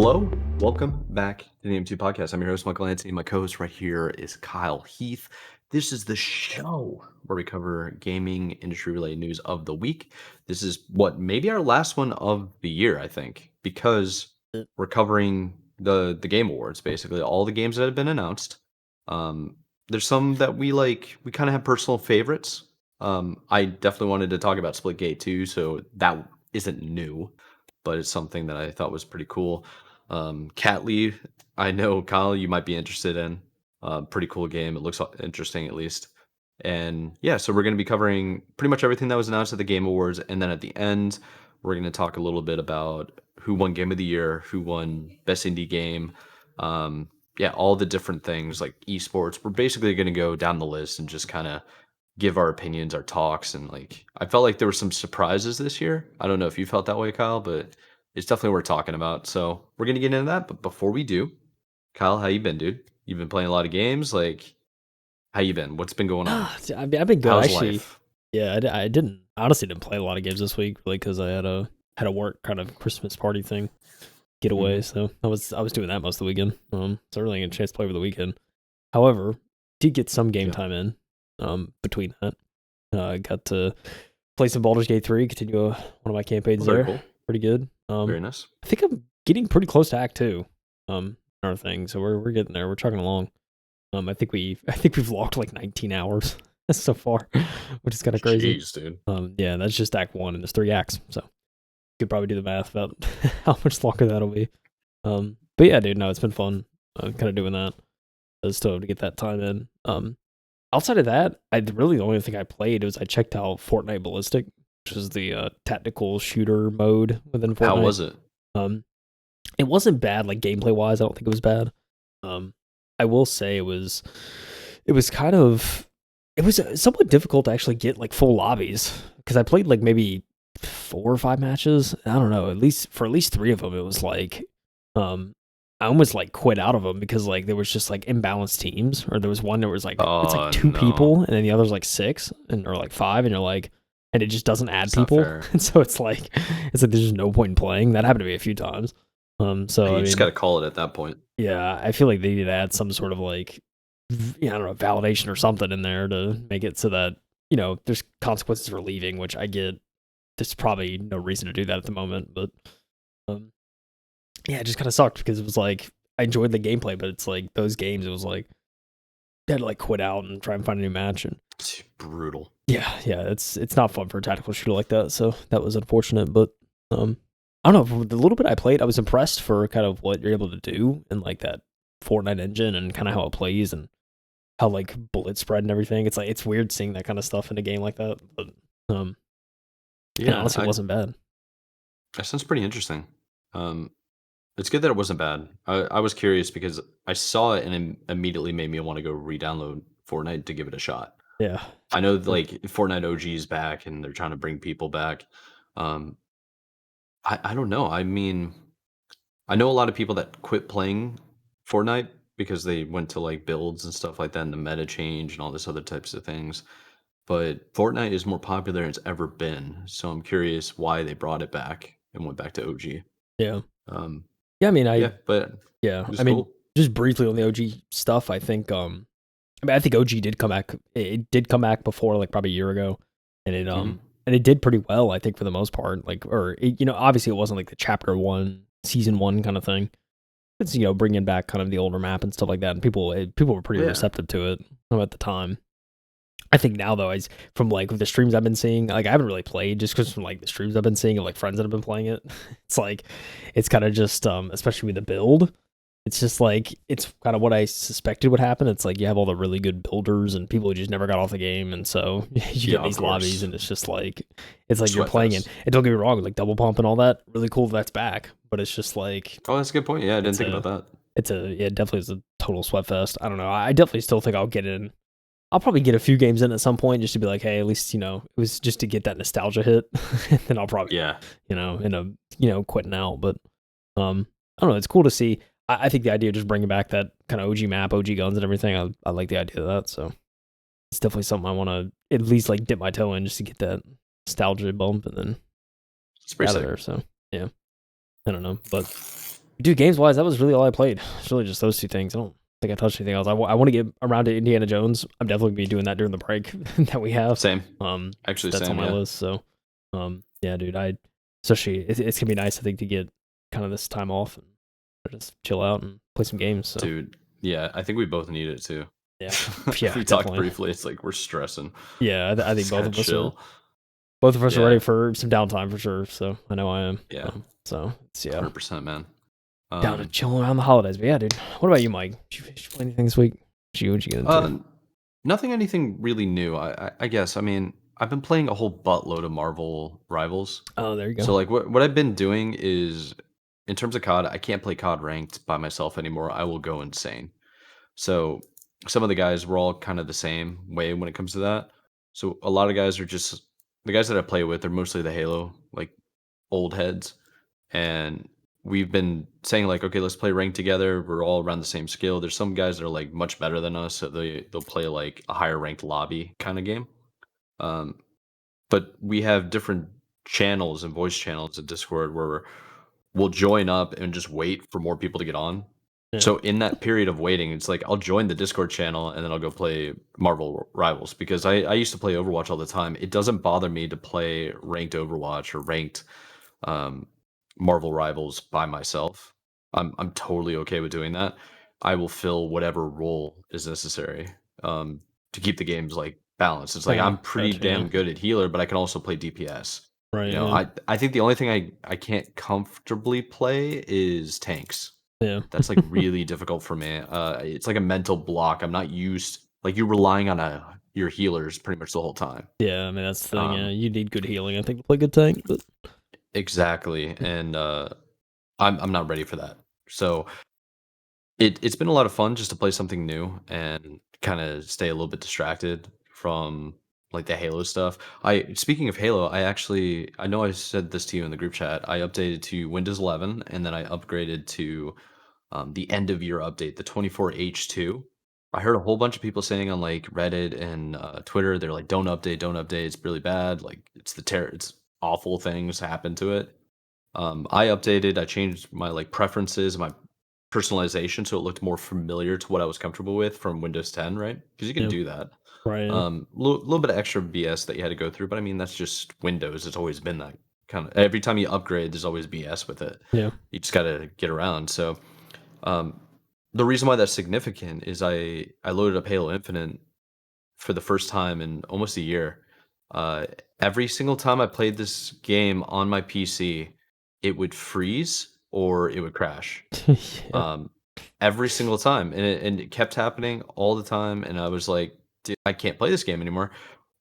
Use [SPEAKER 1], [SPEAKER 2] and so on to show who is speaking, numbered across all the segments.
[SPEAKER 1] Hello, welcome back to the AM2 podcast. I'm your host, Michael Anthony. My co-host right here is Kyle Heath. This is the show where we cover gaming industry-related news of the week. This is maybe our last one of the year, I think, because we're covering the Game Awards, basically all the games that have been announced. There's some that we kind of have personal favorites. I definitely wanted to talk about Splitgate too, so that isn't new, but it's something that I thought was pretty cool. Catly, I know Kyle, you might be interested in. Pretty cool game. It looks interesting at least. And yeah, so we're going to be covering pretty much everything that was announced at the Game Awards, and then at the end, we're going to talk a little bit about who won Game of the Year, who won Best Indie Game. Yeah, all the different things like esports. We're basically going to go down the list and just kind of give our opinions, our talks, and I felt like there were some surprises this year. I don't know if you felt that way, Kyle, but it's definitely worth talking about. So we're gonna get into that. But before we do, Kyle, how you been, dude? You've been playing a lot of games. How you been? What's been going on?
[SPEAKER 2] I've been good.
[SPEAKER 1] How's
[SPEAKER 2] Actually,
[SPEAKER 1] life?
[SPEAKER 2] yeah, I honestly didn't play a lot of games this week, really, because I had a work kind of Christmas party thing getaway. So I was doing that most of the weekend. So I really didn't get a chance to play over the weekend. However, did get some game time in between that. I got to play some Baldur's Gate 3, continue one of my campaigns there. Cool. Pretty good.
[SPEAKER 1] Very nice.
[SPEAKER 2] I think I'm getting pretty close to Act 2. Our thing. So we're getting there. We're chugging along. I think we've logged like 19 hours so far, which is kind of crazy.
[SPEAKER 1] Jeez, dude.
[SPEAKER 2] Yeah, that's just Act 1, and there's 3 acts, so you could probably do the math about how much longer that'll be. But yeah, dude, no, it's been fun. Kind of doing that. I still have to get that time in. Outside of that, the only thing I played was I checked out Fortnite Ballistic, which is the tactical shooter mode within Fortnite.
[SPEAKER 1] How was it?
[SPEAKER 2] It wasn't bad, like gameplay wise. I don't think it was bad. I will say it was somewhat difficult to actually get like full lobbies because I played like maybe 4 or 5 matches. I don't know, at least 3 of them. It was like, I almost like quit out of them because like there was just like imbalanced teams, or there was one that was like it's like 2 people, and then the other's like 6 or like 5, and you're like, and it just doesn't add people, and so it's like there's just no point in playing. That happened to me a few times. So
[SPEAKER 1] you just got to call it at that point.
[SPEAKER 2] Yeah, I feel like they need to add some sort of like, I don't know, validation or something in there to make it so that, there's consequences for leaving, which I get. There's probably no reason to do that at the moment, but yeah, it just kind of sucked because it was like I enjoyed the gameplay, but it's like those games, it was like I had to like quit out and try and find a new match, and
[SPEAKER 1] it's brutal.
[SPEAKER 2] Yeah, it's not fun for a tactical shooter like that, so that was unfortunate, but I don't know, the little bit I played, I was impressed for kind of what you're able to do in like that Fortnite engine and kind of how it plays and how like bullet spread and everything. It's like, it's weird seeing that kind of stuff in a game like that, but yeah, honestly, it wasn't bad.
[SPEAKER 1] That sounds pretty interesting. It's good that it wasn't bad. I was curious because I saw it and it immediately made me want to go re-download Fortnite to give it a shot.
[SPEAKER 2] Yeah.
[SPEAKER 1] I know like Fortnite OG is back and they're trying to bring people back. I don't know. I mean, I know a lot of people that quit playing Fortnite because they went to like builds and stuff like that and the meta change and all this other types of things. But Fortnite is more popular than it's ever been. So I'm curious why they brought it back and went back to OG.
[SPEAKER 2] Yeah. Yeah, I mean, I mean,
[SPEAKER 1] cool.
[SPEAKER 2] Just briefly on the OG stuff, I think I think OG did come back. It did come back before, like probably a year ago, and it and it did pretty well, I think, for the most part. Like, or it, obviously it wasn't like the chapter 1, season 1 kind of thing. It's bringing back kind of the older map and stuff like that, and people were pretty receptive to it at the time. I think now though, from like the streams I've been seeing, like I haven't really played just because from like the streams I've been seeing of like friends that have been playing it. It's like it's kind of just especially with the build. It's just like, it's kind of what I suspected would happen. It's like you have all the really good builders and people who just never got off the game, and so you get these lobbies, and it's just like, it's like you're playing it. And don't get me wrong, like double pump and all that, really cool that's back, but it's just like,
[SPEAKER 1] oh, that's a good point. Yeah, I didn't think about that.
[SPEAKER 2] It definitely is a total sweat fest. I don't know. I definitely still think I'll get in. I'll probably get a few games in at some point just to be like, hey, at least it was just to get that nostalgia hit, and then I'll probably end up quitting out. But I don't know. It's cool to see. I think the idea of just bringing back that kind of OG map, OG guns and everything, I like the idea of that. So it's definitely something I want to at least like dip my toe in just to get that nostalgia bump, and then
[SPEAKER 1] it's pretty sick.
[SPEAKER 2] there. So yeah, I don't know, but Dude, games wise, that was really all I played. It's really just those two things. I don't think I touched anything else. I want to get around to Indiana Jones. I'm definitely gonna be doing that during the break that we have.
[SPEAKER 1] Same. Actually,
[SPEAKER 2] That's on
[SPEAKER 1] same.
[SPEAKER 2] my
[SPEAKER 1] Yeah.
[SPEAKER 2] list. So, yeah, dude, especially it's gonna be nice. I think to get kind of this time off and just chill out and play some games. So,
[SPEAKER 1] Dude. Yeah, I think we both need it too.
[SPEAKER 2] yeah, yeah,
[SPEAKER 1] We talked
[SPEAKER 2] definitely.
[SPEAKER 1] briefly. It's like we're stressing.
[SPEAKER 2] Yeah, I think
[SPEAKER 1] Just gotta chill.
[SPEAKER 2] both of us are ready
[SPEAKER 1] Yeah.
[SPEAKER 2] for some downtime for sure. So I know I am.
[SPEAKER 1] Yeah.
[SPEAKER 2] So it's
[SPEAKER 1] 100%, man.
[SPEAKER 2] down to chill around the holidays. But yeah, dude. What about you, Mike? Did you play anything this week? What you get into?
[SPEAKER 1] Nothing, anything really new. I guess. I mean, I've been playing a whole buttload of Marvel Rivals.
[SPEAKER 2] Oh, there you go.
[SPEAKER 1] So like, what I've been doing is, in terms of COD, I can't play COD ranked by myself anymore. I will go insane. So some of the guys were all kind of the same way when it comes to that. So a lot of guys are just the guys that I play with are mostly the Halo like old heads, and we've been saying like, okay, let's play ranked together. We're all around the same skill. There's some guys that are like much better than us, so they'll play like a higher ranked lobby kind of game. Um, but we have different channels and voice channels in Discord where we'll join up and just wait for more people to get on.
[SPEAKER 2] Yeah.
[SPEAKER 1] So in that period of waiting, it's like I'll join the Discord channel and then I'll go play Marvel Rivals because I used to play Overwatch all the time. It doesn't bother me to play ranked Overwatch or ranked um, Marvel Rivals by myself. I'm totally okay with doing that. I will fill whatever role is necessary to keep the games like balanced. It's like
[SPEAKER 2] Oh,
[SPEAKER 1] I'm pretty
[SPEAKER 2] gotcha. Yeah.
[SPEAKER 1] damn good at healer, but I can also play DPS.
[SPEAKER 2] Right.
[SPEAKER 1] You know,
[SPEAKER 2] Yeah.
[SPEAKER 1] I think the only thing I can't comfortably play is tanks.
[SPEAKER 2] Yeah.
[SPEAKER 1] That's like really difficult for me. It's like a mental block. I'm not used like you're relying on your healers pretty much the whole time.
[SPEAKER 2] Yeah. I mean, that's the thing. Yeah,
[SPEAKER 1] Um,
[SPEAKER 2] you need good healing. I think to play good tank. But
[SPEAKER 1] exactly, and I'm not ready for that. So it's been a lot of fun just to play something new and kind of stay a little bit distracted from like the Halo stuff. I Speaking of Halo, I know I said this to you in the group chat. I updated to Windows 11 and then I upgraded to the end of year update, the 24H2. I heard a whole bunch of people saying on like Reddit and Twitter, they're like, don't update. It's really bad. Like it's awful things happen to it. I updated, I changed my like preferences, my personalization so it looked more familiar to what I was comfortable with from Windows 10, right? Because you can
[SPEAKER 2] yeah.
[SPEAKER 1] do that.
[SPEAKER 2] Right. Yeah.
[SPEAKER 1] Little bit of extra BS that you had to go through, but I mean that's just Windows. It's always been that kind of. Every time you upgrade, there's always BS with it.
[SPEAKER 2] Yeah.
[SPEAKER 1] You just got to get around. So um, the reason why that's significant is I loaded up Halo Infinite for the first time in almost a year. Uh, every single time I played this game on my PC, it would freeze or it would crash.
[SPEAKER 2] Yeah.
[SPEAKER 1] Um, every single time, and it kept happening all the time. And I was like, dude, I can't play this game anymore.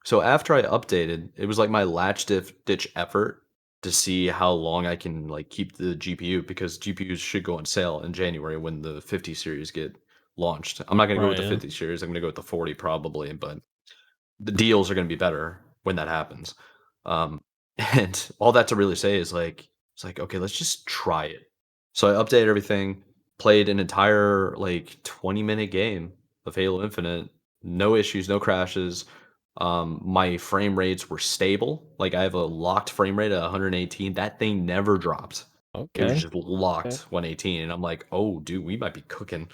[SPEAKER 1] So after I updated, it was like my ditch effort to see how long I can like keep the GPU because GPUs should go on sale in January when the 50 series get launched. I'm not gonna go with
[SPEAKER 2] Right.
[SPEAKER 1] the
[SPEAKER 2] Yeah.
[SPEAKER 1] 50 series. I'm gonna go with the 40 probably, but the deals are gonna be better when that happens. Um, and all that to really say is like it's like okay, let's just try it. So I updated everything, played an entire like 20-minute game of Halo Infinite, no issues, no crashes. My frame rates were stable. Like I have a locked frame rate at 118. That thing never dropped. It was
[SPEAKER 2] Okay.
[SPEAKER 1] just locked
[SPEAKER 2] Okay.
[SPEAKER 1] 118, and I'm like, oh, dude, we might be cooking.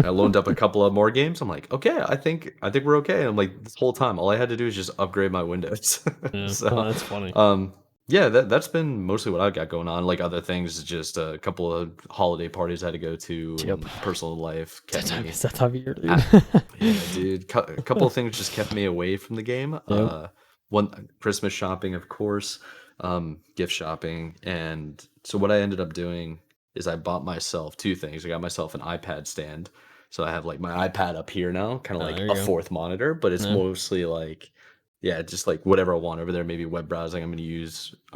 [SPEAKER 1] I loaned up a couple of more games. I'm like, okay, I think we're okay. I'm like, this whole time, all I had to do is just upgrade my Windows.
[SPEAKER 2] Yeah. Oh,
[SPEAKER 1] So,
[SPEAKER 2] that's funny.
[SPEAKER 1] um, yeah, that's been mostly what I've got going on. Like other things, is just a couple of holiday parties I had to go to,
[SPEAKER 2] Yep.
[SPEAKER 1] and personal life kept me.
[SPEAKER 2] It's that time of year, dude.
[SPEAKER 1] Ah, yeah, dude. A couple of things just kept me away from the game.
[SPEAKER 2] Yep.
[SPEAKER 1] One Christmas shopping, of course, gift shopping, and so what I ended up doing is I bought myself two things. I got myself an iPad stand, so I have like my iPad up here now, kind of
[SPEAKER 2] Oh,
[SPEAKER 1] like
[SPEAKER 2] there
[SPEAKER 1] a
[SPEAKER 2] you go.
[SPEAKER 1] fourth monitor, but it's
[SPEAKER 2] Yeah.
[SPEAKER 1] mostly like, yeah, just like whatever I want over there. Maybe web browsing. I'm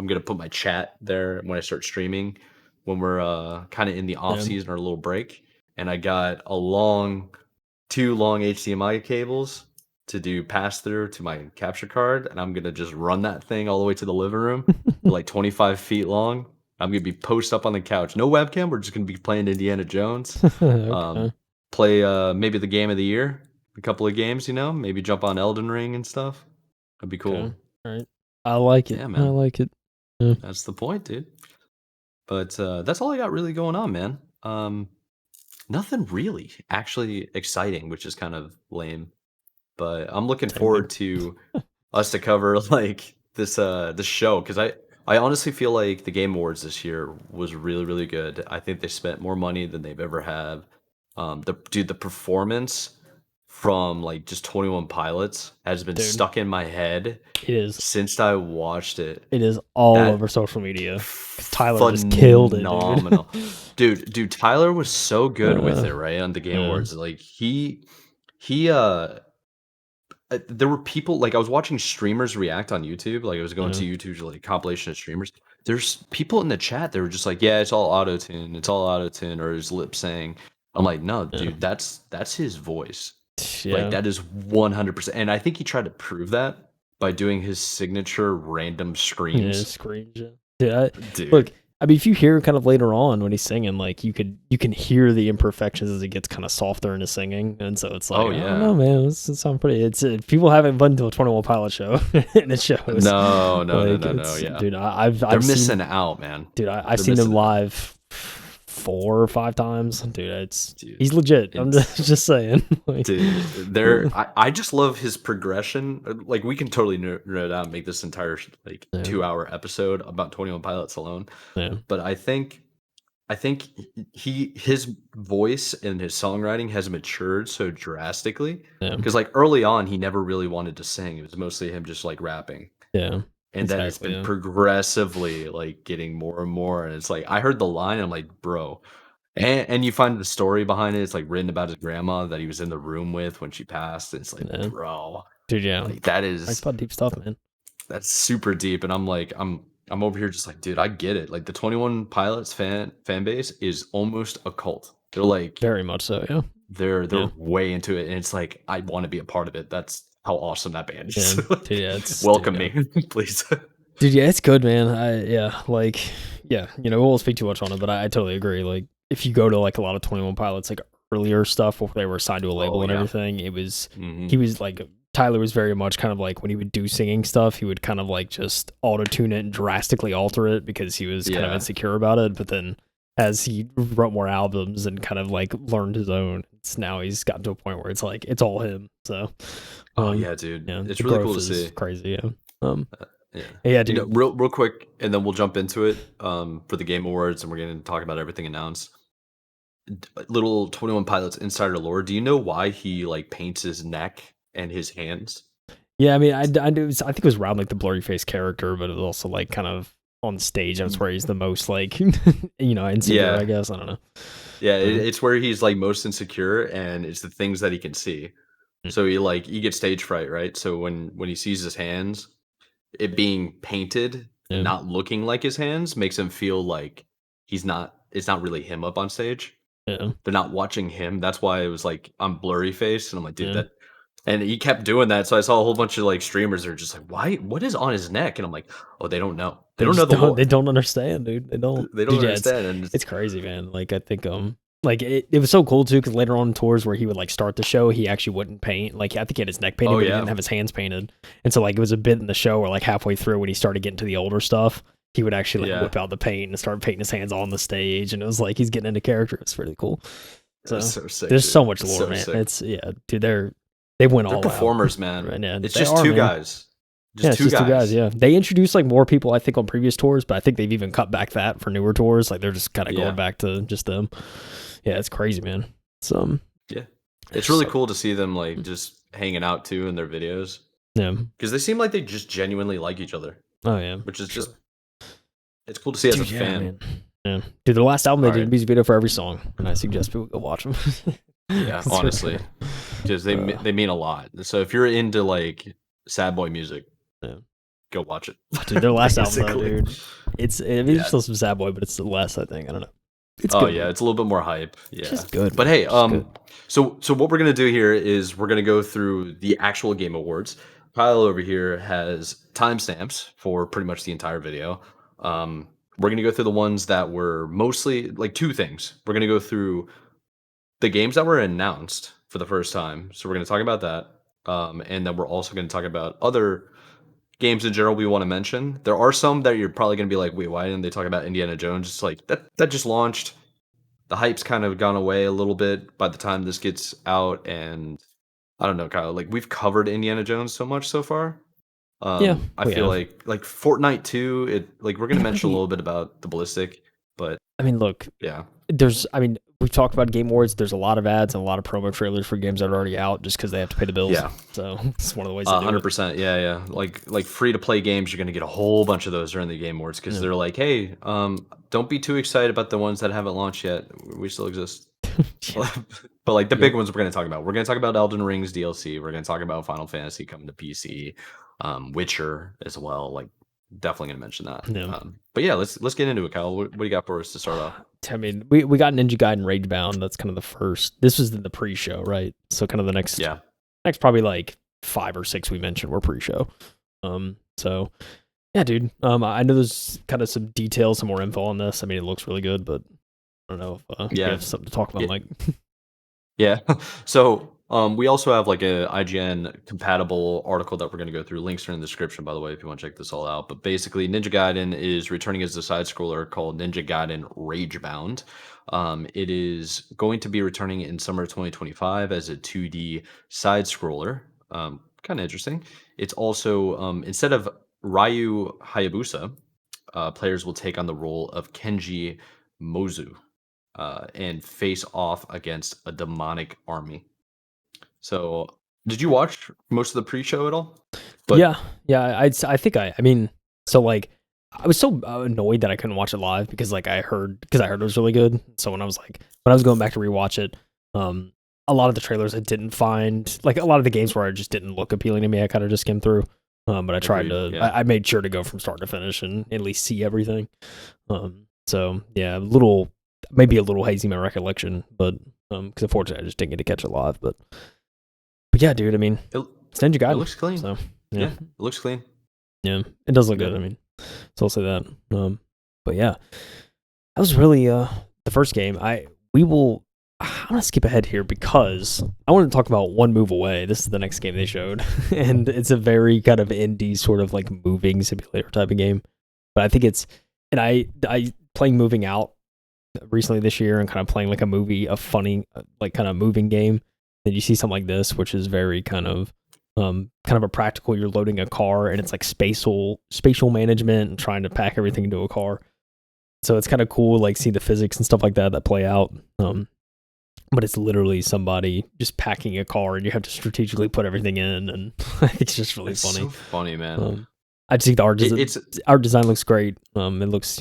[SPEAKER 1] gonna put my chat there when I start streaming, when we're kind of in the off
[SPEAKER 2] Yeah.
[SPEAKER 1] season or a little break. And I got two long HDMI cables to do pass through to my capture card, and I'm gonna just run that thing all the way to the living room, like 25 feet long. I'm gonna be posted up on the couch, no webcam. We're just gonna be playing Indiana Jones,
[SPEAKER 2] Okay.
[SPEAKER 1] play maybe the game of the year, a couple of games, maybe jump on Elden Ring and stuff. That'd be cool.
[SPEAKER 2] Okay. All right. I like it.
[SPEAKER 1] Yeah,
[SPEAKER 2] I
[SPEAKER 1] man,
[SPEAKER 2] like it. Yeah.
[SPEAKER 1] that's the point, dude. But that's all I got really going on, man. Nothing really actually exciting, which is kind of lame. But I'm looking
[SPEAKER 2] Same, dude.
[SPEAKER 1] forward to us to cover like this show because I honestly feel like the Game Awards this year was really really good. I think they spent more money than they've ever had. The performance from like just 21 Pilots has been
[SPEAKER 2] Dude,
[SPEAKER 1] stuck in my head
[SPEAKER 2] it is.
[SPEAKER 1] since I watched it.
[SPEAKER 2] It is all
[SPEAKER 1] That
[SPEAKER 2] over social media. 'Cause Tyler just killed it, dude.
[SPEAKER 1] phenomenal. Dude, Tyler was so good with
[SPEAKER 2] uh,
[SPEAKER 1] it, right? On the Game
[SPEAKER 2] yeah,
[SPEAKER 1] Awards. Like he there were people like I was watching streamers react on YouTube. Like I was going
[SPEAKER 2] yeah,
[SPEAKER 1] to YouTube's like compilation of streamers. There's people in the chat that were just like, "Yeah, it's all auto tune. It's all auto tune," or his lip saying. I'm like, "No,
[SPEAKER 2] yeah,
[SPEAKER 1] dude, that's his voice. Like
[SPEAKER 2] yeah.
[SPEAKER 1] that is 100%." And I think he tried to prove that by doing his signature random
[SPEAKER 2] Yeah,
[SPEAKER 1] screams.
[SPEAKER 2] screams. Yeah. Dude, look.
[SPEAKER 1] Dude.
[SPEAKER 2] I mean, if you hear kind of later on when he's singing, like you can hear the imperfections as it gets kind of softer in his singing, and so it's like
[SPEAKER 1] Oh
[SPEAKER 2] I don't
[SPEAKER 1] yeah.
[SPEAKER 2] know, man. It sounds pretty. It's people haven't been to a 21 Pilot show, and it shows.
[SPEAKER 1] No, no, no,
[SPEAKER 2] Like
[SPEAKER 1] no, no.
[SPEAKER 2] it's,
[SPEAKER 1] Yeah.
[SPEAKER 2] dude.
[SPEAKER 1] They're
[SPEAKER 2] I've seen,
[SPEAKER 1] missing out, man.
[SPEAKER 2] dude. I've
[SPEAKER 1] They're
[SPEAKER 2] seen him
[SPEAKER 1] missing out.
[SPEAKER 2] live 4 or 5 times, dude. It's
[SPEAKER 1] Dude.
[SPEAKER 2] he's legit. I'm
[SPEAKER 1] It's
[SPEAKER 2] just saying. Like,
[SPEAKER 1] Dude, there I just love his progression. Like we can totally nerd out and make this entire like
[SPEAKER 2] yeah,
[SPEAKER 1] 2 hour episode about 21 Pilots alone.
[SPEAKER 2] yeah,
[SPEAKER 1] But I think his voice and his songwriting has matured so drastically.
[SPEAKER 2] yeah,
[SPEAKER 1] Because like early on, he never really wanted to sing. It was mostly him just like rapping.
[SPEAKER 2] yeah.
[SPEAKER 1] And then it's
[SPEAKER 2] Exactly.
[SPEAKER 1] been
[SPEAKER 2] Yeah,
[SPEAKER 1] progressively like getting more and more. And it's like I heard the line, I'm like, bro. And you find the story behind it. It's like written about his grandma that he was in the room with when she passed. And it's like,
[SPEAKER 2] yeah.
[SPEAKER 1] bro,
[SPEAKER 2] Dude. Yeah.
[SPEAKER 1] like that
[SPEAKER 2] Talks
[SPEAKER 1] is
[SPEAKER 2] about deep stuff, man.
[SPEAKER 1] that's super deep. And I'm like, I'm over here just like, dude, I get it. Like the 21 Pilots fan base is almost a cult. They're like
[SPEAKER 2] Very much so. Yeah.
[SPEAKER 1] they're
[SPEAKER 2] Yeah.
[SPEAKER 1] way into it. And it's like I want to be a part of it. That's how awesome that band
[SPEAKER 2] Yeah.
[SPEAKER 1] is.
[SPEAKER 2] Dude. Yeah. It's dude.
[SPEAKER 1] Welcome
[SPEAKER 2] Yeah.
[SPEAKER 1] me, please.
[SPEAKER 2] Dude. Yeah. It's good, man. Yeah. Like, yeah. You know, we won't speak too much on it, but I totally agree. Like, if you go to like a lot of 21 Pilots, like earlier stuff where they were signed to a
[SPEAKER 1] Oh
[SPEAKER 2] label and
[SPEAKER 1] yeah.
[SPEAKER 2] everything,
[SPEAKER 1] Hmm.
[SPEAKER 2] he was like Tyler was very much kind of like when he would do singing stuff, he would kind of like just auto tune it and drastically alter it because he was kind of
[SPEAKER 1] Yeah.
[SPEAKER 2] insecure about it. But then as he wrote more albums and kind of like learned his own, it's now he's gotten to a point where it's like it's all him. So,
[SPEAKER 1] Oh yeah, dude.
[SPEAKER 2] yeah,
[SPEAKER 1] It's
[SPEAKER 2] the
[SPEAKER 1] really cool
[SPEAKER 2] growth
[SPEAKER 1] to
[SPEAKER 2] is
[SPEAKER 1] see.
[SPEAKER 2] crazy. Yeah. Um,
[SPEAKER 1] Yeah.
[SPEAKER 2] yeah,
[SPEAKER 1] You know,
[SPEAKER 2] dude.
[SPEAKER 1] real quick, and then we'll jump into it for the Game Awards, and we're going to talk about everything announced. Little 21 Pilots insider lore. Do you know why he like paints his neck and his hands?
[SPEAKER 2] Yeah, I mean, I do. I think it was around like the blurry face character, but it was also like kind of on stage. That's where he's the most like, insecure. I
[SPEAKER 1] Yeah.
[SPEAKER 2] guess I don't know.
[SPEAKER 1] Yeah, it's where he's like most insecure, and it's the things that he can see.
[SPEAKER 2] Mm,
[SPEAKER 1] So he gets stage fright, right? So when he sees his hands, it being painted and
[SPEAKER 2] yeah,
[SPEAKER 1] not looking like his hands makes him feel like he's not. It's not really him up on stage.
[SPEAKER 2] yeah,
[SPEAKER 1] They're not watching him. That's why it was like I'm blurry face, and I'm like, dude,
[SPEAKER 2] yeah.
[SPEAKER 1] that. And he kept doing that, so I saw a whole bunch of like streamers that are just like, why? What is on his neck? And I'm like, oh, they don't know. They
[SPEAKER 2] They
[SPEAKER 1] don't know
[SPEAKER 2] just
[SPEAKER 1] the
[SPEAKER 2] don't. They
[SPEAKER 1] lore.
[SPEAKER 2] don't understand, dude. They don't.
[SPEAKER 1] They don't
[SPEAKER 2] Dude, yeah,
[SPEAKER 1] understand, and
[SPEAKER 2] it's crazy, man. Like I think like it was so cool too because later on in tours where he would like start the show, he actually wouldn't paint. Like I think he had his neck painted,
[SPEAKER 1] oh
[SPEAKER 2] but he
[SPEAKER 1] yeah,
[SPEAKER 2] didn't have his hands painted. And so like it was a bit in the show where like halfway through when he started getting to the older stuff, he would actually like
[SPEAKER 1] yeah,
[SPEAKER 2] whip out the paint and start painting his hands on the stage, and it was like he's getting into character. It's really cool. So
[SPEAKER 1] that's so sick,
[SPEAKER 2] there's
[SPEAKER 1] dude.
[SPEAKER 2] so much
[SPEAKER 1] It's
[SPEAKER 2] lore,
[SPEAKER 1] so
[SPEAKER 2] man.
[SPEAKER 1] sick.
[SPEAKER 2] It's dude. They went
[SPEAKER 1] They're
[SPEAKER 2] all out.
[SPEAKER 1] performers, man.
[SPEAKER 2] Right, yeah,
[SPEAKER 1] It's
[SPEAKER 2] they
[SPEAKER 1] just
[SPEAKER 2] are,
[SPEAKER 1] two
[SPEAKER 2] man.
[SPEAKER 1] guys,
[SPEAKER 2] Yeah,
[SPEAKER 1] just
[SPEAKER 2] it's
[SPEAKER 1] two
[SPEAKER 2] just 2 guys.
[SPEAKER 1] guys.
[SPEAKER 2] Yeah, they introduced like more people I think on previous tours, but I think they've even cut back that for newer tours. Like they're just kind of going
[SPEAKER 1] Yeah,
[SPEAKER 2] back to just them. Yeah, it's crazy, man. It's
[SPEAKER 1] yeah.
[SPEAKER 2] it's
[SPEAKER 1] It's really
[SPEAKER 2] so
[SPEAKER 1] cool to see them like just hanging out too in their videos
[SPEAKER 2] yeah.
[SPEAKER 1] because they seem like they just genuinely like each other,
[SPEAKER 2] Oh yeah,
[SPEAKER 1] which is just
[SPEAKER 2] sure,
[SPEAKER 1] it's cool to see as a
[SPEAKER 2] dude. Yeah,
[SPEAKER 1] fan.
[SPEAKER 2] man. Yeah, dude. The last album they
[SPEAKER 1] All
[SPEAKER 2] did a
[SPEAKER 1] right.
[SPEAKER 2] music video for every song, and I suggest people go watch them.
[SPEAKER 1] Yeah,
[SPEAKER 2] It's really
[SPEAKER 1] honestly,
[SPEAKER 2] cool.
[SPEAKER 1] because they mean a lot. So if you're into like sad boy music,
[SPEAKER 2] Yeah.
[SPEAKER 1] go watch it.
[SPEAKER 2] Dude, their last album though,
[SPEAKER 1] Basically,
[SPEAKER 2] dude. It's I mean,
[SPEAKER 1] yeah.
[SPEAKER 2] there's still some sad boy, but it's less. I think I don't know. It's
[SPEAKER 1] Oh
[SPEAKER 2] good,
[SPEAKER 1] yeah,
[SPEAKER 2] man.
[SPEAKER 1] it's a little bit more hype.
[SPEAKER 2] It's
[SPEAKER 1] Yeah.
[SPEAKER 2] just good,
[SPEAKER 1] But
[SPEAKER 2] man.
[SPEAKER 1] hey,
[SPEAKER 2] It's just good.
[SPEAKER 1] so what we're gonna do here is we're gonna go through the actual Game Awards. Kyle over here has timestamps for pretty much the entire video. We're gonna go through the ones that were mostly like two things. We're gonna go through the games that were announced for the first time. So we're gonna talk about that. And then we're also gonna talk about other games in general we want to mention. There are some that you're probably going to be like, wait, why didn't they talk about Indiana Jones? It's like that just launched. The hype's kind of gone away a little bit by the time this gets out, and I don't know, Kyle. Like we've covered Indiana Jones so much so far.
[SPEAKER 2] Yeah,
[SPEAKER 1] I
[SPEAKER 2] we
[SPEAKER 1] feel
[SPEAKER 2] have.
[SPEAKER 1] like Fortnite 2. Like we're gonna mention a
[SPEAKER 2] I
[SPEAKER 1] little bit about the ballistic, but
[SPEAKER 2] mean, look,
[SPEAKER 1] yeah,
[SPEAKER 2] we've talked about Game Awards. There's a lot of ads and a lot of promo trailers for games that are already out just because they have to pay the bills.
[SPEAKER 1] yeah.
[SPEAKER 2] So it's one of the ways they do it.
[SPEAKER 1] 100%. Yeah, yeah. Like free to play games, you're gonna get a whole bunch of those during the Game Awards because
[SPEAKER 2] Yeah.
[SPEAKER 1] they're like, hey, don't be too excited about the ones that haven't launched yet. We still exist.
[SPEAKER 2] Yeah.
[SPEAKER 1] But like the
[SPEAKER 2] Yep.
[SPEAKER 1] big ones we're gonna talk about. We're gonna talk about Elden Ring's DLC. We're gonna talk about Final Fantasy coming to PC, Witcher as well. Like definitely gonna mention that.
[SPEAKER 2] Yeah.
[SPEAKER 1] But yeah, let's get into it, Kyle. What do you got for us to start off?
[SPEAKER 2] I mean, we got Ninja Gaiden Ragebound. That's kind of the first. This was the pre-show, right? So kind of the next
[SPEAKER 1] Yeah.
[SPEAKER 2] probably like 5 or 6 we mentioned were pre-show. So yeah, dude. I know there's kind of some details, some more info on this. I mean, it looks really good, but I don't know if you
[SPEAKER 1] Yeah.
[SPEAKER 2] have something to talk about,
[SPEAKER 1] Yeah.
[SPEAKER 2] Mike.
[SPEAKER 1] Yeah. So we also have like a IGN compatible article that we're going to go through. Links are in the description, by the way, if you want to check this all out. But basically, Ninja Gaiden is returning as a side scroller called Ninja Gaiden Ragebound. It is going to be returning in summer 2025 as a 2D side scroller. Kind of interesting. It's also instead of Ryu Hayabusa, players will take on the role of Kenji Mozu and face off against a demonic army. So, did you watch most of the pre-show at all? But
[SPEAKER 2] Yeah. I think I mean, so like I was so annoyed that I couldn't watch it live because like I heard it was really good. So when I was going back to rewatch it, a lot of the trailers I didn't find, like a lot of the games where I just didn't look appealing to me. I kind of just skimmed through. But I tried
[SPEAKER 1] agreed,
[SPEAKER 2] to.
[SPEAKER 1] yeah.
[SPEAKER 2] I made sure to go from start to finish and at least see everything. So yeah, maybe a little hazy my recollection, but because unfortunately I just didn't get to catch it live. But yeah, dude. I mean,
[SPEAKER 1] It,
[SPEAKER 2] it's Ninja
[SPEAKER 1] it
[SPEAKER 2] Gaiden.
[SPEAKER 1] looks clean.
[SPEAKER 2] So
[SPEAKER 1] Yeah,
[SPEAKER 2] yeah,
[SPEAKER 1] it looks clean.
[SPEAKER 2] yeah, it does look
[SPEAKER 1] Yeah.
[SPEAKER 2] good. I mean, so I'll say that. But yeah, that was really the first game. I'm gonna skip ahead here because I want to talk about One Move Away. This is the next game they showed, and it's a very kind of indie sort of like moving simulator type of game. But I think and I playing Moving Out recently this year and kind of playing like a funny like kind of moving game. Then you see something like this, which is very kind of a practical. You're loading a car and it's like spatial management and trying to pack everything into a car. So it's kind of cool, like see the physics and stuff like that play out. But it's literally somebody just packing a car and you have to strategically put everything in, and it's just really funny.
[SPEAKER 1] So funny, man.
[SPEAKER 2] I just think the art design looks great. It looks,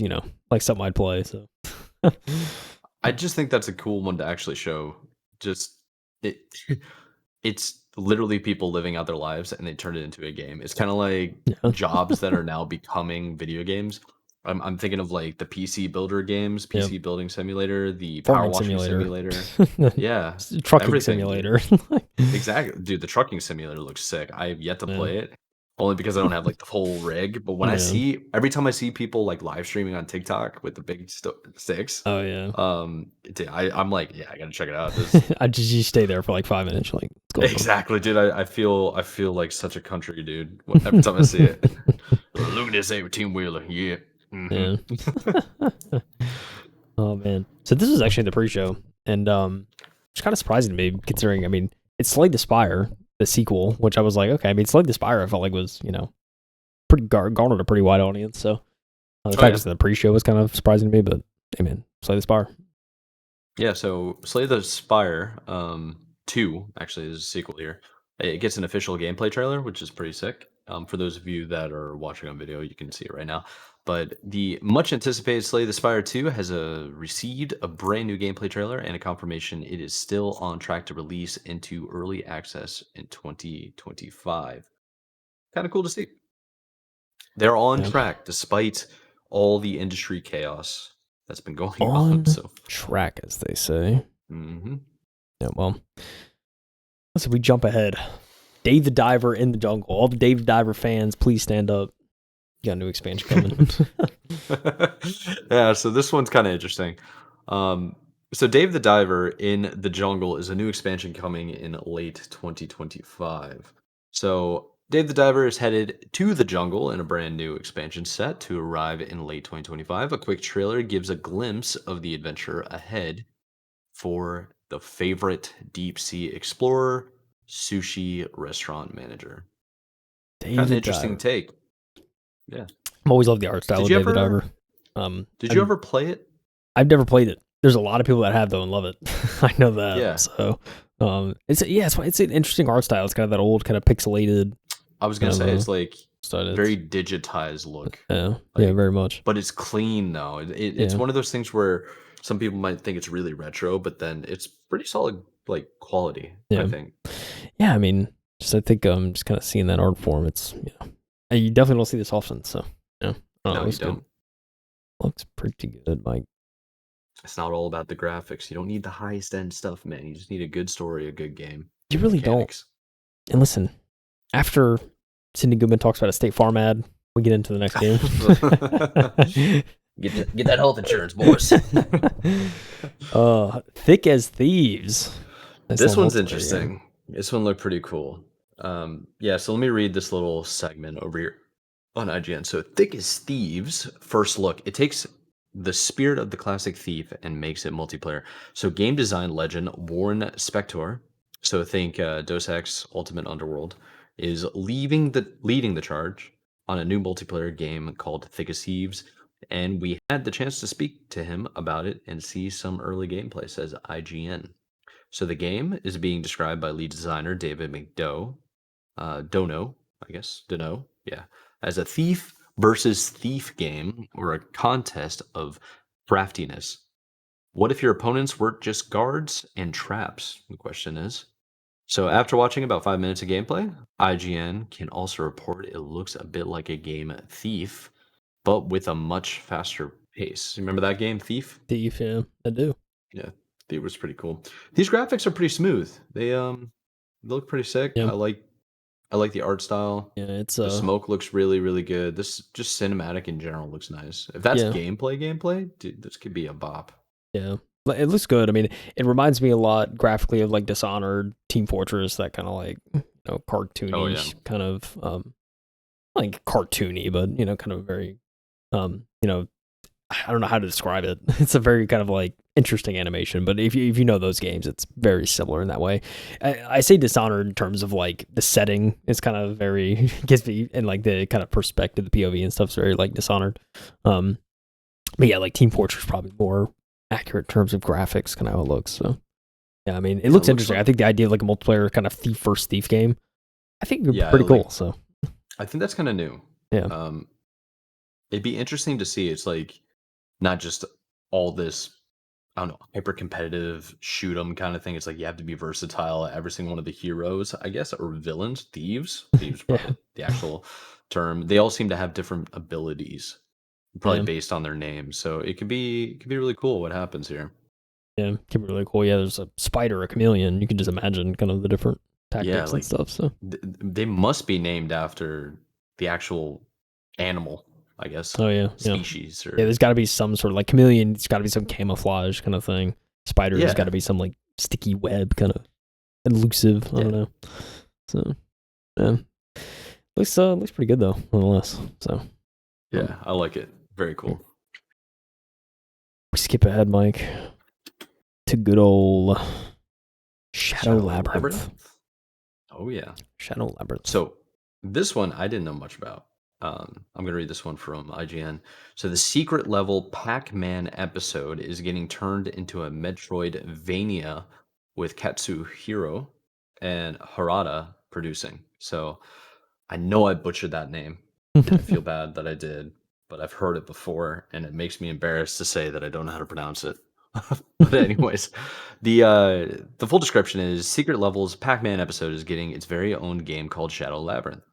[SPEAKER 2] like something I'd play. So
[SPEAKER 1] I just think that's a cool one to actually show. Just it, it's literally people living out their lives and they turn it into a game. It's kind of like
[SPEAKER 2] yeah.
[SPEAKER 1] jobs that are now becoming video games. I'm thinking of like the PC builder games, PC
[SPEAKER 2] Yep.
[SPEAKER 1] building simulator, the power
[SPEAKER 2] Farming
[SPEAKER 1] washing
[SPEAKER 2] simulator.
[SPEAKER 1] Yeah,
[SPEAKER 2] Trucking
[SPEAKER 1] everything,
[SPEAKER 2] simulator.
[SPEAKER 1] exactly, dude. The trucking simulator looks sick. I have yet to play it, only because I don't have like the whole rig. But when every time I see people like live streaming on TikTok with the big sticks,
[SPEAKER 2] Oh yeah.
[SPEAKER 1] I'm like, yeah, I gotta check it out.
[SPEAKER 2] I just stay there for like 5 minutes. Like,
[SPEAKER 1] Exactly, dude. I feel like such a country dude every time I see it. Look at this 18 wheeler, yeah. Mm-hmm.
[SPEAKER 2] Yeah. Oh man. So this was actually the pre-show, and it's kind of surprising to me considering, I mean, it's Slay the Spire, the sequel, which I was like, okay. I mean, Slay the Spire, I felt like was pretty garnered a pretty wide audience. So the fact that the pre-show was kind of surprising to me, but hey man, Slay the Spire.
[SPEAKER 1] Yeah. So Slay the Spire 2 actually is a sequel here. It gets an official gameplay trailer, which is pretty sick. For those of you that are watching on video, you can see it right now. But the much anticipated Slay the Spire 2 has received a brand new gameplay trailer and a confirmation it is still on track to release into early access in 2025. Kind of cool to see. They're on track despite all the industry chaos that's been going on. So
[SPEAKER 2] track, as they say.
[SPEAKER 1] Mm-hmm.
[SPEAKER 2] Yeah, well, let's see, we jump ahead. Dave the Diver in the Jungle. All the Dave the Diver fans, please stand up. You got a new expansion coming.
[SPEAKER 1] Yeah, so this one's kind of interesting. So Dave the Diver in the Jungle is a new expansion coming in late 2025. So Dave the Diver is headed to the jungle in a brand new expansion set to arrive in late 2025. A quick trailer gives a glimpse of the adventure ahead for the favorite deep sea explorer, sushi restaurant manager. Kind of an
[SPEAKER 2] David
[SPEAKER 1] interesting
[SPEAKER 2] Diver.
[SPEAKER 1] take. Yeah.
[SPEAKER 2] I've always loved the art style
[SPEAKER 1] Did
[SPEAKER 2] of
[SPEAKER 1] you
[SPEAKER 2] David
[SPEAKER 1] ever
[SPEAKER 2] Diver.
[SPEAKER 1] did you ever play it?
[SPEAKER 2] I've never played it. There's a lot of people that have though and love it. I know that.
[SPEAKER 1] Yeah.
[SPEAKER 2] So, it's an interesting art style. It's kind of that old kind of pixelated
[SPEAKER 1] I was gonna
[SPEAKER 2] kind
[SPEAKER 1] say
[SPEAKER 2] of
[SPEAKER 1] it's like
[SPEAKER 2] style.
[SPEAKER 1] very digitized look.
[SPEAKER 2] Yeah,
[SPEAKER 1] Like,
[SPEAKER 2] very much.
[SPEAKER 1] but it's clean though. It's
[SPEAKER 2] Yeah,
[SPEAKER 1] one of those things where some people might think it's really retro, but then it's pretty solid like quality, I
[SPEAKER 2] yeah,
[SPEAKER 1] think.
[SPEAKER 2] yeah. I mean, I think just kind of seeing that art form. It's you definitely don't see this often. So yeah,
[SPEAKER 1] No,
[SPEAKER 2] it
[SPEAKER 1] you
[SPEAKER 2] looks good.
[SPEAKER 1] don't.
[SPEAKER 2] Looks pretty good, Mike.
[SPEAKER 1] It's not all about the graphics. You don't need the highest end stuff, man. You just need a good story, a good game,
[SPEAKER 2] You
[SPEAKER 1] good
[SPEAKER 2] really don't.
[SPEAKER 1] mechanics.
[SPEAKER 2] And listen, after Cindy Goodman talks about a State Farm ad, we get into the next game.
[SPEAKER 1] Get that health insurance, boys.
[SPEAKER 2] Thick as Thieves. Nice
[SPEAKER 1] This
[SPEAKER 2] little
[SPEAKER 1] one's
[SPEAKER 2] multiplayer game.
[SPEAKER 1] interesting. This one looked pretty cool. Yeah, so let me read this little segment over here on IGN. So, Thick as Thieves, first look. It takes the spirit of the classic Thief and makes it multiplayer. So, game design legend Warren Spector, so think Deus Ex Ultimate Underworld, is leading the charge on a new multiplayer game called Thick as Thieves. And we had the chance to speak to him about it and see some early gameplay, says IGN. So the game is being described by lead designer David Dono, I guess, Dono, yeah, as a thief versus thief game or a contest of craftiness. What if your opponents weren't just guards and traps? The question is. So after watching about 5 minutes of gameplay, IGN can also report it looks a bit like a game Thief, but with a much faster pace. Remember that game, Thief?
[SPEAKER 2] Thief, yeah, I do.
[SPEAKER 1] Yeah, it was pretty cool. These graphics are pretty smooth. They look pretty sick.
[SPEAKER 2] Yeah,
[SPEAKER 1] I like the art style.
[SPEAKER 2] yeah, it's
[SPEAKER 1] The smoke looks really, really good. This just cinematic in general looks nice. If that's
[SPEAKER 2] yeah,
[SPEAKER 1] gameplay, dude, this could be a bop.
[SPEAKER 2] yeah. But it looks good. I mean, it reminds me a lot graphically of like Dishonored, Team Fortress, that kind of like
[SPEAKER 1] Oh yeah.
[SPEAKER 2] cartoony kind of like cartoony, but kind of very I don't know how to describe it. It's a very kind of like interesting animation, but if you know those games, it's very similar in that way. I say Dishonored in terms of like the setting is kind of very gives me and like the kind of perspective, the POV and stuff's very like Dishonored. But yeah, like Team Fortress is probably more accurate in terms of graphics, kind of how it looks. So yeah, I mean, it looks interesting. I think the idea of like a multiplayer kind of thief versus thief game, I think would be pretty cool. So
[SPEAKER 1] I think that's kind of new.
[SPEAKER 2] yeah,
[SPEAKER 1] It'd be interesting to see. It's like not just all this, I don't know, hyper competitive shoot 'em kind of thing. It's like you have to be versatile. Every single one of the heroes, I guess, or villains, thieves,
[SPEAKER 2] yeah,
[SPEAKER 1] probably the actual term. They all seem to have different abilities, probably
[SPEAKER 2] yeah.
[SPEAKER 1] based on their names. So it could be really cool what happens here.
[SPEAKER 2] Yeah, can be really cool. Yeah, there's a spider, a chameleon. You can just imagine kind of the different
[SPEAKER 1] Yeah,
[SPEAKER 2] tactics and
[SPEAKER 1] like
[SPEAKER 2] stuff. So
[SPEAKER 1] they must be named after the actual animal, I guess,
[SPEAKER 2] oh yeah, yeah,
[SPEAKER 1] species
[SPEAKER 2] yeah.
[SPEAKER 1] or
[SPEAKER 2] There's got to be some sort of like chameleon. It's got to be some camouflage kind of thing. Spider has got
[SPEAKER 1] yeah,
[SPEAKER 2] to be some like sticky web kind of elusive. I
[SPEAKER 1] yeah,
[SPEAKER 2] don't know. So yeah, looks pretty good though, nonetheless. So
[SPEAKER 1] yeah. I like it. Very cool.
[SPEAKER 2] we skip ahead, Mike, to good old Shadow Labyrinth.
[SPEAKER 1] Oh yeah.
[SPEAKER 2] Shadow Labyrinth.
[SPEAKER 1] So this one I didn't know much about. I'm gonna read this one from IGN. So the secret level Pac Man episode is getting turned into a Metroidvania with Katsuhiro and Harada producing. So I know I butchered that name, and I feel bad that I did, but I've heard it before, and it makes me embarrassed to say that I don't know how to pronounce it. But anyways, the full description is Secret Levels Pac-Man episode is getting its very own game called Shadow Labyrinth,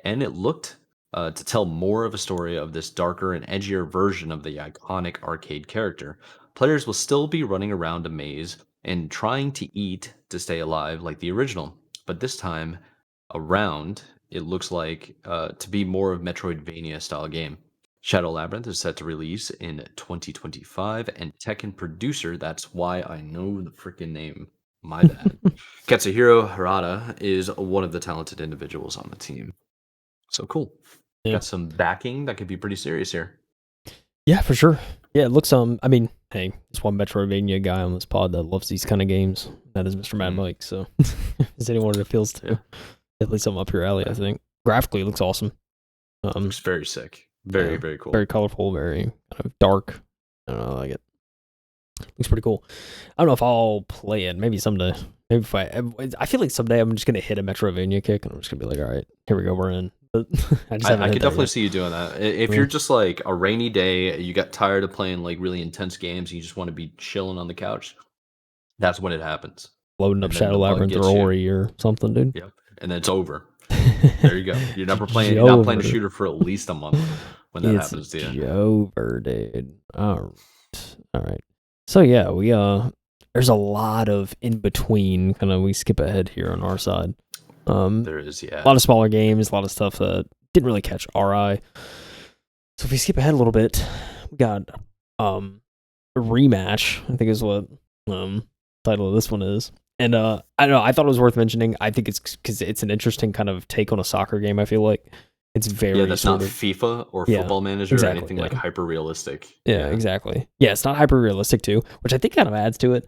[SPEAKER 1] and it looked to tell more of a story of this darker and edgier version of the iconic arcade character. Players will still be running around a maze and trying to eat to stay alive like the original, but this time around, it looks like to be more of Metroidvania style game. Shadow Labyrinth is set to release in 2025, and Tekken producer, that's why I know the freaking name. My bad. Katsuhiro Harada is one of the talented individuals on the team. So cool.
[SPEAKER 2] Yeah.
[SPEAKER 1] Got some backing that could be pretty serious here.
[SPEAKER 2] Yeah, for sure. Yeah, it looks I mean, hey, there's one Metroidvania guy on this pod that loves these kind of games. That is Mr. Mad Mike. So, is anyone it appeals to?
[SPEAKER 1] Yeah.
[SPEAKER 2] Definitely something up your alley, I think. Graphically, it looks awesome.
[SPEAKER 1] Looks very sick. Very, very cool.
[SPEAKER 2] Very colorful, very kind of dark. I don't know, I like it. Looks pretty cool. I don't know if I'll play it. Maybe someday. Maybe if I feel like someday I'm just gonna hit a Metroidvania kick, and I'm just gonna be like, all right, here we go, we're in. But
[SPEAKER 1] I could definitely see you doing that. If you're just like a rainy day, you got tired of playing like really intense games, and you just want to be chilling on the couch, that's when it happens.
[SPEAKER 2] Loading up Shadow Labyrinth or Ori or something, dude.
[SPEAKER 1] Yep, and then it's over. There you go. You're not playing a shooter for at least a month when that happens to you.
[SPEAKER 2] It's over, dude. All right. So yeah, we there's a lot of in between. Kind of we skip ahead here on our side.
[SPEAKER 1] There is, yeah.
[SPEAKER 2] A lot of smaller games, a lot of stuff that didn't really catch our eye. So if we skip ahead a little bit, we got Rematch, I think is what title of this one is. And I don't know, I thought it was worth mentioning. I think it's because it's an interesting kind of take on a soccer game, I feel like. It's very
[SPEAKER 1] that's not FIFA or Football Manager or anything like hyper realistic.
[SPEAKER 2] Yeah, exactly. Yeah, it's not hyper realistic too, which I think kind of adds to it.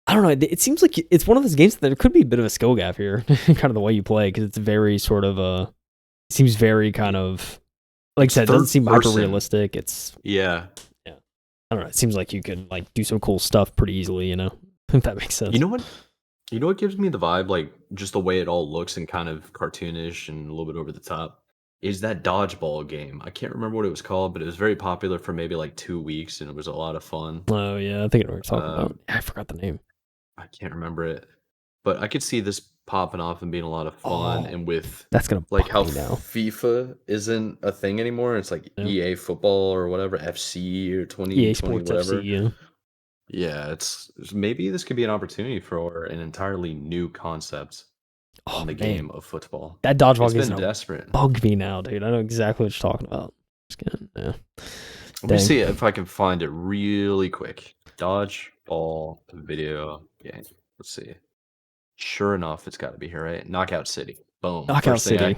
[SPEAKER 2] I don't know. It seems like it's one of those games that there could be a bit of a skill gap here, kind of the way you play, because it's very sort of it seems very kind of like I said, it doesn't seem hyper realistic. It's I don't know. It seems like you can like do some cool stuff pretty easily, you know, if that makes sense.
[SPEAKER 1] You know what gives me the vibe, like just the way it all looks and kind of cartoonish and a little bit over the top, is that dodgeball game. I can't remember what it was called, but it was very popular for maybe like 2 weeks, and it was a lot of fun.
[SPEAKER 2] Oh yeah, I think I know what you're talking about. I forgot the name.
[SPEAKER 1] I can't remember it, but I could see this popping off and being a lot of fun. And with
[SPEAKER 2] that's gonna
[SPEAKER 1] like how FIFA isn't a thing anymore, it's like EA Football or whatever, FC or 2020 whatever.
[SPEAKER 2] FC,
[SPEAKER 1] yeah, it's maybe this could be an opportunity for an entirely new concept on the game of football.
[SPEAKER 2] That dodgeball
[SPEAKER 1] game's been desperate.
[SPEAKER 2] Bug me now, dude. I know exactly what you're talking about. Just kidding. Yeah.
[SPEAKER 1] Let me see if I can find it really quick. Dodgeball video game. Let's see. Sure enough, it's got to be here, right? Knockout City. Boom.
[SPEAKER 2] Knockout City.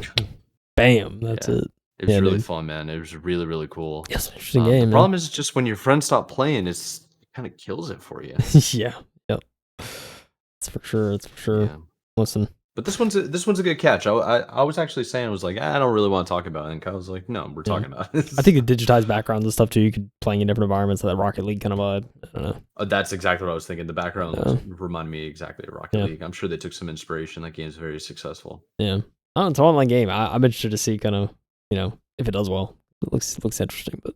[SPEAKER 2] Bam. That's it.
[SPEAKER 1] It was really fun, man. It was really, really cool.
[SPEAKER 2] Yes, interesting game.
[SPEAKER 1] The problem is just when your friends stop playing, it kind of kills it for you.
[SPEAKER 2] Yeah. Yep. It's for sure. It's for sure. Yeah. Listen.
[SPEAKER 1] But this one's a good catch. I was actually saying, I was like, I don't really want to talk about it. And Kyle was like, no, we're talking about it.
[SPEAKER 2] I think the digitized backgrounds and stuff too, you could playing in different environments, that Rocket League kind of vibe. I don't know.
[SPEAKER 1] That's exactly what I was thinking. The background reminded me exactly of Rocket League. I'm sure they took some inspiration. That game's very successful.
[SPEAKER 2] Yeah. Oh, it's an online game. I'm interested to see kind of, you know, if it does well. It looks interesting, but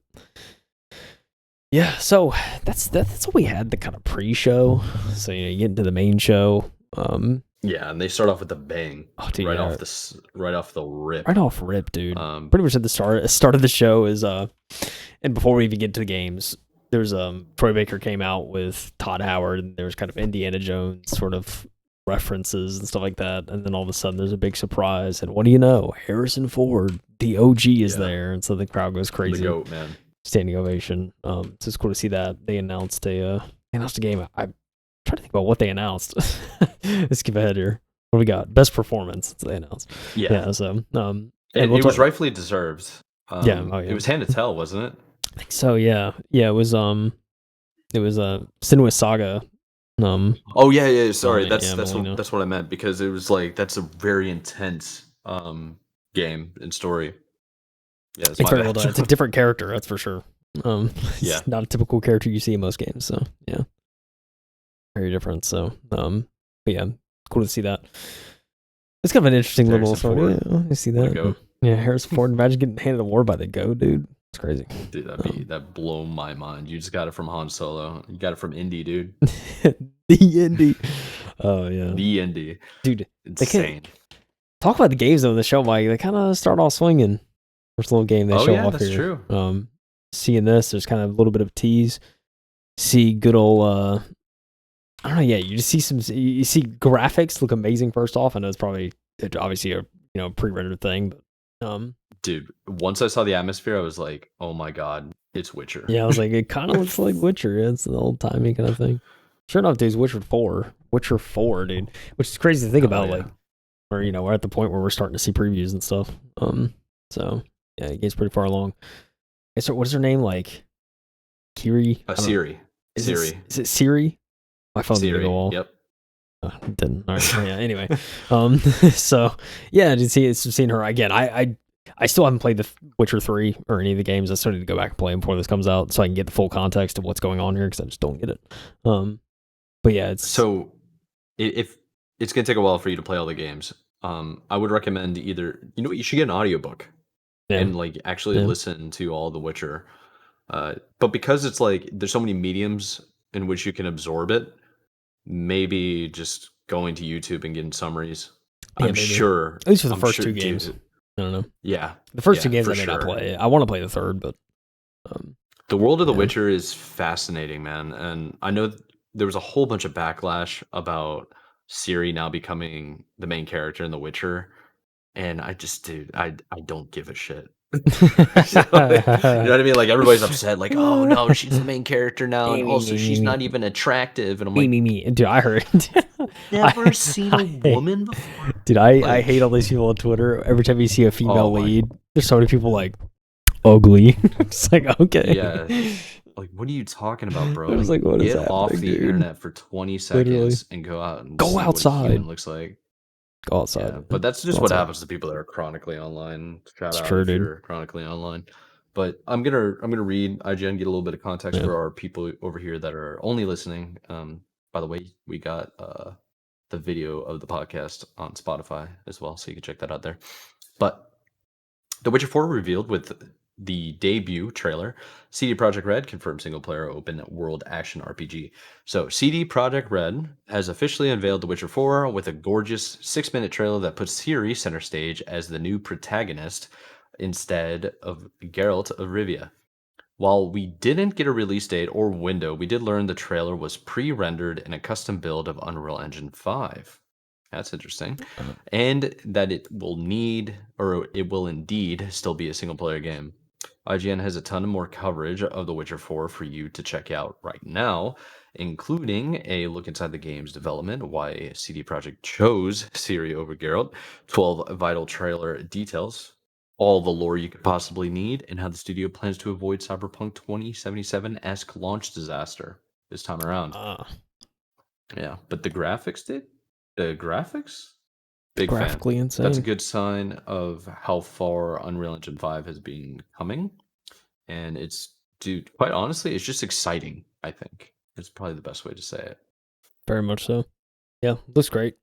[SPEAKER 2] yeah, so that's what we had the kind of pre-show. So you get into the main show.
[SPEAKER 1] Yeah, and they start off with a bang.
[SPEAKER 2] Oh, dude,
[SPEAKER 1] right off the rip.
[SPEAKER 2] Right off rip, dude. Pretty much at the start of the show is and before we even get to the games, there's Troy Baker came out with Todd Howard, and there was kind of Indiana Jones sort of references and stuff like that, and then all of a sudden there's a big surprise, and what do you know? Harrison Ford, the OG, is there, and so the crowd goes crazy.
[SPEAKER 1] The GOAT, man.
[SPEAKER 2] Standing ovation. So it's cool to see that they announced a game. I'm trying to think about what they announced. Let's skip ahead here. What do we got? Best performance they announced.
[SPEAKER 1] Yeah.
[SPEAKER 2] So
[SPEAKER 1] it was rightfully deserved.
[SPEAKER 2] It
[SPEAKER 1] was Hand to Tell, wasn't it?
[SPEAKER 2] I think so. Yeah. It was Senua's Saga.
[SPEAKER 1] Oh yeah. Sorry, that's what I meant, because it was like that's a very intense game and story. Yeah,
[SPEAKER 2] it's very well done. It's a different character, that's for sure. It's not a typical character you see in most games. So yeah, very different. So but yeah, cool to see that. It's kind of an interesting little story. Yeah, you see that? Yeah, Harrison Ford. Imagine getting handed a war by the Go, dude. It's crazy.
[SPEAKER 1] Dude, that'd blow my mind. You just got it from Han Solo. You got it from Indy, dude.
[SPEAKER 2] The Indy. Oh yeah.
[SPEAKER 1] The Indy.
[SPEAKER 2] Dude,
[SPEAKER 1] insane.
[SPEAKER 2] Talk about the games though in the show, Mike. They kind of start off swinging. First little game they show off
[SPEAKER 1] that's
[SPEAKER 2] here.
[SPEAKER 1] True.
[SPEAKER 2] Seeing this, there's kind of a little bit of tease. See good old I don't know. Yeah, you just see you see graphics look amazing. First off, I know it's obviously a pre-rendered thing, but
[SPEAKER 1] dude, once I saw the atmosphere, I was like, oh my god, it's Witcher.
[SPEAKER 2] Yeah, I was like, it kind of looks like Witcher. It's an old timey kind of thing. sure enough, dude, Witcher 4, dude, which is crazy to think about.
[SPEAKER 1] yeah.
[SPEAKER 2] Like, or we're at the point where we're starting to see previews and stuff. So yeah, the game's pretty far along. So what is her name? Like Kiri?
[SPEAKER 1] Siri.
[SPEAKER 2] Is
[SPEAKER 1] Siri.
[SPEAKER 2] it Siri? My phone's gonna go off.
[SPEAKER 1] Yep.
[SPEAKER 2] Didn't. All right. Yeah. Anyway, so yeah, did see seeing her again. I still haven't played the Witcher 3 or any of the games. I started to go back and play them before this comes out, so I can get the full context of what's going on here because I just don't get it. But yeah, it's
[SPEAKER 1] so if it's gonna take a while for you to play all the games, I would recommend either you should get an audiobook and like actually listen to all the Witcher. But because it's like there's so many mediums in which you can absorb it, maybe just going to YouTube and getting summaries.
[SPEAKER 2] Yeah,
[SPEAKER 1] I'm sure.
[SPEAKER 2] At least for the first two games.
[SPEAKER 1] Dude,
[SPEAKER 2] I don't know.
[SPEAKER 1] Yeah.
[SPEAKER 2] The first two games I may not play. I want to play the third, but
[SPEAKER 1] the world of The Witcher is fascinating, man. And I know there was a whole bunch of backlash about Ciri now becoming the main character in The Witcher. And I just, dude, I don't give a shit. So, you know what I mean? Like everybody's upset, like, oh no, she's the main character now, and also she's not even attractive. And I'm like,
[SPEAKER 2] dude, I heard.
[SPEAKER 1] Never seen a woman before.
[SPEAKER 2] Dude, I hate all these people on Twitter. Every time you see a female lead, there's so many people like ugly. It's like, okay,
[SPEAKER 1] yeah. Like, what are you talking about, bro?
[SPEAKER 2] I was like, what is
[SPEAKER 1] Get off the internet for 20 seconds and go out and
[SPEAKER 2] go
[SPEAKER 1] see
[SPEAKER 2] outside.
[SPEAKER 1] What a human looks like.
[SPEAKER 2] Go outside.
[SPEAKER 1] Yeah, but that's just what happens to people that are chronically online. Shout out if you're chronically online. But I'm gonna read IGN, get a little bit of context for our people over here that are only listening. By the way, we got the video of the podcast on Spotify as well, so you can check that out there. But The Witcher 4 revealed with the debut trailer. CD Projekt Red confirmed single-player open-world action RPG. So CD Projekt Red has officially unveiled The Witcher 4 with a gorgeous 6-minute trailer that puts Ciri center stage as the new protagonist instead of Geralt of Rivia. While we didn't get a release date or window, we did learn the trailer was pre-rendered in a custom build of Unreal Engine 5. That's interesting. And that it will indeed still be a single player game. IGN has a ton of more coverage of The Witcher 4 for you to check out right now, including a look inside the game's development, why CD Projekt chose Ciri over Geralt, 12 vital trailer details, all the lore you could possibly need, and how the studio plans to avoid Cyberpunk 2077-esque launch disaster this time around. Yeah, but the graphics, dude? The graphics? Big
[SPEAKER 2] graphically
[SPEAKER 1] fan.
[SPEAKER 2] Insane.
[SPEAKER 1] That's a good sign of how far Unreal Engine 5 has been coming. And it's, dude, quite honestly, it's just exciting, I think. It's probably the best way to say it.
[SPEAKER 2] Very much so. Yeah, looks great.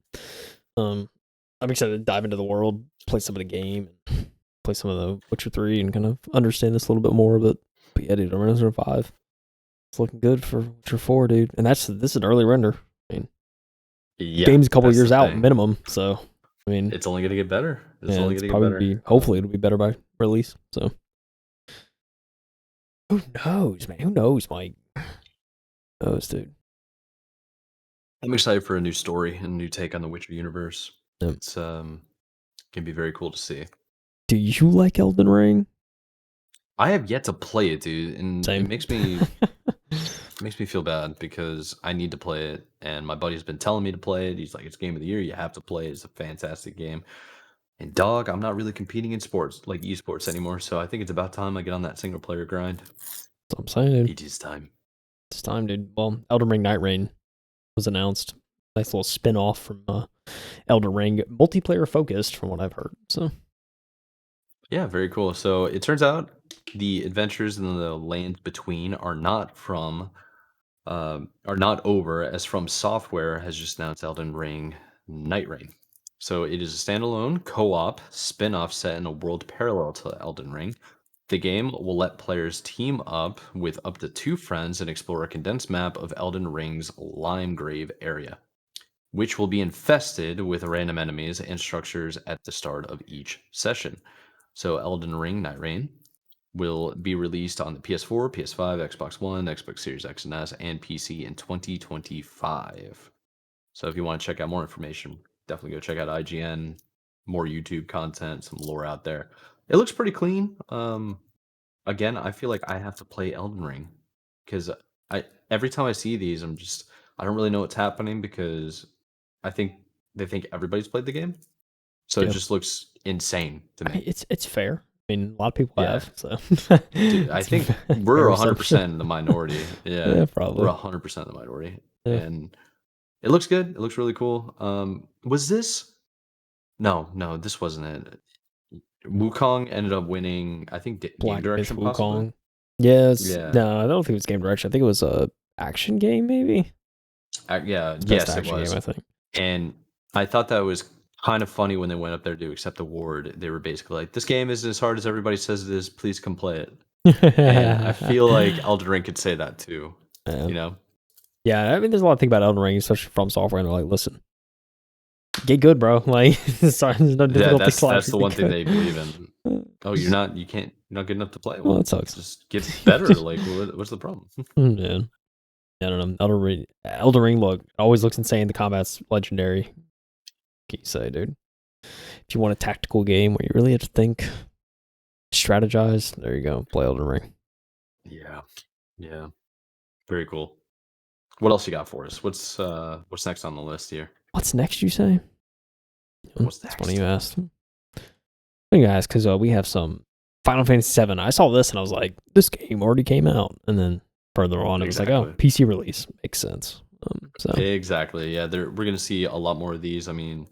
[SPEAKER 2] I'm excited to dive into the world, play some of the game, play some of the Witcher 3 and kind of understand this a little bit more. But yeah, dude, Unreal Engine 5. It's looking good for Witcher 4, dude. And this is an early render. I mean, game's a couple years out minimum, so I mean,
[SPEAKER 1] it's only gonna get better. It's only gonna get better.
[SPEAKER 2] Hopefully, it'll be better by release. So, who knows, man? Who knows, Mike? Who knows, dude?
[SPEAKER 1] I'm excited for a new story and a new take on the Witcher universe. Yep. It's can be very cool to see.
[SPEAKER 2] Do you like Elden Ring?
[SPEAKER 1] I have yet to play it, dude, and
[SPEAKER 2] Same.
[SPEAKER 1] It makes me feel bad because I need to play it, and my buddy's been telling me to play it. He's like, "It's game of the year. You have to play it. It's a fantastic game." And dog, I'm not really competing in sports like esports anymore, so I think it's about time I get on that single player grind.
[SPEAKER 2] That's what I'm saying, dude.
[SPEAKER 1] It is time.
[SPEAKER 2] It's time, dude. Well, Elden Ring Nightrein was announced. Nice little spin-off from Elden Ring, multiplayer focused, from what I've heard. So,
[SPEAKER 1] yeah, very cool. So it turns out the adventures in the land between are not over, as FromSoftware has just announced Elden Ring Nightrein. So it is a standalone co-op spin-off set in a world parallel to Elden Ring. The game will let players team up with up to 2 friends and explore a condensed map of Elden Ring's Limegrave area, which will be infested with random enemies and structures at the start of each session. So Elden Ring Nightrein will be released on the PS4, PS5, Xbox One, Xbox Series X and S, and PC in 2025. So if you want to check out more information, definitely go check out IGN, more YouTube content, some lore out there. It looks pretty clean. Again, I feel like I have to play Elden Ring because every time I see these, I'm just I don't really know what's happening because I think they think everybody's played the game, so it
[SPEAKER 2] Yeah.
[SPEAKER 1] just looks insane to
[SPEAKER 2] I mean,
[SPEAKER 1] me.
[SPEAKER 2] it's fair. I mean, a lot of people
[SPEAKER 1] Yeah,
[SPEAKER 2] have, so
[SPEAKER 1] dude, I
[SPEAKER 2] it's
[SPEAKER 1] think
[SPEAKER 2] fair
[SPEAKER 1] we're
[SPEAKER 2] reception.
[SPEAKER 1] 100% in the minority. Yeah,
[SPEAKER 2] Yeah,
[SPEAKER 1] we're
[SPEAKER 2] probably.
[SPEAKER 1] 100% in the minority,
[SPEAKER 2] Yeah.
[SPEAKER 1] and it looks good. It looks really cool. Was this? No, no, this wasn't it. Wukong ended up winning, I think, game
[SPEAKER 2] Black Myth
[SPEAKER 1] direction, possibly.
[SPEAKER 2] Wukong. Yes.
[SPEAKER 1] Yeah,
[SPEAKER 2] No, I don't think it was game direction. I think it was a action game, maybe.
[SPEAKER 1] yeah,
[SPEAKER 2] It's best
[SPEAKER 1] yes, it
[SPEAKER 2] action game, I
[SPEAKER 1] was.
[SPEAKER 2] think.
[SPEAKER 1] And I thought that was kind of funny when they went up there to accept the award. They were basically like, "This game isn't as hard as everybody says it is. Please come play it." And I feel like Elden Ring could say that too.
[SPEAKER 2] Yeah.
[SPEAKER 1] You know?
[SPEAKER 2] Yeah, I mean, there's a lot to think about Elden Ring, especially from software. And they're like, listen, get good, bro. Like, sorry, there's no
[SPEAKER 1] Yeah,
[SPEAKER 2] difficulty
[SPEAKER 1] that's
[SPEAKER 2] slider.
[SPEAKER 1] the one thing they believe in. Oh,
[SPEAKER 2] Just-
[SPEAKER 1] you're not good enough to play.
[SPEAKER 2] oh,
[SPEAKER 1] Well,
[SPEAKER 2] that sucks.
[SPEAKER 1] just get better. Like, what's the problem?
[SPEAKER 2] Yeah. I don't know. Elden Ring always looks insane. The combat's legendary. What can you say, dude? If you want a tactical game where you really have to think, strategize, there you go. Play Elden Ring.
[SPEAKER 1] Yeah, yeah, very cool. What else you got for us? What's next on the list here?
[SPEAKER 2] What's next, you say?
[SPEAKER 1] What's
[SPEAKER 2] It's funny
[SPEAKER 1] next?
[SPEAKER 2] you asked. Funny you asked, because we have some Final Fantasy VII. I saw this and I was like, this game already came out. And then further on, it was like, oh,
[SPEAKER 1] Exactly.
[SPEAKER 2] PC release. Makes sense. So
[SPEAKER 1] Exactly. Yeah, we're gonna see a lot more of these. I mean,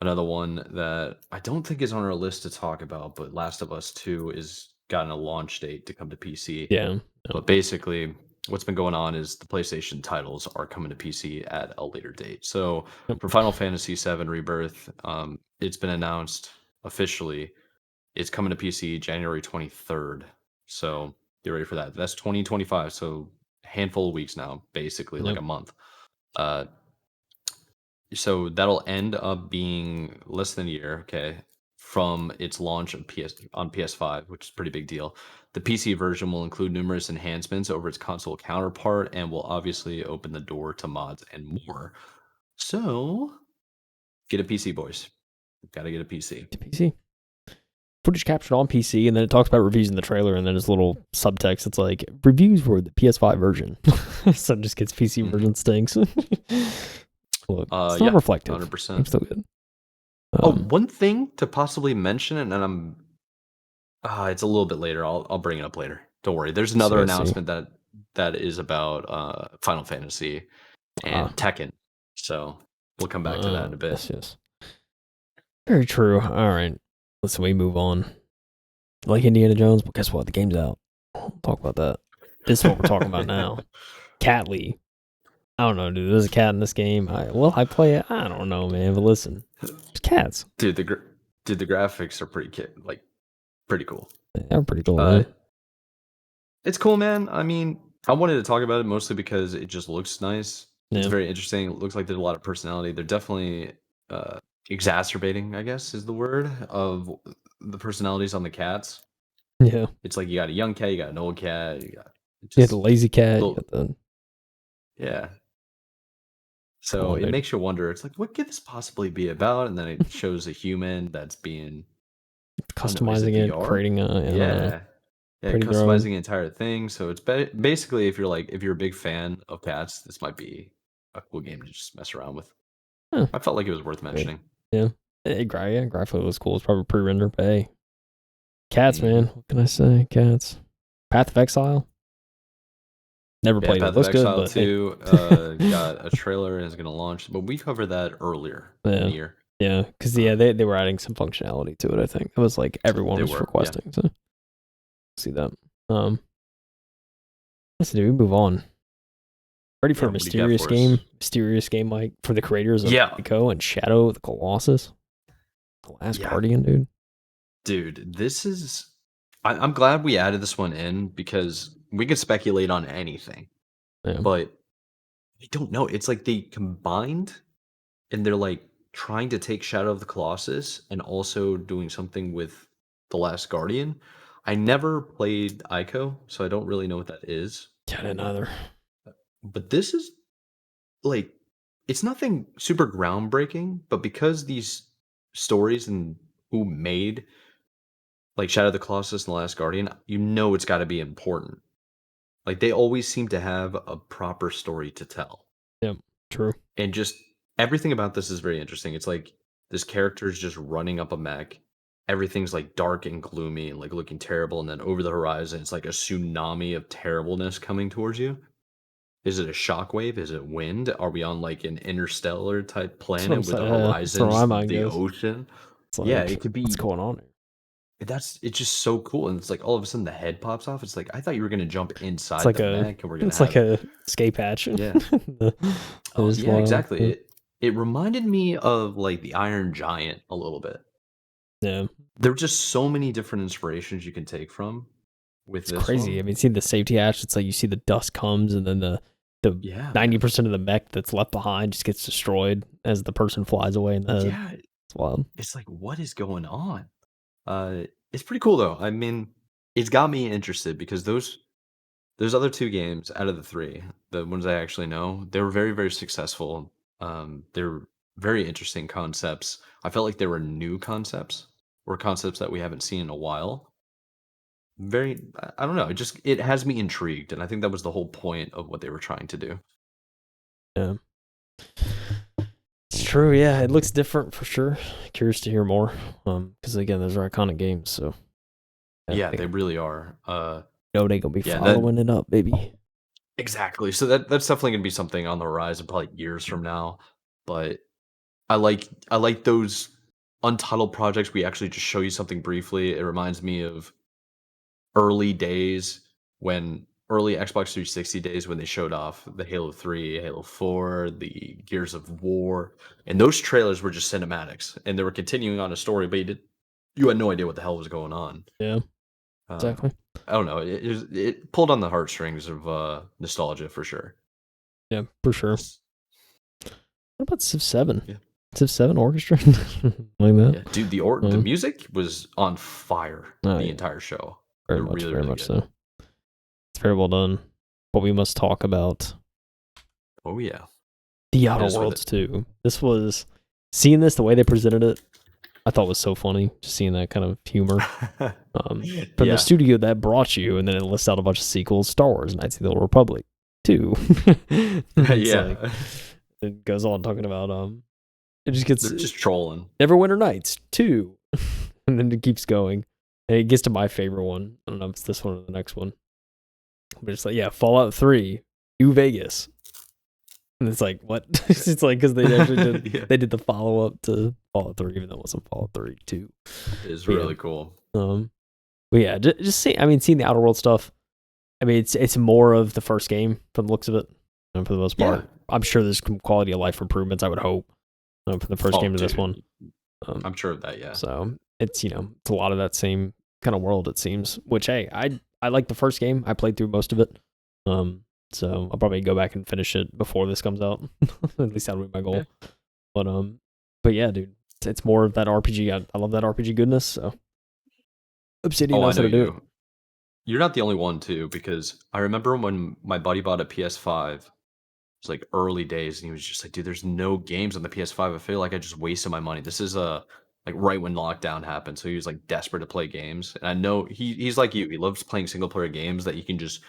[SPEAKER 1] another one that I don't think is on our list to talk about, but Last of Us 2 is gotten a launch date to come to PC.
[SPEAKER 2] yeah.
[SPEAKER 1] But basically, what's been going on is the PlayStation titles are coming to PC at a later date. So
[SPEAKER 2] Yep.
[SPEAKER 1] for Final Fantasy VII Rebirth, it's been announced officially. It's coming to PC January 23rd. So get ready for that. That's 2025. So a handful of weeks now, basically like
[SPEAKER 2] Yep.
[SPEAKER 1] a month. Uh, so that'll end up being less than a year, okay, from its launch on PS5, which is a pretty big deal. The PC version will include numerous enhancements over its console counterpart and will obviously open the door to mods and more. So get a PC, boys. Gotta get a PC.
[SPEAKER 2] To PC. Footage captured on PC, and then it talks about reviews in the trailer, and then there's little subtext. It's like reviews for the PS5 version. So it just gets PC version stinks. Look, it's not
[SPEAKER 1] Yeah,
[SPEAKER 2] reflective.
[SPEAKER 1] 100%.
[SPEAKER 2] I'm still good.
[SPEAKER 1] Oh, one thing to possibly mention, and I'm it's a little bit later. I'll bring it up later. Don't worry. There's another
[SPEAKER 2] I see.
[SPEAKER 1] announcement that is about Final Fantasy and Tekken. So we'll come back to that in a bit.
[SPEAKER 2] Yes. Very true. All right. Listen, we move on. Like Indiana Jones, but guess what? The game's out. We'll talk about that. This is what we're talking about now. Catly. I don't know, dude. There's a cat in this game. I play it. I don't know, man. But listen, there's cats.
[SPEAKER 1] Dude, the graphics are pretty cool.
[SPEAKER 2] They're pretty cool, man.
[SPEAKER 1] It's cool, man. I mean, I wanted to talk about it mostly because it just looks nice. It's
[SPEAKER 2] Yeah.
[SPEAKER 1] very interesting. It looks like there's a lot of personality. They're definitely exacerbating, I guess, is the word of the personalities on the cats.
[SPEAKER 2] Yeah.
[SPEAKER 1] It's like you got a young cat, you got an old cat, you got
[SPEAKER 2] You got the lazy cat.
[SPEAKER 1] little,
[SPEAKER 2] You got the
[SPEAKER 1] yeah. So it
[SPEAKER 2] dude.
[SPEAKER 1] makes you wonder. It's like, what could this possibly be about? And then it shows a human that's being I don't know, is
[SPEAKER 2] Customizing it,
[SPEAKER 1] VR?
[SPEAKER 2] creating
[SPEAKER 1] Yeah, yeah,
[SPEAKER 2] creating their own.
[SPEAKER 1] customizing the entire thing. So it's basically if you're a big fan of cats, this might be a cool game to just mess around with.
[SPEAKER 2] Huh.
[SPEAKER 1] I felt like it was worth mentioning.
[SPEAKER 2] Yeah. Graphically was cool. It's probably pre-render, but hey. Cats, man. What can I say? Cats. Path of Exile. Never
[SPEAKER 1] Yeah,
[SPEAKER 2] played
[SPEAKER 1] Path
[SPEAKER 2] it.
[SPEAKER 1] of
[SPEAKER 2] Looks good,
[SPEAKER 1] Exile
[SPEAKER 2] but
[SPEAKER 1] 2 got a trailer and is going to launch, but we covered that earlier in the year.
[SPEAKER 2] Yeah, because they were adding some functionality to it. I think it was like everyone was requesting. So see that. Let's do. We move on. Ready for a mysterious game? Mysterious game like for the creators of Ico and Shadow of the Colossus. The Last Guardian, dude.
[SPEAKER 1] Dude, this is. I'm glad we added this one in because we could speculate on anything, but I don't know. It's like they combined, and they're like trying to take Shadow of the Colossus and also doing something with The Last Guardian. I never played Ico, so I don't really know what that is.
[SPEAKER 2] Yeah, I didn't either.
[SPEAKER 1] But this is like it's nothing super groundbreaking, but because these stories and who made like Shadow of the Colossus and The Last Guardian, you know it's got to be important. Like they always seem to have a proper story to tell.
[SPEAKER 2] Yeah, true.
[SPEAKER 1] And just everything about this is very interesting. It's like this character is just running up a mech. Everything's like dark and gloomy and like looking terrible. And then over the horizon, it's like a tsunami of terribleness coming towards you. Is it a shockwave? Is it wind? Are we on like an interstellar type
[SPEAKER 2] That's what I'm
[SPEAKER 1] planet where the
[SPEAKER 2] saying. That's where my
[SPEAKER 1] horizon's
[SPEAKER 2] mind
[SPEAKER 1] the
[SPEAKER 2] goes.
[SPEAKER 1] ocean?
[SPEAKER 2] It's
[SPEAKER 1] Yeah,
[SPEAKER 2] like,
[SPEAKER 1] it could
[SPEAKER 2] what's
[SPEAKER 1] be.
[SPEAKER 2] going on here?
[SPEAKER 1] It's just so cool. And it's like all of a sudden the head pops off. It's like I thought you were gonna jump
[SPEAKER 2] It's
[SPEAKER 1] inside
[SPEAKER 2] like
[SPEAKER 1] the
[SPEAKER 2] a
[SPEAKER 1] mech and we're gonna
[SPEAKER 2] it's like
[SPEAKER 1] have
[SPEAKER 2] a escape hatch.
[SPEAKER 1] yeah. Oh
[SPEAKER 2] It's
[SPEAKER 1] yeah,
[SPEAKER 2] wild.
[SPEAKER 1] exactly. It reminded me of like the Iron Giant a little bit.
[SPEAKER 2] Yeah,
[SPEAKER 1] There are just so many different inspirations you can take from with
[SPEAKER 2] it's
[SPEAKER 1] this
[SPEAKER 2] crazy.
[SPEAKER 1] one.
[SPEAKER 2] I mean, see the safety hatch. It's like you see the dust comes, and then the
[SPEAKER 1] Yeah, man.
[SPEAKER 2] 90% of the mech that's left behind just gets destroyed as the person flies away in the head.
[SPEAKER 1] Yeah,
[SPEAKER 2] It's wild.
[SPEAKER 1] it's like what is going on? It's pretty cool though. I mean, it's got me interested because those other 2 games out of the 3, the ones I actually know, they were very, very successful. They're very interesting concepts. I felt like they were new concepts or concepts that we haven't seen in a while. Very I don't know, it has me intrigued, and I think that was the whole point of what they were trying to do.
[SPEAKER 2] Yeah, it's true. Yeah, it looks different for sure. Curious to hear more. Because again, those are iconic games. So yeah,
[SPEAKER 1] Yeah,
[SPEAKER 2] I
[SPEAKER 1] they
[SPEAKER 2] think
[SPEAKER 1] really are.
[SPEAKER 2] they gonna be
[SPEAKER 1] Yeah, that
[SPEAKER 2] following it up, baby.
[SPEAKER 1] exactly. So that's definitely gonna be something on the horizon probably years from now, but I like those untitled projects we actually just show you something briefly. It reminds me of early days when early Xbox 360 days when they showed off the Halo 3, Halo 4, the Gears of War, and those trailers were just cinematics, and they were continuing on a story, but you had no idea what the hell was going on.
[SPEAKER 2] Yeah,
[SPEAKER 1] Uh,
[SPEAKER 2] exactly.
[SPEAKER 1] I don't know. It pulled on the heartstrings of nostalgia for sure.
[SPEAKER 2] Yeah, for sure. What about Civ 7?
[SPEAKER 1] Yeah,
[SPEAKER 2] Civ 7 Orchestra? Like that?
[SPEAKER 1] yeah, dude. The
[SPEAKER 2] Yeah.
[SPEAKER 1] music was on fire
[SPEAKER 2] Oh,
[SPEAKER 1] the
[SPEAKER 2] yeah.
[SPEAKER 1] entire show.
[SPEAKER 2] Very
[SPEAKER 1] They're
[SPEAKER 2] much,
[SPEAKER 1] really
[SPEAKER 2] very
[SPEAKER 1] really
[SPEAKER 2] much
[SPEAKER 1] good.
[SPEAKER 2] so. It's very well done. But we must talk about
[SPEAKER 1] Oh yeah,
[SPEAKER 2] The
[SPEAKER 1] hit
[SPEAKER 2] Outer
[SPEAKER 1] us with
[SPEAKER 2] Worlds
[SPEAKER 1] it.
[SPEAKER 2] 2. This was seeing this the way they presented it. I thought was so funny, just seeing that kind of humor from the
[SPEAKER 1] Yeah,
[SPEAKER 2] studio that brought you, and then it lists out a bunch of sequels: Star Wars, Knights of the Old Republic 2. It's like
[SPEAKER 1] yeah.
[SPEAKER 2] it goes on talking about it just gets
[SPEAKER 1] They're just trolling.
[SPEAKER 2] Neverwinter Nights 2, and then it keeps going, and it gets to my favorite one. I don't know if it's this one or the next one, but it's like, yeah, Fallout 3, New Vegas. And it's like, what? It's like, because they actually
[SPEAKER 1] Yeah,
[SPEAKER 2] they did the follow up to Fallout 3, even though it wasn't Fallout 3 2.
[SPEAKER 1] it's
[SPEAKER 2] But yeah,
[SPEAKER 1] really cool.
[SPEAKER 2] but yeah, just see. I mean, seeing the Outer World stuff. I mean, it's more of the first game from the looks of it, for the most
[SPEAKER 1] Yeah.
[SPEAKER 2] part. I'm sure there's some quality of life improvements. I would hope from the first
[SPEAKER 1] Oh,
[SPEAKER 2] game to this one.
[SPEAKER 1] dude.
[SPEAKER 2] Um,
[SPEAKER 1] I'm sure of that. Yeah.
[SPEAKER 2] so it's it's a lot of that same kind of world, it seems. Which hey, I like the first game. I played through most of it. So I'll probably go back and finish it before this comes out. At least that would be my goal.
[SPEAKER 1] Yeah.
[SPEAKER 2] But yeah, dude, it's more of that RPG. I love that RPG goodness. So Obsidian
[SPEAKER 1] Oh, I
[SPEAKER 2] knows how
[SPEAKER 1] know
[SPEAKER 2] to do it.
[SPEAKER 1] you. You're not the only one too, because I remember when my buddy bought a PS5. It's like early days, and he was just like, "Dude, there's no games on the PS5. I feel like I just wasted my money." This is like right when lockdown happened, so he was like desperate to play games. And I know he's like you. He loves playing single player games that you can just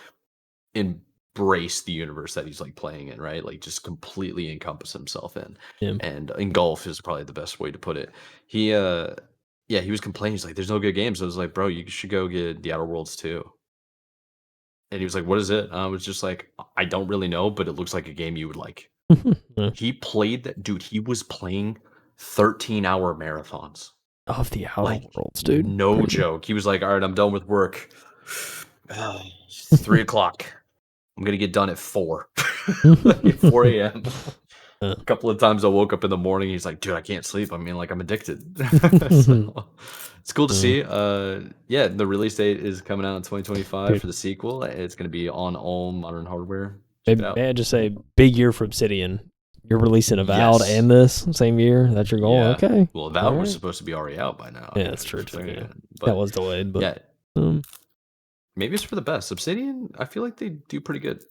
[SPEAKER 1] embrace the universe that he's like playing in, right? Like just completely encompass himself in.
[SPEAKER 2] Yeah.
[SPEAKER 1] And engulf is probably the best way to put it. He yeah, he was complaining. He's like, "There's no good games." I was like, "Bro, you should go get The Outer Worlds too." And he was like, "What is it?" I was just like, "I don't really know, but it looks like a game you would like."
[SPEAKER 2] Yeah.
[SPEAKER 1] He played that dude, he was playing 13-hour marathons.
[SPEAKER 2] Of the Outer
[SPEAKER 1] Like,
[SPEAKER 2] Worlds, dude.
[SPEAKER 1] no
[SPEAKER 2] Crazy.
[SPEAKER 1] joke. He was like, "Alright, I'm done with work. 3 o'clock. I'm gonna get done at 4." Like, 4 AM.
[SPEAKER 2] Yeah.
[SPEAKER 1] A couple of times I woke up in the morning, he's like, "Dude, I can't sleep. I mean, like, I'm addicted." So, it's cool to see. Yeah, the release date is coming out in 2025
[SPEAKER 2] Dude,
[SPEAKER 1] for the sequel. It's gonna be on all modern hardware. Check it
[SPEAKER 2] may
[SPEAKER 1] out.
[SPEAKER 2] I just say, big year for Obsidian. You're releasing Avowed
[SPEAKER 1] Yes.
[SPEAKER 2] and this same year. That's your goal.
[SPEAKER 1] Yeah.
[SPEAKER 2] Okay.
[SPEAKER 1] Well,
[SPEAKER 2] All
[SPEAKER 1] that was
[SPEAKER 2] right.
[SPEAKER 1] supposed to be already out by now.
[SPEAKER 2] Yeah, that's true too. Yeah, that
[SPEAKER 1] But
[SPEAKER 2] was delayed, but
[SPEAKER 1] yeah,
[SPEAKER 2] um,
[SPEAKER 1] maybe it's for the best. Obsidian, I feel like they do pretty good,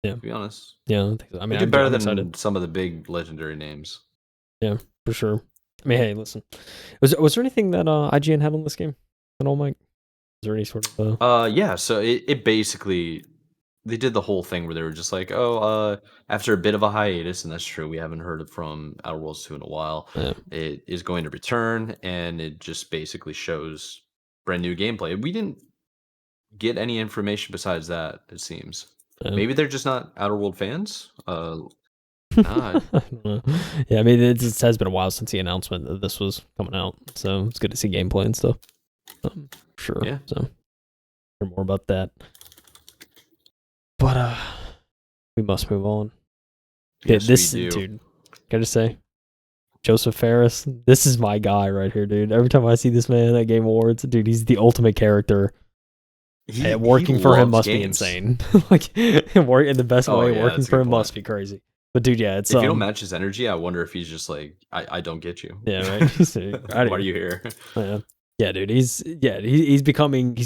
[SPEAKER 2] yeah,
[SPEAKER 1] to be honest.
[SPEAKER 2] yeah. I think so. I
[SPEAKER 1] They
[SPEAKER 2] mean,
[SPEAKER 1] do better
[SPEAKER 2] I'm excited.
[SPEAKER 1] than some of the big legendary names.
[SPEAKER 2] Yeah, for sure. I mean, hey, listen. Was there anything that IGN had on this game at all, Mike? Is there any sort of
[SPEAKER 1] Yeah, so it basically they did the whole thing where they were just like, "Oh, after a bit of a hiatus," and that's true. We haven't heard from Outer Worlds 2 in a while.
[SPEAKER 2] Yeah.
[SPEAKER 1] It is going to return, and it just basically shows brand new gameplay. We didn't get any information besides that. It seems
[SPEAKER 2] Yeah.
[SPEAKER 1] maybe they're just not Outer World fans.
[SPEAKER 2] I don't know. Yeah, I mean, it has been a while since the announcement that this was coming out, so it's good to see gameplay and stuff. Sure.
[SPEAKER 1] Yeah.
[SPEAKER 2] So, hear more about that. But we must move on.
[SPEAKER 1] Yes,
[SPEAKER 2] this
[SPEAKER 1] we do.
[SPEAKER 2] dude, gotta say, Joseph Ferris, this is my guy right here, dude. Every time I see this man at Game Awards, dude, he's the ultimate character. Working for him must be insane. Like, work in the best way.
[SPEAKER 1] Yeah,
[SPEAKER 2] working
[SPEAKER 1] that's a
[SPEAKER 2] for
[SPEAKER 1] good
[SPEAKER 2] him
[SPEAKER 1] point.
[SPEAKER 2] must be crazy. But dude, yeah, it's
[SPEAKER 1] If you don't match his energy, I wonder if he's just like, I don't get you.
[SPEAKER 2] yeah, right.
[SPEAKER 1] Why are you here?
[SPEAKER 2] Yeah, dude, he's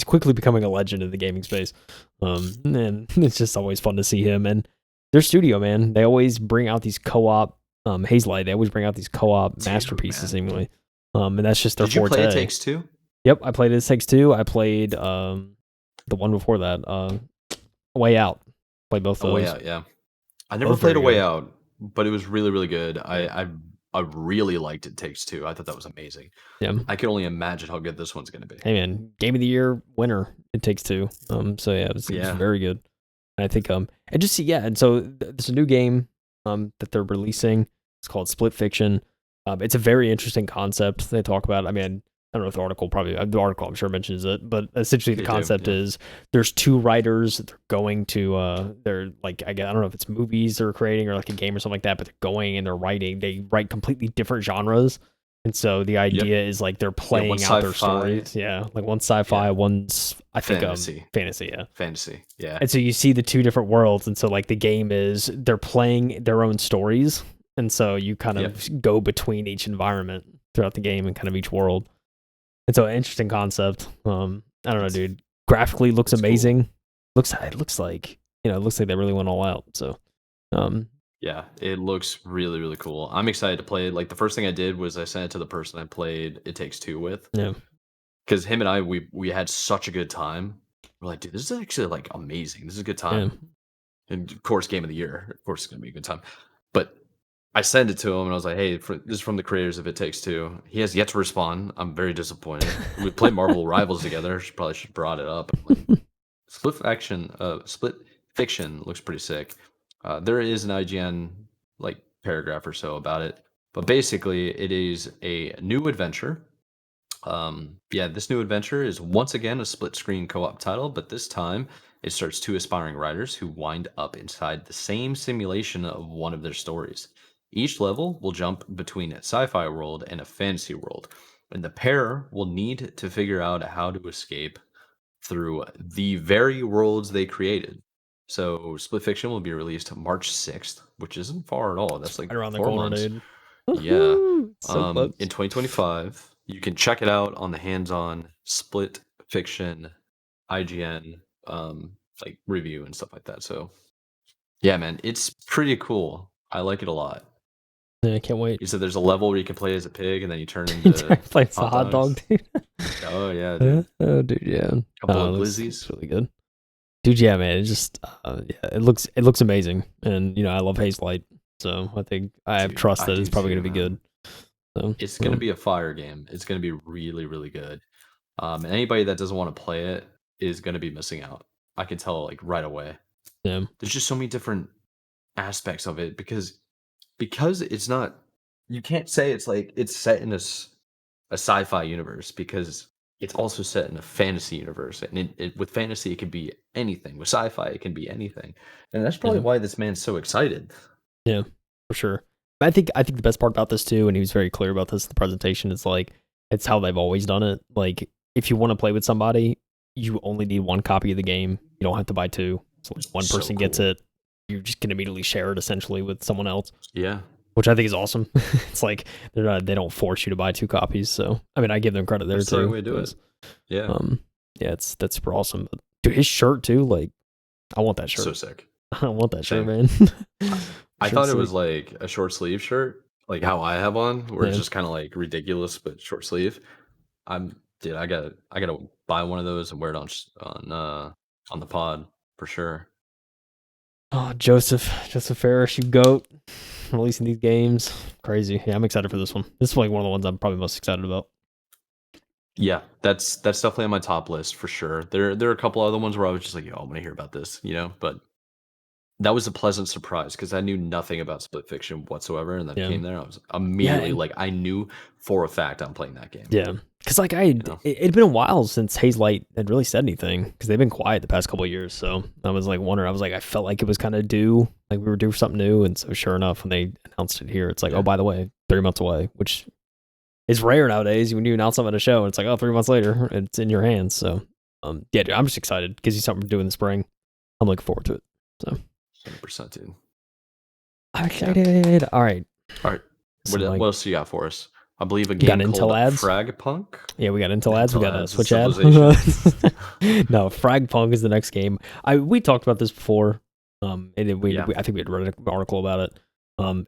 [SPEAKER 2] quickly becoming a legend in the gaming space. And it's just always fun to see him and their studio, man. They always bring out these co-op Hazelight. They always bring out these co-op masterpieces, seemingly. And that's just their forte.
[SPEAKER 1] Did you play It Takes Two?
[SPEAKER 2] Yep, I played It Takes Two. I played the one before that, Way Out. Played both those.
[SPEAKER 1] Way Out, yeah. I never played A Way Out, but it was really, really good. I really liked It Takes Two. I thought that was amazing.
[SPEAKER 2] Yeah.
[SPEAKER 1] I can only imagine how good this one's going to be.
[SPEAKER 2] Hey, man, Game of the Year winner, It Takes Two. So yeah, it was very good. And I think and just and so there's a new game that they're releasing. It's called Split Fiction. It's a very interesting concept they talk about. I mean, I don't know if the article I'm sure mentions it, but essentially the concept is there's two writers. They're going to they're like, I don't know if it's movies they're creating or like a game or something like that, but they're going and they're writing. They write completely different genres. And so the idea is like they're playing out their stories. Yeah. Like one's sci-fi, one's I think fantasy, yeah.
[SPEAKER 1] Fantasy, yeah.
[SPEAKER 2] And so you see the two different worlds. And so like the game is they're playing their own stories. And so you kind of go between each environment throughout the game and kind of each world. It's an interesting concept. I don't know, dude. Graphically looks amazing. Cool. It looks like they really went all out. So
[SPEAKER 1] yeah, it looks really, really cool. I'm excited to play it. Like the first thing I did was I sent it to the person I played It Takes Two with.
[SPEAKER 2] Yeah.
[SPEAKER 1] Because him and I we had such a good time. We're like, dude, this is actually like amazing. This is a good time. Yeah. And of course, Game of the Year. Of course, it's gonna be a good time. But I sent it to him and I was like, hey, this is from the creators of It Takes Two. He has yet to respond. I'm very disappointed. We played Marvel Rivals together. Probably should have brought it up. Like, Split Fiction looks pretty sick. There is an IGN like paragraph or so about it. But basically, it is a new adventure. This new adventure is once again a split screen co-op title, but this time it starts two aspiring writers who wind up inside the same simulation of one of their stories. Each level will jump between a sci-fi world and a fantasy world, and the pair will need to figure out how to escape through the very worlds they created. So, Split Fiction will be released March 6th, which isn't far at all. That's like
[SPEAKER 2] right around
[SPEAKER 1] 4
[SPEAKER 2] the corner,
[SPEAKER 1] months.
[SPEAKER 2] dude.
[SPEAKER 1] Yeah.
[SPEAKER 2] So close.
[SPEAKER 1] In 2025, you can check it out on the hands-on Split Fiction IGN like review and stuff like that. So, yeah, man, it's pretty cool. I like it a lot.
[SPEAKER 2] Yeah, I can't wait.
[SPEAKER 1] You said there's a level where you can play as a pig and then you turn into
[SPEAKER 2] play as a hot dog, dude.
[SPEAKER 1] Oh yeah, dude.
[SPEAKER 2] Oh, dude, yeah.
[SPEAKER 1] Couple of glizzies.
[SPEAKER 2] It's really good. Dude, yeah, man. It just it looks amazing. And I love Hazelight. So I think I have trust that it's probably gonna be good. So
[SPEAKER 1] it's gonna be a fire game. It's gonna be really, really good. And anybody that doesn't want to play it is gonna be missing out. I can tell like right away.
[SPEAKER 2] Yeah. There's
[SPEAKER 1] just so many different aspects of it because it's not, you can't say it's like it's set in a sci-fi universe because it's also set in a fantasy universe, and with fantasy it can be anything. With sci-fi it can be anything, and that's probably why this man's so excited.
[SPEAKER 2] Yeah, for sure. I think the best part about this too, and he was very clear about this in the presentation, is like it's how they've always done it. Like if you want to play with somebody, you only need one copy of the game. You don't have to buy two. So like one person gets it, you just can immediately share it essentially with someone else.
[SPEAKER 1] Yeah.
[SPEAKER 2] Which I think is awesome. It's like they don't force you to buy two copies. So I mean, I give them credit there too.
[SPEAKER 1] That's the right way to do it. Yeah.
[SPEAKER 2] That's super awesome. But dude, his shirt too, like I want that shirt.
[SPEAKER 1] So sick.
[SPEAKER 2] I want that shirt, man.
[SPEAKER 1] I thought it was like a short sleeve shirt, like how I have on, where it's just kind of like ridiculous but short sleeve. I gotta buy one of those and wear it on the pod for sure.
[SPEAKER 2] Oh, Joseph Ferris, you goat, releasing these games, crazy. Yeah, I'm excited for this one. This is like one of the ones I'm probably most excited about.
[SPEAKER 1] Yeah, that's definitely on my top list for sure. There are a couple other ones where I was just like, yo, I'm gonna hear about this, but that was a pleasant surprise because I knew nothing about Split Fiction whatsoever, and then
[SPEAKER 2] Yeah,
[SPEAKER 1] came there, I was
[SPEAKER 2] yeah,
[SPEAKER 1] immediately
[SPEAKER 2] and
[SPEAKER 1] like, I knew for a fact I'm playing that game.
[SPEAKER 2] yeah, because like
[SPEAKER 1] You know?
[SPEAKER 2] it'd been a while since Haze Light had really said anything because they've been quiet the past couple of years. So I was like wondering. I was like, I felt like it was kind of due, like we were due for something new. And so sure enough, when they announced it here, it's like,
[SPEAKER 1] Yeah.
[SPEAKER 2] oh, by the way, 3 months away, which is rare nowadays. When you announce something at a show, and it's like, oh, 3 months later, it's in your hands. So yeah, dude, I'm just excited. Gives you something to do in the spring. I'm looking forward to it. So
[SPEAKER 1] 100%, dude.
[SPEAKER 2] I'm excited. All right.
[SPEAKER 1] All right.
[SPEAKER 2] So,
[SPEAKER 1] What
[SPEAKER 2] like,
[SPEAKER 1] else do you got for us? I believe a
[SPEAKER 2] we got
[SPEAKER 1] game called
[SPEAKER 2] Intel ads.
[SPEAKER 1] Fragpunk.
[SPEAKER 2] Yeah, we got Intel ads. We got a
[SPEAKER 1] Ads and
[SPEAKER 2] Switch ad.
[SPEAKER 1] Civilization.
[SPEAKER 2] No, Fragpunk is the next game. We talked about this before.
[SPEAKER 1] Yeah.
[SPEAKER 2] I think we had read an article about it.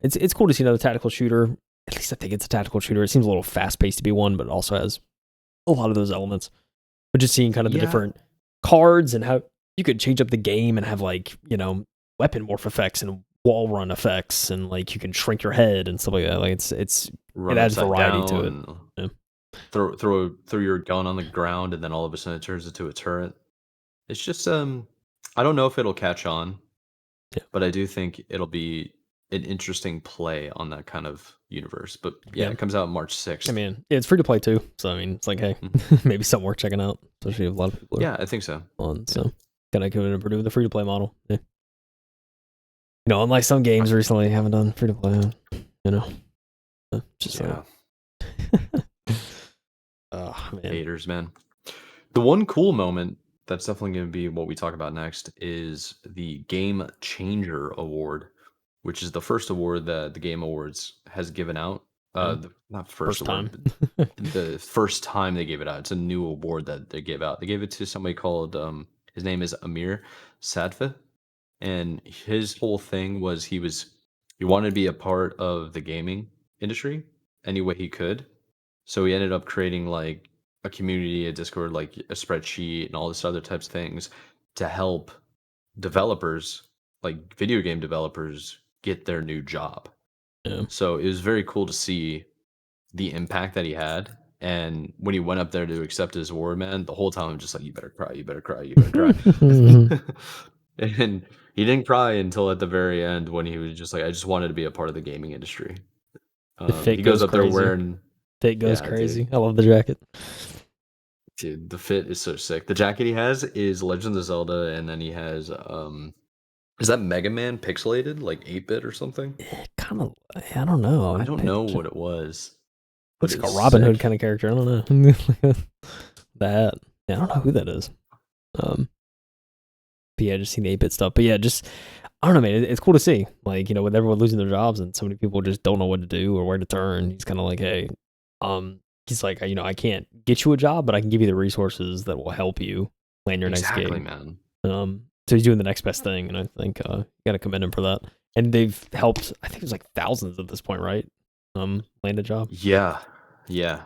[SPEAKER 2] It's cool to see another tactical shooter. At least I think it's a tactical shooter. It seems a little fast paced to be one, but it also has a lot of those elements. But just seeing kind of the different cards and how you could change up the game and have like weapon morph effects and wall run effects and like you can shrink your head and stuff like that. Like it adds variety to it. Yeah.
[SPEAKER 1] Throw your gun on the ground, and then all of a sudden it turns into a turret. It's just I don't know if it'll catch on,
[SPEAKER 2] Yeah.
[SPEAKER 1] but I do think it'll be an interesting play on that kind of universe. But yeah,
[SPEAKER 2] Yeah.
[SPEAKER 1] it comes out March 6th.
[SPEAKER 2] I mean, yeah, it's free to play too. So I mean, it's like, hey, maybe something worth checking out, especially if a lot of people are
[SPEAKER 1] Yeah, I think so.
[SPEAKER 2] on. So gotta give it a Purdue the free to play model. Yeah. Unlike some games recently haven't done free to play. Just
[SPEAKER 1] Yeah.
[SPEAKER 2] oh man.
[SPEAKER 1] Haters, man. The one cool moment that's definitely going to be what we talk about next is the Game Changer Award, which is the first award that the Game Awards has given out. Not first award,
[SPEAKER 2] time.
[SPEAKER 1] but the first time they gave it out. It's a new award that they gave out. They gave it to somebody called his name is Amir Sadfa, and his whole thing was he wanted to be a part of the gaming industry any way he could. So he ended up creating like a community, a Discord, like a spreadsheet, and all this other types of things to help developers, like video game developers, get their new job.
[SPEAKER 2] Yeah.
[SPEAKER 1] So it was very cool to see the impact that he had. And when he went up there to accept his award, man, the whole time I'm just like, you better cry, you better cry, you better cry. And he didn't cry until at the very end when he was just like, I just wanted to be a part of the gaming industry.
[SPEAKER 2] The fit
[SPEAKER 1] He goes up there
[SPEAKER 2] crazy.
[SPEAKER 1] wearing
[SPEAKER 2] Fit goes
[SPEAKER 1] Yeah,
[SPEAKER 2] crazy.
[SPEAKER 1] dude.
[SPEAKER 2] I love the jacket.
[SPEAKER 1] Dude, the fit is so sick. The jacket he has is Legend of Zelda, and then he has is that Mega Man pixelated, like 8-bit or something?
[SPEAKER 2] Kind of, I don't know.
[SPEAKER 1] I don't know what it was, but
[SPEAKER 2] Looks
[SPEAKER 1] it
[SPEAKER 2] like a
[SPEAKER 1] was
[SPEAKER 2] Robin Hood
[SPEAKER 1] sick.
[SPEAKER 2] kind of character. I don't know. That. Yeah, I don't know who that is. But yeah, just seen the 8-bit stuff. But yeah, just I don't know, man. It's cool to see. Like, with everyone losing their jobs and so many people just don't know what to do or where to turn. He's kind of like, hey, he's like, I can't get you a job, but I can give you the resources that will help you land your next
[SPEAKER 1] Exactly,
[SPEAKER 2] gig.
[SPEAKER 1] man.
[SPEAKER 2] So he's doing the next best thing, and I think you gotta commend him for that. And they've helped. I think it was like thousands at this point, right? Land a job.
[SPEAKER 1] Yeah, yeah.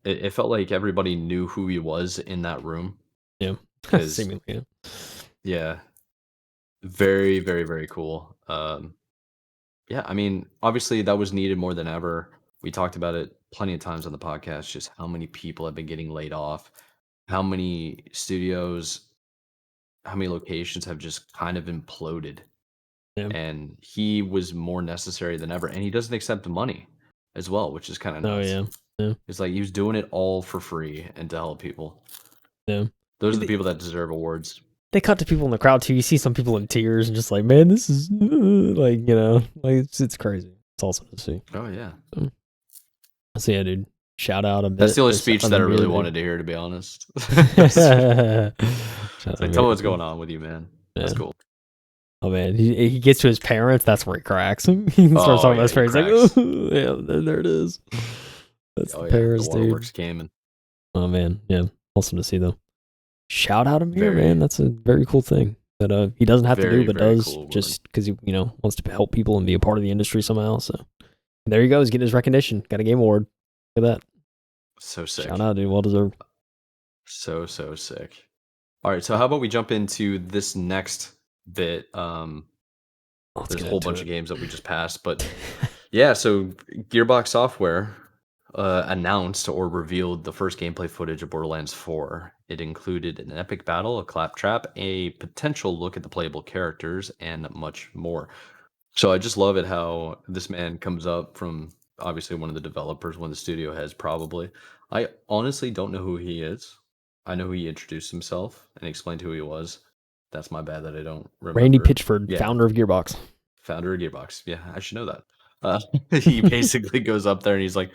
[SPEAKER 1] It felt like everybody knew who he was in that room
[SPEAKER 2] Yeah,
[SPEAKER 1] because
[SPEAKER 2] seemingly. Yeah.
[SPEAKER 1] yeah, very, very, very cool. Yeah, I mean, obviously that was needed more than ever. We talked about it plenty of times on the podcast, just how many people have been getting laid off, how many studios, how many locations have just kind of imploded.
[SPEAKER 2] Yeah.
[SPEAKER 1] And he was more necessary than ever. And he doesn't accept the money as well, which is kind of
[SPEAKER 2] Oh
[SPEAKER 1] nuts.
[SPEAKER 2] yeah. Yeah.
[SPEAKER 1] It's like he was doing it all for free and to help people.
[SPEAKER 2] Yeah.
[SPEAKER 1] Those are the
[SPEAKER 2] They,
[SPEAKER 1] people that deserve awards.
[SPEAKER 2] they cut to people in the crowd too. You see some people in tears and just like, man, this is like like it's crazy. It's awesome to see.
[SPEAKER 1] Oh, yeah.
[SPEAKER 2] So yeah, dude. Shout out a bit.
[SPEAKER 1] That's the only speech that I really wanted to hear, to be honest. It's like, tell me what's going on with you, man. That's cool.
[SPEAKER 2] Oh man, he gets to his parents. That's where he cracks. He starts talking about his parents. Like, oh, yeah, there it is. That's the parents,
[SPEAKER 1] the waterworks came and
[SPEAKER 2] oh man, yeah, awesome to see though. Shout out Amir,
[SPEAKER 1] Very-
[SPEAKER 2] man. That's a very cool thing that he doesn't have to do, but
[SPEAKER 1] very
[SPEAKER 2] does
[SPEAKER 1] cool
[SPEAKER 2] just because he wants to help people and be a part of the industry somehow. So there he goes, getting his recognition. Got a game award. Look at that.
[SPEAKER 1] so sick.
[SPEAKER 2] Shout out, dude. Well deserved.
[SPEAKER 1] So sick. All right, so how about we jump into this next bit? There's a whole bunch of games that we just passed, but yeah. So Gearbox Software announced or revealed the first gameplay footage of Borderlands 4. It included an epic battle, a claptrap, a potential look at the playable characters, and much more. So I just love it how this man comes up from obviously one of the developers, one of the studio heads, probably. I honestly don't know who he is. I know he introduced himself and explained who he was. That's my bad that I don't
[SPEAKER 2] Randy
[SPEAKER 1] remember.
[SPEAKER 2] Pitchford, founder of Gearbox.
[SPEAKER 1] Founder of Gearbox. Yeah, I should know that. He basically goes up there and he's like,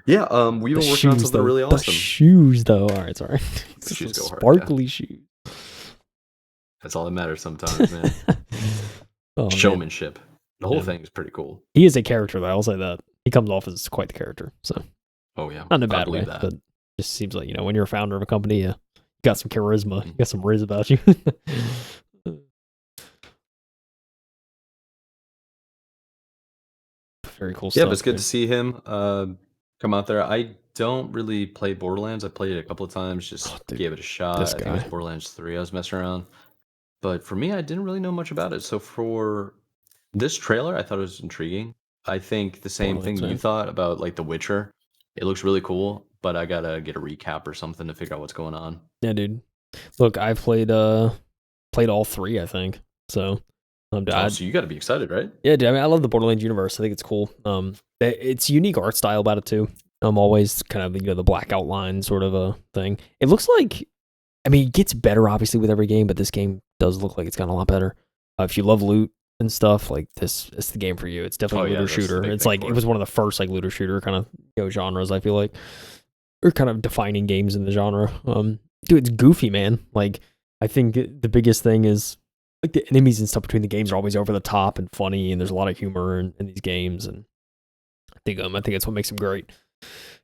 [SPEAKER 1] "Yeah, we've been working on something really awesome."
[SPEAKER 2] The shoes, though. All right, sorry.
[SPEAKER 1] The shoes go hard.
[SPEAKER 2] Sparkly shoes.
[SPEAKER 1] That's all that matters sometimes, man. Showmanship. Man. The whole thing is pretty cool.
[SPEAKER 2] He is a character, though. I'll say that. He comes off as quite the character. So.
[SPEAKER 1] Oh yeah.
[SPEAKER 2] Not in a bad way, but just seems like, when you're a founder of a company, you got some charisma, you got some riz about you. Very cool stuff.
[SPEAKER 1] Yeah, but it's good to see him come out there. I don't really play Borderlands. I played it a couple of times, just gave it a shot. I think it was Borderlands 3 I was messing around. But for me, I didn't really know much about it. So for this trailer, I thought it was intriguing. I think the same thing you thought about like The Witcher. It looks really cool, but I gotta get a recap or something to figure out what's going on.
[SPEAKER 2] Yeah, dude. Look, I've played all 3, I think. So
[SPEAKER 1] so you got to be excited, right?
[SPEAKER 2] Yeah, dude. I mean, I love the Borderlands universe. I think it's cool. It's a unique art style about it too. Always kind of the black outline sort of a thing. It looks like, I mean, it gets better obviously with every game, but this game does look like it's gotten a lot better. If you love loot and stuff, like it's the game for you. It's definitely a looter shooter. It's like it was one of the first like looter shooter kind of genres. I feel like, or kind of defining games in the genre. Dude, it's goofy, man. Like I think the biggest thing is, like the enemies and stuff between the games are always over the top and funny, and there's a lot of humor in these games, and I think that's what makes them great.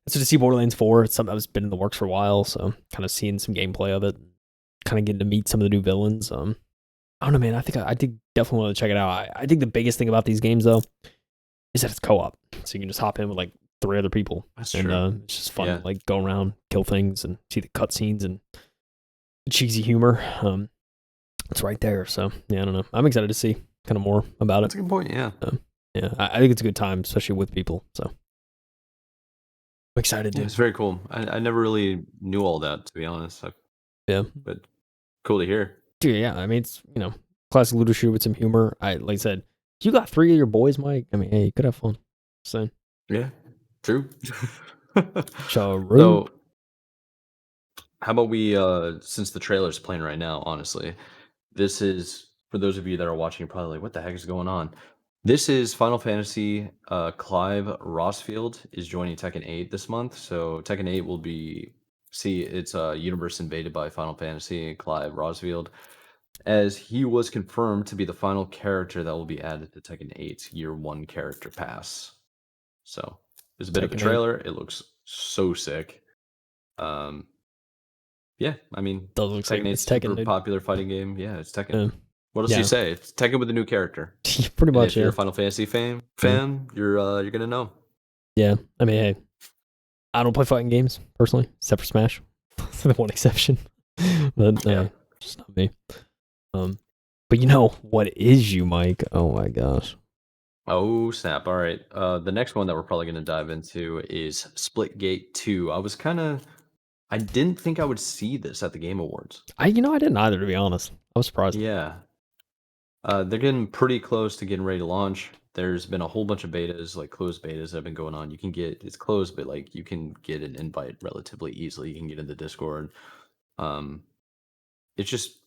[SPEAKER 2] So to see Borderlands 4, it's something that's been in the works for a while, so kind of seeing some gameplay of it, kind of getting to meet some of the new villains. I don't know, man. I think definitely want to check it out. I think the biggest thing about these games though is that it's co-op, so you can just hop in with like 3 other people.
[SPEAKER 1] That's
[SPEAKER 2] and
[SPEAKER 1] true.
[SPEAKER 2] It's just fun to like go around, kill things, and see the cutscenes and the cheesy humor. It's right there, so yeah, I don't know. I'm excited to see kind of more about it.
[SPEAKER 1] That's a good point, yeah.
[SPEAKER 2] Yeah, I think it's a good time, especially with people. So I'm excited.
[SPEAKER 1] Yeah, it's very cool. I never really knew all that, to be honest.
[SPEAKER 2] Yeah,
[SPEAKER 1] but cool to hear.
[SPEAKER 2] Dude, yeah. I mean, it's classic looter shooter with some humor. Like I said, you got 3 of your boys, Mike. I mean, hey, you could have fun. So
[SPEAKER 1] yeah, true.
[SPEAKER 2] So
[SPEAKER 1] how about we since the trailer's playing right now, honestly, this is for those of you that are watching, you're probably like, what the heck is going on? This is Final Fantasy. Clive Rosfield is joining Tekken 8 this month. So Tekken 8 will it's a universe invaded by Final Fantasy and Clive Rosfield, as he was confirmed to be the final character that will be added to Tekken 8's Year 1 character pass. So there's a bit of a trailer. It looks so sick. Yeah, I mean, Tekken 8's super popular fighting game. Yeah, it's Tekken. Yeah. What else do you say? It's Tekken with a new character.
[SPEAKER 2] Pretty much.
[SPEAKER 1] If you're a Final Fantasy fan, you're gonna know.
[SPEAKER 2] Yeah, I mean, hey, I don't play fighting games personally, except for Smash. That's the one exception. But just not me. But you know what is you, Mike? Oh my gosh.
[SPEAKER 1] Oh snap! All right. The next one that we're probably gonna dive into is Splitgate 2. I didn't think I would see this at the Game Awards.
[SPEAKER 2] I didn't either, to be honest. I was surprised.
[SPEAKER 1] Yeah. They're getting pretty close to getting ready to launch. There's been a whole bunch of betas, like closed betas that have been going on. It's closed, but like you can get an invite relatively easily. You can get into Discord. It's just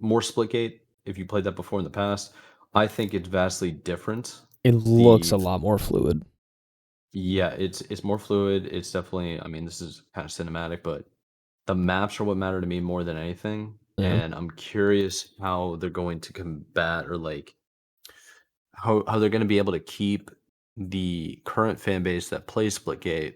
[SPEAKER 1] more Splitgate. If you played that before in the past, I think it's vastly different.
[SPEAKER 2] It looks a lot more fluid.
[SPEAKER 1] Yeah, it's more fluid. It's definitely, I mean, this is kind of cinematic, but the maps are what matter to me more than anything. Yeah. And I'm curious how they're going to combat, or like how they're going to be able to keep the current fan base that plays Splitgate,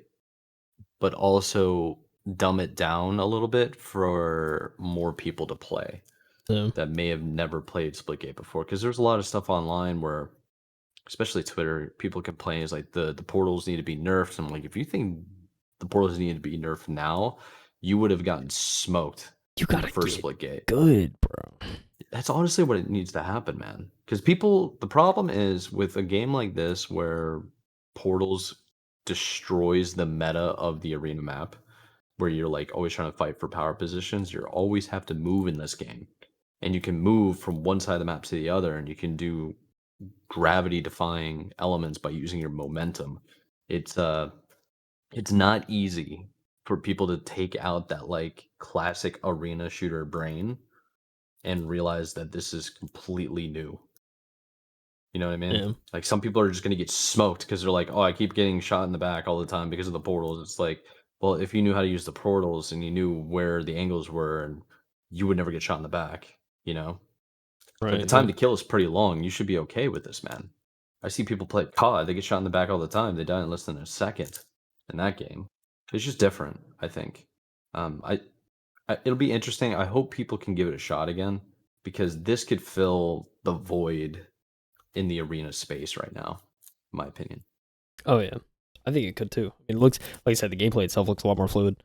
[SPEAKER 1] but also dumb it down a little bit for more people to play that may have never played Splitgate before. Because there's a lot of stuff online where, especially Twitter, people complain is like the portals need to be nerfed. I'm like, if you think the portals need to be nerfed now, you would have gotten smoked
[SPEAKER 2] You gotta
[SPEAKER 1] the first
[SPEAKER 2] get
[SPEAKER 1] SplitGate.
[SPEAKER 2] good, bro.
[SPEAKER 1] That's honestly what it needs to happen, man. Because the problem is with a game like this where Portals destroys the meta of the arena map, where you're like always trying to fight for power positions, you always have to move in this game. And you can move from one side of the map to the other, and you can do gravity defying elements by using your momentum. It's not easy for people to take out that like classic arena shooter brain and realize that this is completely new. You know what I mean?
[SPEAKER 2] Yeah.
[SPEAKER 1] Like some people are just gonna get smoked because they're like, oh, I keep getting shot in the back all the time because of the portals. It's like, well, if you knew how to use the portals and you knew where the angles were, and you would never get shot in the back, you know? Like the
[SPEAKER 2] Right.
[SPEAKER 1] time to kill is pretty long. You should be okay with this, man. I see people play COD, they get shot in the back all the time. They die in less than a second in that game. It's just different, I think. It'll be interesting. I hope people can give it a shot again because this could fill the void in the arena space right now, in my opinion.
[SPEAKER 2] Oh yeah, I think it could too. I mean, it looks like I said, the gameplay itself looks a lot more fluid.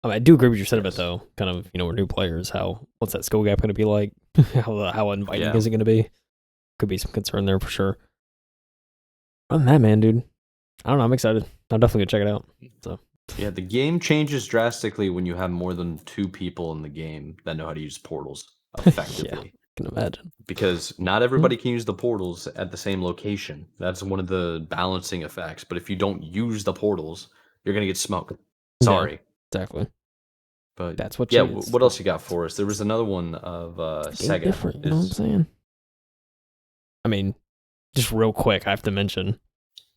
[SPEAKER 2] I do agree with your sentiment
[SPEAKER 1] Yes.
[SPEAKER 2] though. Kind of, we're new players. What's that skill gap going to be like? how inviting
[SPEAKER 1] Yeah.
[SPEAKER 2] is it going to be? Could be some concern there for sure. Other than that, man, dude, I don't know. I'm excited. I'm definitely gonna check it out. So
[SPEAKER 1] Yeah, the game changes drastically when you have more than 2 people in the game that know how to use portals effectively.
[SPEAKER 2] I can imagine.
[SPEAKER 1] Because not everybody can use the portals at the same location. That's one of the balancing effects. But if you don't use the portals, you're gonna get smoked. Sorry.
[SPEAKER 2] Exactly.
[SPEAKER 1] But
[SPEAKER 2] That's what.
[SPEAKER 1] yeah,
[SPEAKER 2] Changed.
[SPEAKER 1] what else you got for us? There was another one of Sega.
[SPEAKER 2] Different, you know what I'm saying? I mean, just real quick, I have to mention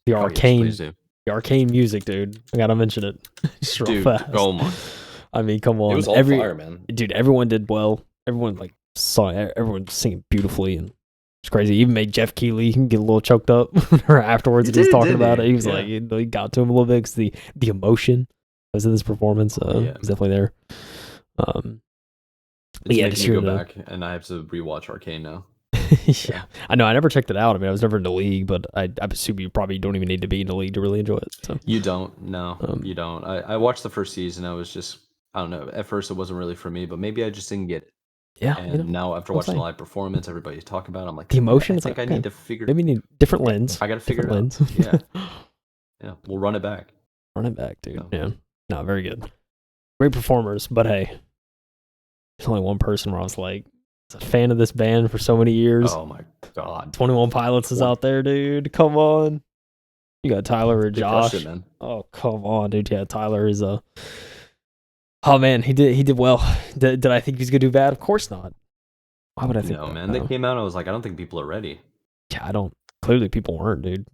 [SPEAKER 2] the arcane, the arcane music, dude. I gotta mention it. Just real fast.
[SPEAKER 1] Oh my!
[SPEAKER 2] I mean, come on.
[SPEAKER 1] It was all fire, man.
[SPEAKER 2] Dude, everyone did well. Everyone everyone singing beautifully, and it's crazy. Even made Jeff Keighley get a little choked up afterwards. He was talking about it. He was like, he got to him a little bit because the emotion was in this performance. Was definitely there.
[SPEAKER 1] It's making me go back, and I have to rewatch Arcane now.
[SPEAKER 2] Yeah, I know. I never checked it out. I mean, I was never in the league, but I assume you probably don't even need to be in the league to really enjoy it. So
[SPEAKER 1] you don't. No, you don't. I watched the first season. I was just, I don't know. At first, it wasn't really for me, but maybe I just didn't get it.
[SPEAKER 2] Yeah.
[SPEAKER 1] And now after watching the live performance, everybody's talking about it. I'm like,
[SPEAKER 2] the emotion.
[SPEAKER 1] I think I need to figure.
[SPEAKER 2] Maybe need different lens.
[SPEAKER 1] I got to figure it out. Yeah. Yeah. We'll run it back.
[SPEAKER 2] Run it back, dude. Yeah. No, very good. Great performers, but hey, there's only one person where I was like, a fan of this band for so many years.
[SPEAKER 1] Oh my god.
[SPEAKER 2] 21 Pilots is out there, dude. Come on. You got Tyler or Josh.
[SPEAKER 1] It, man.
[SPEAKER 2] Oh, come on, dude. Yeah, Tyler is a Oh man, he did well. Did I think he's gonna do bad? Of course not. Why would I think
[SPEAKER 1] no,
[SPEAKER 2] that?
[SPEAKER 1] Man. They came out and I was like, I don't think people are ready.
[SPEAKER 2] Yeah, I don't. Clearly people weren't, dude.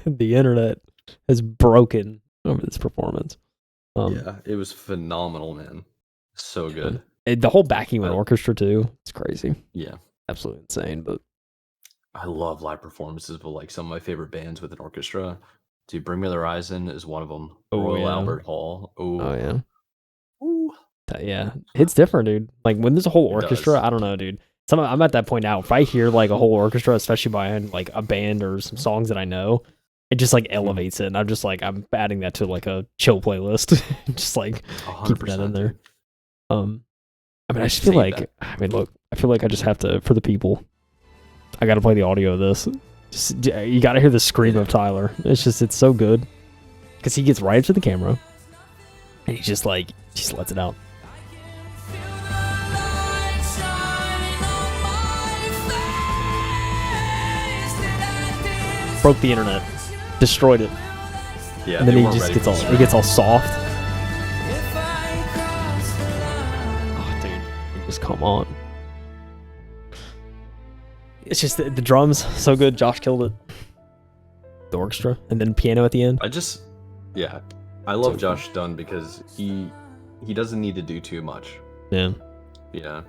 [SPEAKER 2] The internet has broken over this performance.
[SPEAKER 1] Yeah, it was phenomenal, man. So good.
[SPEAKER 2] The whole backing with orchestra too. It's crazy.
[SPEAKER 1] Yeah.
[SPEAKER 2] Absolutely insane, but
[SPEAKER 1] I love live performances with like some of my favorite bands with an orchestra. Dude, Bring Me the Horizon is one of them. Royal Albert Hall. Ooh.
[SPEAKER 2] Oh yeah.
[SPEAKER 1] Ooh.
[SPEAKER 2] Yeah. It's different, dude. Like when there's a whole orchestra, I don't know, dude. I'm at that point now. If I hear like a whole orchestra, especially behind like a band or some songs that I know, it just like elevates it. And I'm just like, I'm adding that to like a chill playlist. Just like keeping that in there. I mean, I just feel like, look, I feel like I just have to, for the people, I got to play the audio of this. Just, you got to hear the scream of Tyler. It's so good. Because he gets right up to the camera. And he just lets it out. Broke the internet. Destroyed it.
[SPEAKER 1] Yeah,
[SPEAKER 2] and then he just gets all soft. Just come on. It's just the drums so good. Josh killed it. The orchestra and then piano at the end.
[SPEAKER 1] I love Josh Dunn because he doesn't need to do too much.
[SPEAKER 2] Yeah.
[SPEAKER 1] Yeah.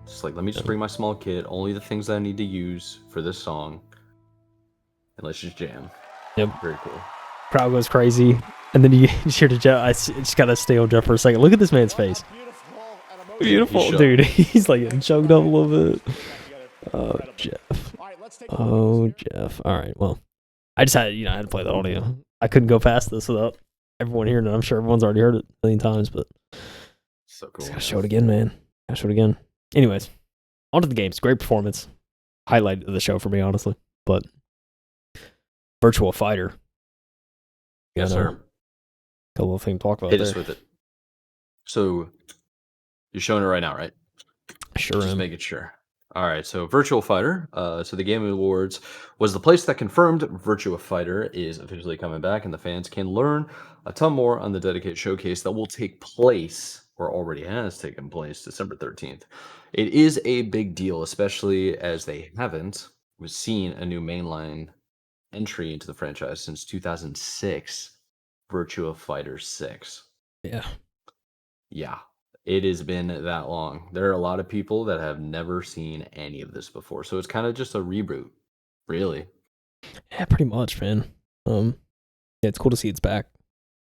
[SPEAKER 1] Just like, let me just bring my small kit, only the things that I need to use for this song, and let's just jam.
[SPEAKER 2] Yep.
[SPEAKER 1] Very cool.
[SPEAKER 2] Crowd goes crazy, and then you hear to Jeff. I just gotta stay on Jeff for a second. Look at this man's face. Beautiful, dude. He's like getting choked up a little bit. Oh, Jeff. Oh, Jeff. All right. Well, I just had, I had to play the audio. I couldn't go past this without everyone hearing it. I'm sure everyone's already heard it a million times, but
[SPEAKER 1] so cool.
[SPEAKER 2] Just gotta show it again, man. I should again. Anyways, on to the games. Great performance. Highlight of the show for me, honestly. But Virtual Fighter.
[SPEAKER 1] Yes, sir.
[SPEAKER 2] Couple of things to talk about
[SPEAKER 1] Hit
[SPEAKER 2] there.
[SPEAKER 1] us with it. So you're showing it right now, right?
[SPEAKER 2] Sure
[SPEAKER 1] Just
[SPEAKER 2] am.
[SPEAKER 1] making sure. All right, so Virtual Fighter. So the Game Awards was the place that confirmed Virtua Fighter is officially coming back, and the fans can learn a ton more on the dedicated showcase that will take place, or already has taken place, December 13th. It is a big deal, especially as they haven't seen a new mainline entry into the franchise since 2006, Virtua Fighter 6.
[SPEAKER 2] Yeah.
[SPEAKER 1] Yeah, it has been that long. There are a lot of people that have never seen any of this before, so it's kind of just a reboot, really.
[SPEAKER 2] Yeah, pretty much, man. Yeah, it's cool to see it's back.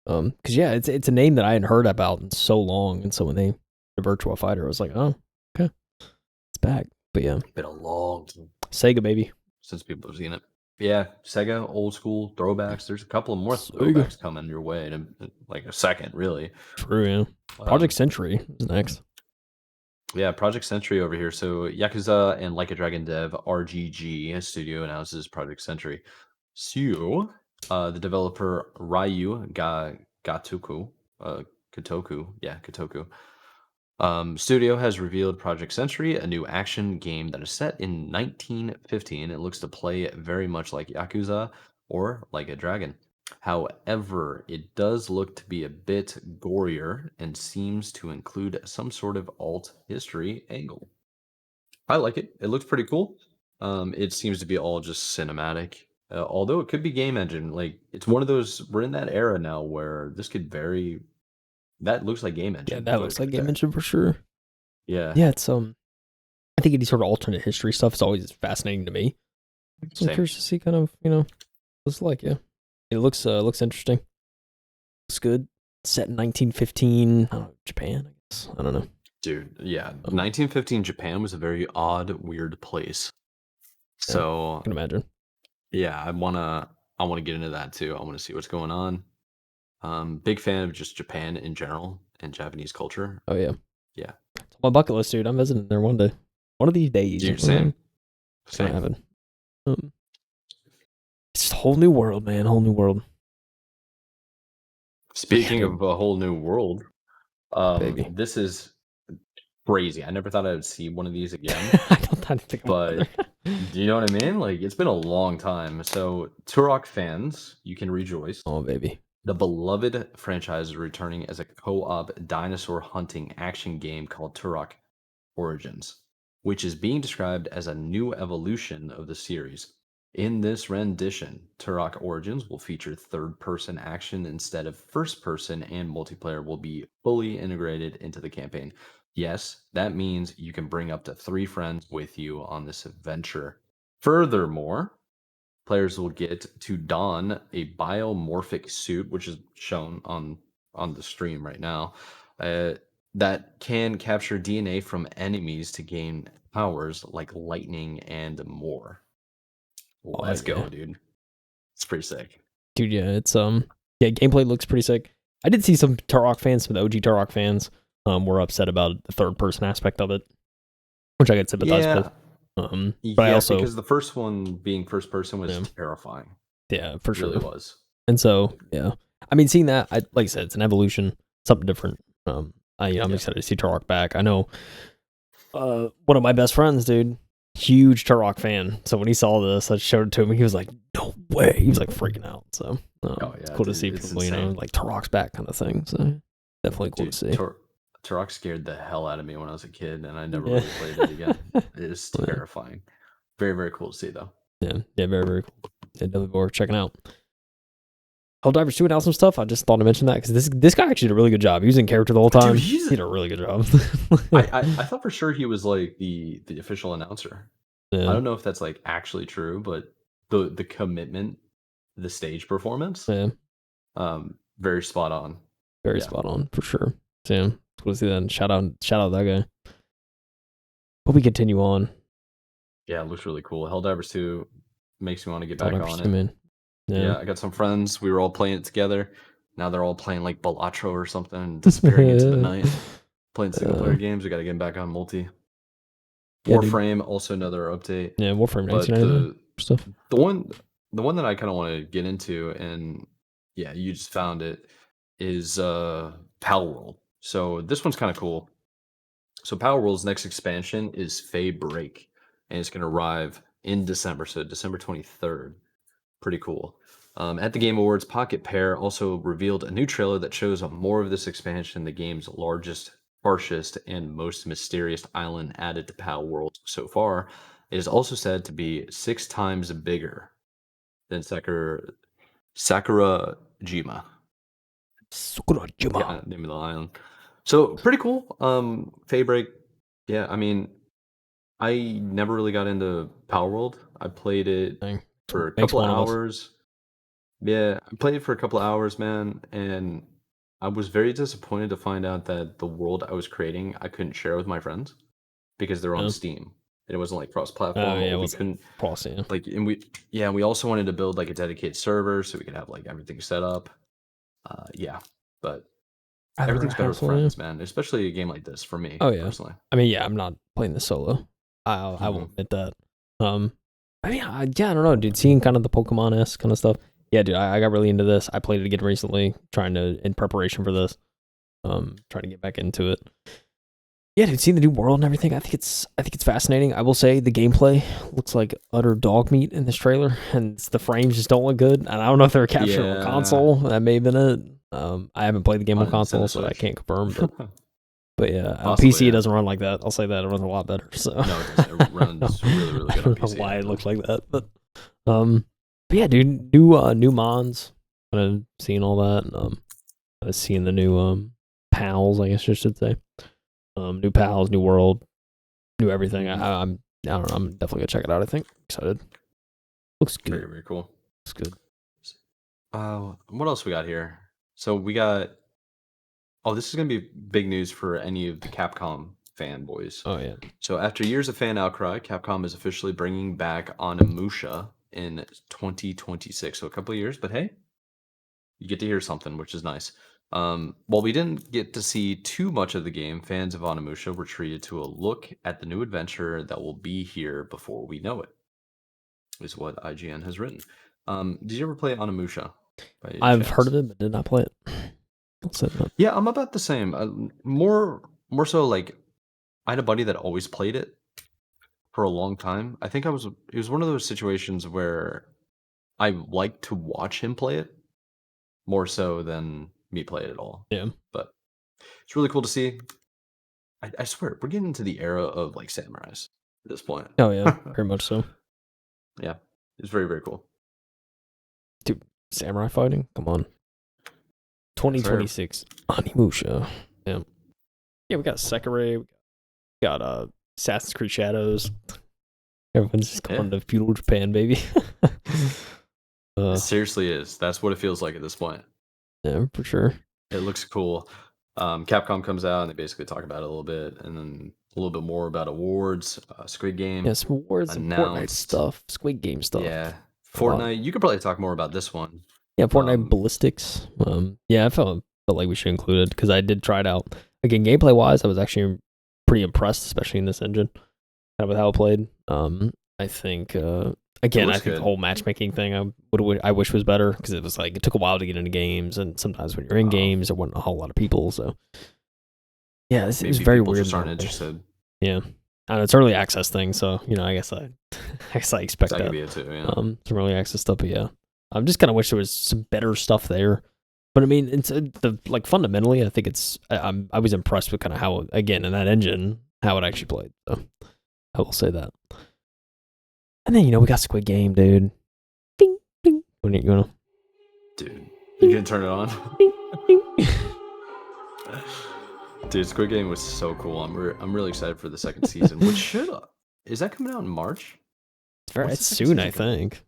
[SPEAKER 2] Because yeah, it's a name that I hadn't heard about in so long, and so when they the Virtua Fighter, I was like, oh, okay, it's back. But yeah,
[SPEAKER 1] Been a long time
[SPEAKER 2] Sega baby.
[SPEAKER 1] since people have seen it. Yeah, Sega, old school throwbacks. There's a couple of more
[SPEAKER 2] Sega.
[SPEAKER 1] throwbacks coming your way in like a second, really.
[SPEAKER 2] True, yeah. Project
[SPEAKER 1] Um,
[SPEAKER 2] Century is next.
[SPEAKER 1] yeah, Project Sentry over here. So Yakuza and Like a Dragon dev RGG studio announces Project Sentry. So, the developer Gatoku, Kotoku, studio has revealed Project Sentry, a new action game that is set in 1915. It looks to play very much like Yakuza or Like a Dragon. However, it does look to be a bit gorier and seems to include some sort of alt history angle. I like it. It looks pretty cool. It seems to be all just cinematic. Although it could be game engine. Like it's one of those we're in that era now where this could very that looks like game
[SPEAKER 2] Yeah,
[SPEAKER 1] engine
[SPEAKER 2] that looks
[SPEAKER 1] footage
[SPEAKER 2] like
[SPEAKER 1] right
[SPEAKER 2] Game
[SPEAKER 1] there.
[SPEAKER 2] Engine for sure.
[SPEAKER 1] Yeah.
[SPEAKER 2] Yeah, it's I think any sort of alternate history stuff is always fascinating to me. So I'm
[SPEAKER 1] Same.
[SPEAKER 2] curious to see kind of what it's like. Yeah, it looks interesting. Looks good. Set in 1915. I don't know, Japan. I guess I don't know.
[SPEAKER 1] Dude, yeah. 1915 Japan was a very odd, weird place.
[SPEAKER 2] Yeah, I
[SPEAKER 1] So,
[SPEAKER 2] can imagine.
[SPEAKER 1] yeah, I wanna get into that too. I wanna see what's going on. Big fan of just Japan in general and Japanese culture.
[SPEAKER 2] Oh yeah,
[SPEAKER 1] Yeah.
[SPEAKER 2] it's on my bucket list, dude. I'm visiting there one day. One of these days.
[SPEAKER 1] Dude, same.
[SPEAKER 2] It's gonna
[SPEAKER 1] Same.
[SPEAKER 2] happen. Um, it's just a whole new world, man. Whole new world. Yeah,
[SPEAKER 1] Speaking of
[SPEAKER 2] dude,
[SPEAKER 1] a whole new world,
[SPEAKER 2] baby.
[SPEAKER 1] this is crazy. I never thought I would see one of these again,
[SPEAKER 2] I don't think I'm
[SPEAKER 1] but
[SPEAKER 2] either.
[SPEAKER 1] do you know what I mean? Like it's been a long time. So Turok fans, you can rejoice.
[SPEAKER 2] Oh baby.
[SPEAKER 1] The beloved franchise is returning as a co-op dinosaur hunting action game called Turok Origins, which is being described as a new evolution of the series. In this rendition, Turok Origins will feature third person action instead of first person, and multiplayer will be fully integrated into the campaign. Yes, that means you can bring up to 3 friends with you on this adventure. Furthermore, players will get to don a biomorphic suit, which is shown on the stream right now, uh, that can capture DNA from enemies to gain powers like lightning and more.
[SPEAKER 2] Oh
[SPEAKER 1] Let's
[SPEAKER 2] yeah,
[SPEAKER 1] go, dude. It's pretty sick.
[SPEAKER 2] dude. Yeah, it's yeah, gameplay looks pretty sick. I did see some Turok fans, some of the OG Turok fans, were upset about the third person aspect of it, which I could sympathize with.
[SPEAKER 1] Yeah,
[SPEAKER 2] But I
[SPEAKER 1] yeah,
[SPEAKER 2] also,
[SPEAKER 1] because the first one being first person was
[SPEAKER 2] yeah,
[SPEAKER 1] terrifying.
[SPEAKER 2] yeah, for
[SPEAKER 1] Really
[SPEAKER 2] sure.
[SPEAKER 1] was.
[SPEAKER 2] And so, yeah, I mean, seeing that, I like I said, it's an evolution, something different. I'm
[SPEAKER 1] Yeah.
[SPEAKER 2] excited to see Turok back. I know, one of my best friends, dude, huge Turok fan. So when he saw this, I showed it to him. He was like, "No way!" He was like freaking out. So
[SPEAKER 1] Oh
[SPEAKER 2] it's
[SPEAKER 1] yeah,
[SPEAKER 2] cool to
[SPEAKER 1] dude,
[SPEAKER 2] see
[SPEAKER 1] it's
[SPEAKER 2] people,
[SPEAKER 1] insane.
[SPEAKER 2] like Turok's back kind of thing. So definitely cool to
[SPEAKER 1] Dude,
[SPEAKER 2] see.
[SPEAKER 1] Turok scared the hell out of me when I was a kid, and I never
[SPEAKER 2] Yeah.
[SPEAKER 1] really played it again. It is
[SPEAKER 2] Yeah.
[SPEAKER 1] terrifying. Very, very cool to see, though.
[SPEAKER 2] Yeah, very, very cool. Yeah, definitely worth checking out. Helldivers 2 announced some stuff. I just thought to mention that because this guy actually did a really good job. He was in character the whole time.
[SPEAKER 1] Dude,
[SPEAKER 2] He did a really good job.
[SPEAKER 1] I thought for sure he was like the official announcer. I
[SPEAKER 2] Yeah,
[SPEAKER 1] don't know if that's like actually true, but the commitment, the stage performance,
[SPEAKER 2] yeah,
[SPEAKER 1] very spot on.
[SPEAKER 2] very
[SPEAKER 1] Yeah,
[SPEAKER 2] spot on for sure. So, yeah, it's cool to see that. And shout out that guy. But we continue on.
[SPEAKER 1] yeah, it looks really cool. Helldivers 2 makes me want to get back
[SPEAKER 2] Helldivers
[SPEAKER 1] on
[SPEAKER 2] 2,
[SPEAKER 1] it.
[SPEAKER 2] man. Yeah.
[SPEAKER 1] Yeah, I got some friends. We were all playing it together. Now they're all playing like Balatro or something and disappearing into the night. Playing single player games. We got to get back on multi.
[SPEAKER 2] Yeah,
[SPEAKER 1] Warframe, also another update.
[SPEAKER 2] Yeah, Warframe
[SPEAKER 1] But
[SPEAKER 2] 1999 stuff.
[SPEAKER 1] the one that I kind of want to get into, and yeah, you just found it, is Palworld. So this one's kind of cool. So Palworld's next expansion is Feybreak, and it's going to arrive in December, so December 23rd. Pretty cool. At the Game Awards, Pocket Pair also revealed a new trailer that shows more of this expansion, the game's largest, harshest, and most mysterious island added to Palworld so far. It is also said to be 6 times bigger than Sakurajima. Yeah, name of the island. So pretty cool. Feybreak. Yeah, I mean, I never really got into Palworld. I played it for a couple hours. Yeah, I played it for a couple hours, man, and I was very disappointed to find out that the world I was creating I couldn't share with my friends because they're on Steam. And it wasn't like cross-platform.
[SPEAKER 2] Oh yeah,
[SPEAKER 1] we couldn't
[SPEAKER 2] cross. Yeah,
[SPEAKER 1] like, and we also wanted to build like a dedicated server so we could have like everything set up. Yeah, but everything's better with friends, man. Especially a game like this for me.
[SPEAKER 2] Oh yeah,
[SPEAKER 1] personally.
[SPEAKER 2] I mean, yeah, I'm not playing this solo. I will admit that. I mean, I don't know, dude. Seeing kind of the Pokemon-esque kind of stuff. Yeah, dude, I got really into this. I played it again recently, in preparation for this. Trying to get back into it. Yeah, dude, seeing the new world and everything, I think it's fascinating. I will say the gameplay looks like utter dog meat in this trailer, and the frames just don't look good. And I don't know if they're captured on console. That may have been it. I haven't played the game on console, so I can't confirm. But yeah, PC it doesn't run like that. I'll say that it runs a lot better. So
[SPEAKER 1] no, it doesn't. It runs really, really good on PC.
[SPEAKER 2] I don't know why it looks like that, but yeah, dude, new mons. Kind of seeing all that. Kind of seeing the new pals, I guess you should say. New pals, new world, new everything. I don't know. I'm definitely gonna check it out. I think excited. Looks good.
[SPEAKER 1] Very, very cool.
[SPEAKER 2] Looks good.
[SPEAKER 1] What else we got here? So we got. Oh, this is gonna be big news for any of the Capcom fanboys.
[SPEAKER 2] Oh yeah.
[SPEAKER 1] So after years of fan outcry, Capcom is officially bringing back Onimusha in 2026. So a couple of years, but hey, you get to hear something, which is nice. While we didn't get to see too much of the game, fans of Onimusha were treated to a look at the new adventure that will be here before we know it, is what IGN has written. Did you ever play Onimusha?
[SPEAKER 2] I've heard of it, but did not play it. I'll say that.
[SPEAKER 1] Yeah, I'm about the same. More so like I had a buddy that always played it for a long time. I think it was one of those situations where I like to watch him play it more so than me play it at all.
[SPEAKER 2] Yeah.
[SPEAKER 1] But it's really cool to see. I swear, we're getting into the era of like samurais at this point.
[SPEAKER 2] Oh yeah, very much so.
[SPEAKER 1] Yeah, it's very, very cool.
[SPEAKER 2] Dude, samurai fighting? Come on. 2026 Onimusha. Yeah. Yeah, we got Sekiro. We got Assassin's Creed Shadows. Everyone's just going to feudal Japan, baby.
[SPEAKER 1] It seriously is. That's what it feels like at this point.
[SPEAKER 2] Yeah, for sure.
[SPEAKER 1] It looks cool. Capcom comes out and they basically talk about it a little bit, and then a little bit more about awards. Squid Game.
[SPEAKER 2] Yeah, some awards and Fortnite stuff. Squid Game stuff.
[SPEAKER 1] Yeah. Fortnite. You could probably talk more about this one.
[SPEAKER 2] Yeah, Fortnite Ballistics. Yeah, I felt like we should include it because I did try it out. Again, gameplay wise, I was actually pretty impressed, especially in this engine, kind of with how it played. I think again, I think the whole matchmaking thing I wish was better because it was like it took a while to get into games, and sometimes when you're in games, there wasn't a whole lot of people. So yeah, it was very weird.
[SPEAKER 1] Just aren't interested.
[SPEAKER 2] Yeah, and it's early access thing, so I guess I expect that.
[SPEAKER 1] Could be it too. Yeah.
[SPEAKER 2] Some early access stuff, but yeah. I just kind of wish there was some better stuff there. But I mean, it's fundamentally, I think I was impressed with kind of how, again, in that engine, how it actually played. So I will say that. And then, we got Squid Game, dude. Ding, ding. You wanna?
[SPEAKER 1] Dude, you gonna turn it on?
[SPEAKER 2] Ding, ding.
[SPEAKER 1] Dude, Squid Game was so cool. I'm really excited for the second season. Which is that coming out in March?
[SPEAKER 2] It's soon, I think.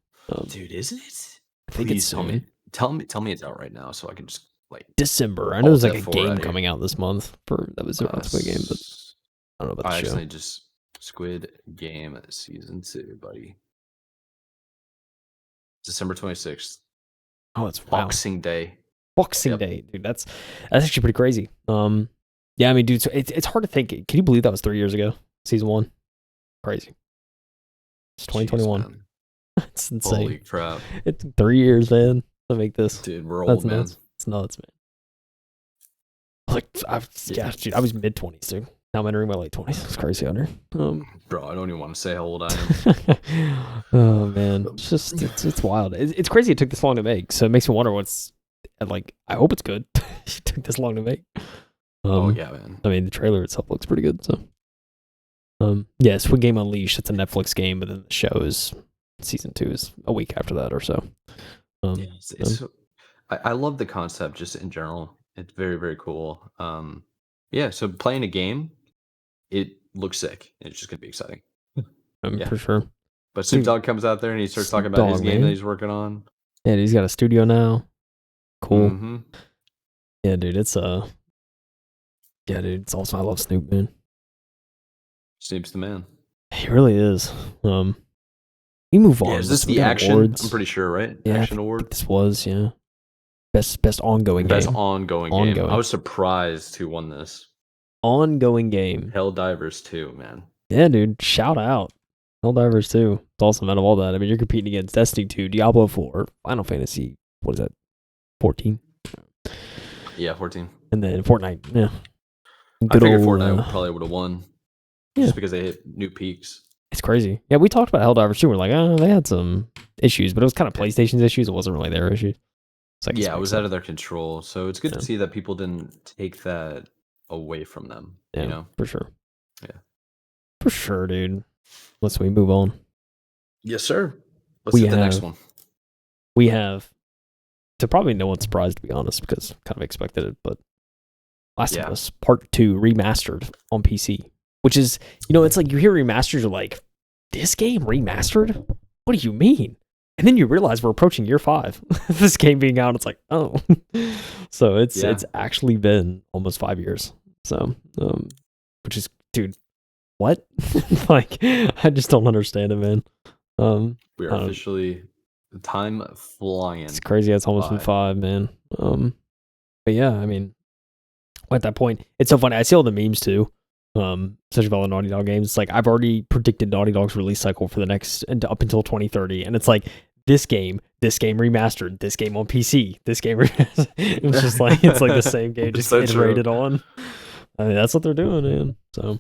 [SPEAKER 1] Dude, isn't it?
[SPEAKER 2] I think it's soon.
[SPEAKER 1] Tell me it's out right now so I can just like
[SPEAKER 2] December. I know there's like a game coming out this month that was around Squid Game, but I don't know about the show.
[SPEAKER 1] Actually just Squid Game season 2, buddy. December 26th.
[SPEAKER 2] Oh, it's
[SPEAKER 1] Boxing Day.
[SPEAKER 2] Boxing Day, dude. That's actually pretty crazy. Yeah, I mean, dude, so it's hard to think. Can you believe that was 3 years ago? Season 1, crazy. It's
[SPEAKER 1] Jeez,
[SPEAKER 2] 2021.
[SPEAKER 1] man.
[SPEAKER 2] It's
[SPEAKER 1] Holy
[SPEAKER 2] insane.
[SPEAKER 1] crap.
[SPEAKER 2] It took 3 years, man, to make this.
[SPEAKER 1] Dude, we're
[SPEAKER 2] That's
[SPEAKER 1] old, man.
[SPEAKER 2] nuts. It's nuts, man. Yeah, dude, I was mid 20s, dude. Now I'm entering my late 20s. It's crazy out here.
[SPEAKER 1] Bro, I don't even want to say how old I am.
[SPEAKER 2] Oh man, it's just it's wild. It's crazy it took this long to make. So it makes me wonder what's like. I hope it's good. It took this long to make.
[SPEAKER 1] Oh yeah, man.
[SPEAKER 2] I mean, the trailer itself looks pretty good. So, yeah, Squid Game Unleashed. It's a Netflix game, but then the show is season 2 is a week after that or so.
[SPEAKER 1] Yeah, I love the concept just in general. It's very, very cool. Yeah, so playing a game, it looks sick. It's just gonna be exciting. Yeah.
[SPEAKER 2] For sure.
[SPEAKER 1] But Snoop Dogg comes out there and he starts talking about his game that he's working on.
[SPEAKER 2] Yeah, he's got a studio now. Cool.
[SPEAKER 1] Mm-hmm.
[SPEAKER 2] Yeah, dude, it's yeah, dude, it's awesome. I love Snoop, man.
[SPEAKER 1] Snoop's the man.
[SPEAKER 2] He really is. We move on.
[SPEAKER 1] Yeah, is this
[SPEAKER 2] We
[SPEAKER 1] the
[SPEAKER 2] got
[SPEAKER 1] action?
[SPEAKER 2] awards.
[SPEAKER 1] I'm pretty sure, right?
[SPEAKER 2] Yeah,
[SPEAKER 1] Action
[SPEAKER 2] I
[SPEAKER 1] award.
[SPEAKER 2] think this was best ongoing
[SPEAKER 1] Best
[SPEAKER 2] game.
[SPEAKER 1] ongoing game. I was surprised who won this.
[SPEAKER 2] Ongoing game.
[SPEAKER 1] Helldivers 2, man.
[SPEAKER 2] Yeah, dude. Shout out. Helldivers 2. It's awesome out of all that. I mean, you're competing against Destiny 2, Diablo 4, Final Fantasy, what is that? 14?
[SPEAKER 1] Yeah, 14.
[SPEAKER 2] And then Fortnite. Yeah.
[SPEAKER 1] I figured Fortnite probably would have won.
[SPEAKER 2] Yeah.
[SPEAKER 1] Just because they hit new peaks.
[SPEAKER 2] It's crazy. Yeah, we talked about Helldivers 2. We're like, oh, they had some issues, but it was kind of PlayStation's issues. It wasn't really their issue.
[SPEAKER 1] Like, yeah, it was out of their control. So it's good to see that people didn't take that away from them.
[SPEAKER 2] Yeah,
[SPEAKER 1] you know?
[SPEAKER 2] For sure.
[SPEAKER 1] Yeah.
[SPEAKER 2] For sure, dude. Let's move on.
[SPEAKER 1] Yes, sir. Let's hit the next one.
[SPEAKER 2] We have, to probably no one's surprised, to be honest, because kind of expected it, but Last of Us Part 2 remastered on PC. Which is, it's like you hear remastered, you're like, this game remastered? What do you mean? And then you realize we're approaching year 5. This game being out, it's like, oh. So it's actually been almost 5 years. So, which is, dude, what? Like, I just don't understand it, man.
[SPEAKER 1] We are officially time flying.
[SPEAKER 2] It's crazy. It's almost been 5, man. But yeah, I mean, at that point, it's so funny. I see all the memes too. Such about the Naughty Dog games. It's like I've already predicted Naughty Dog's release cycle for the next and up until 2030, and it's like this game remastered, this game on PC, this game. It's just like it's like the same game, just iterated on. I mean, that's what they're doing, man. So,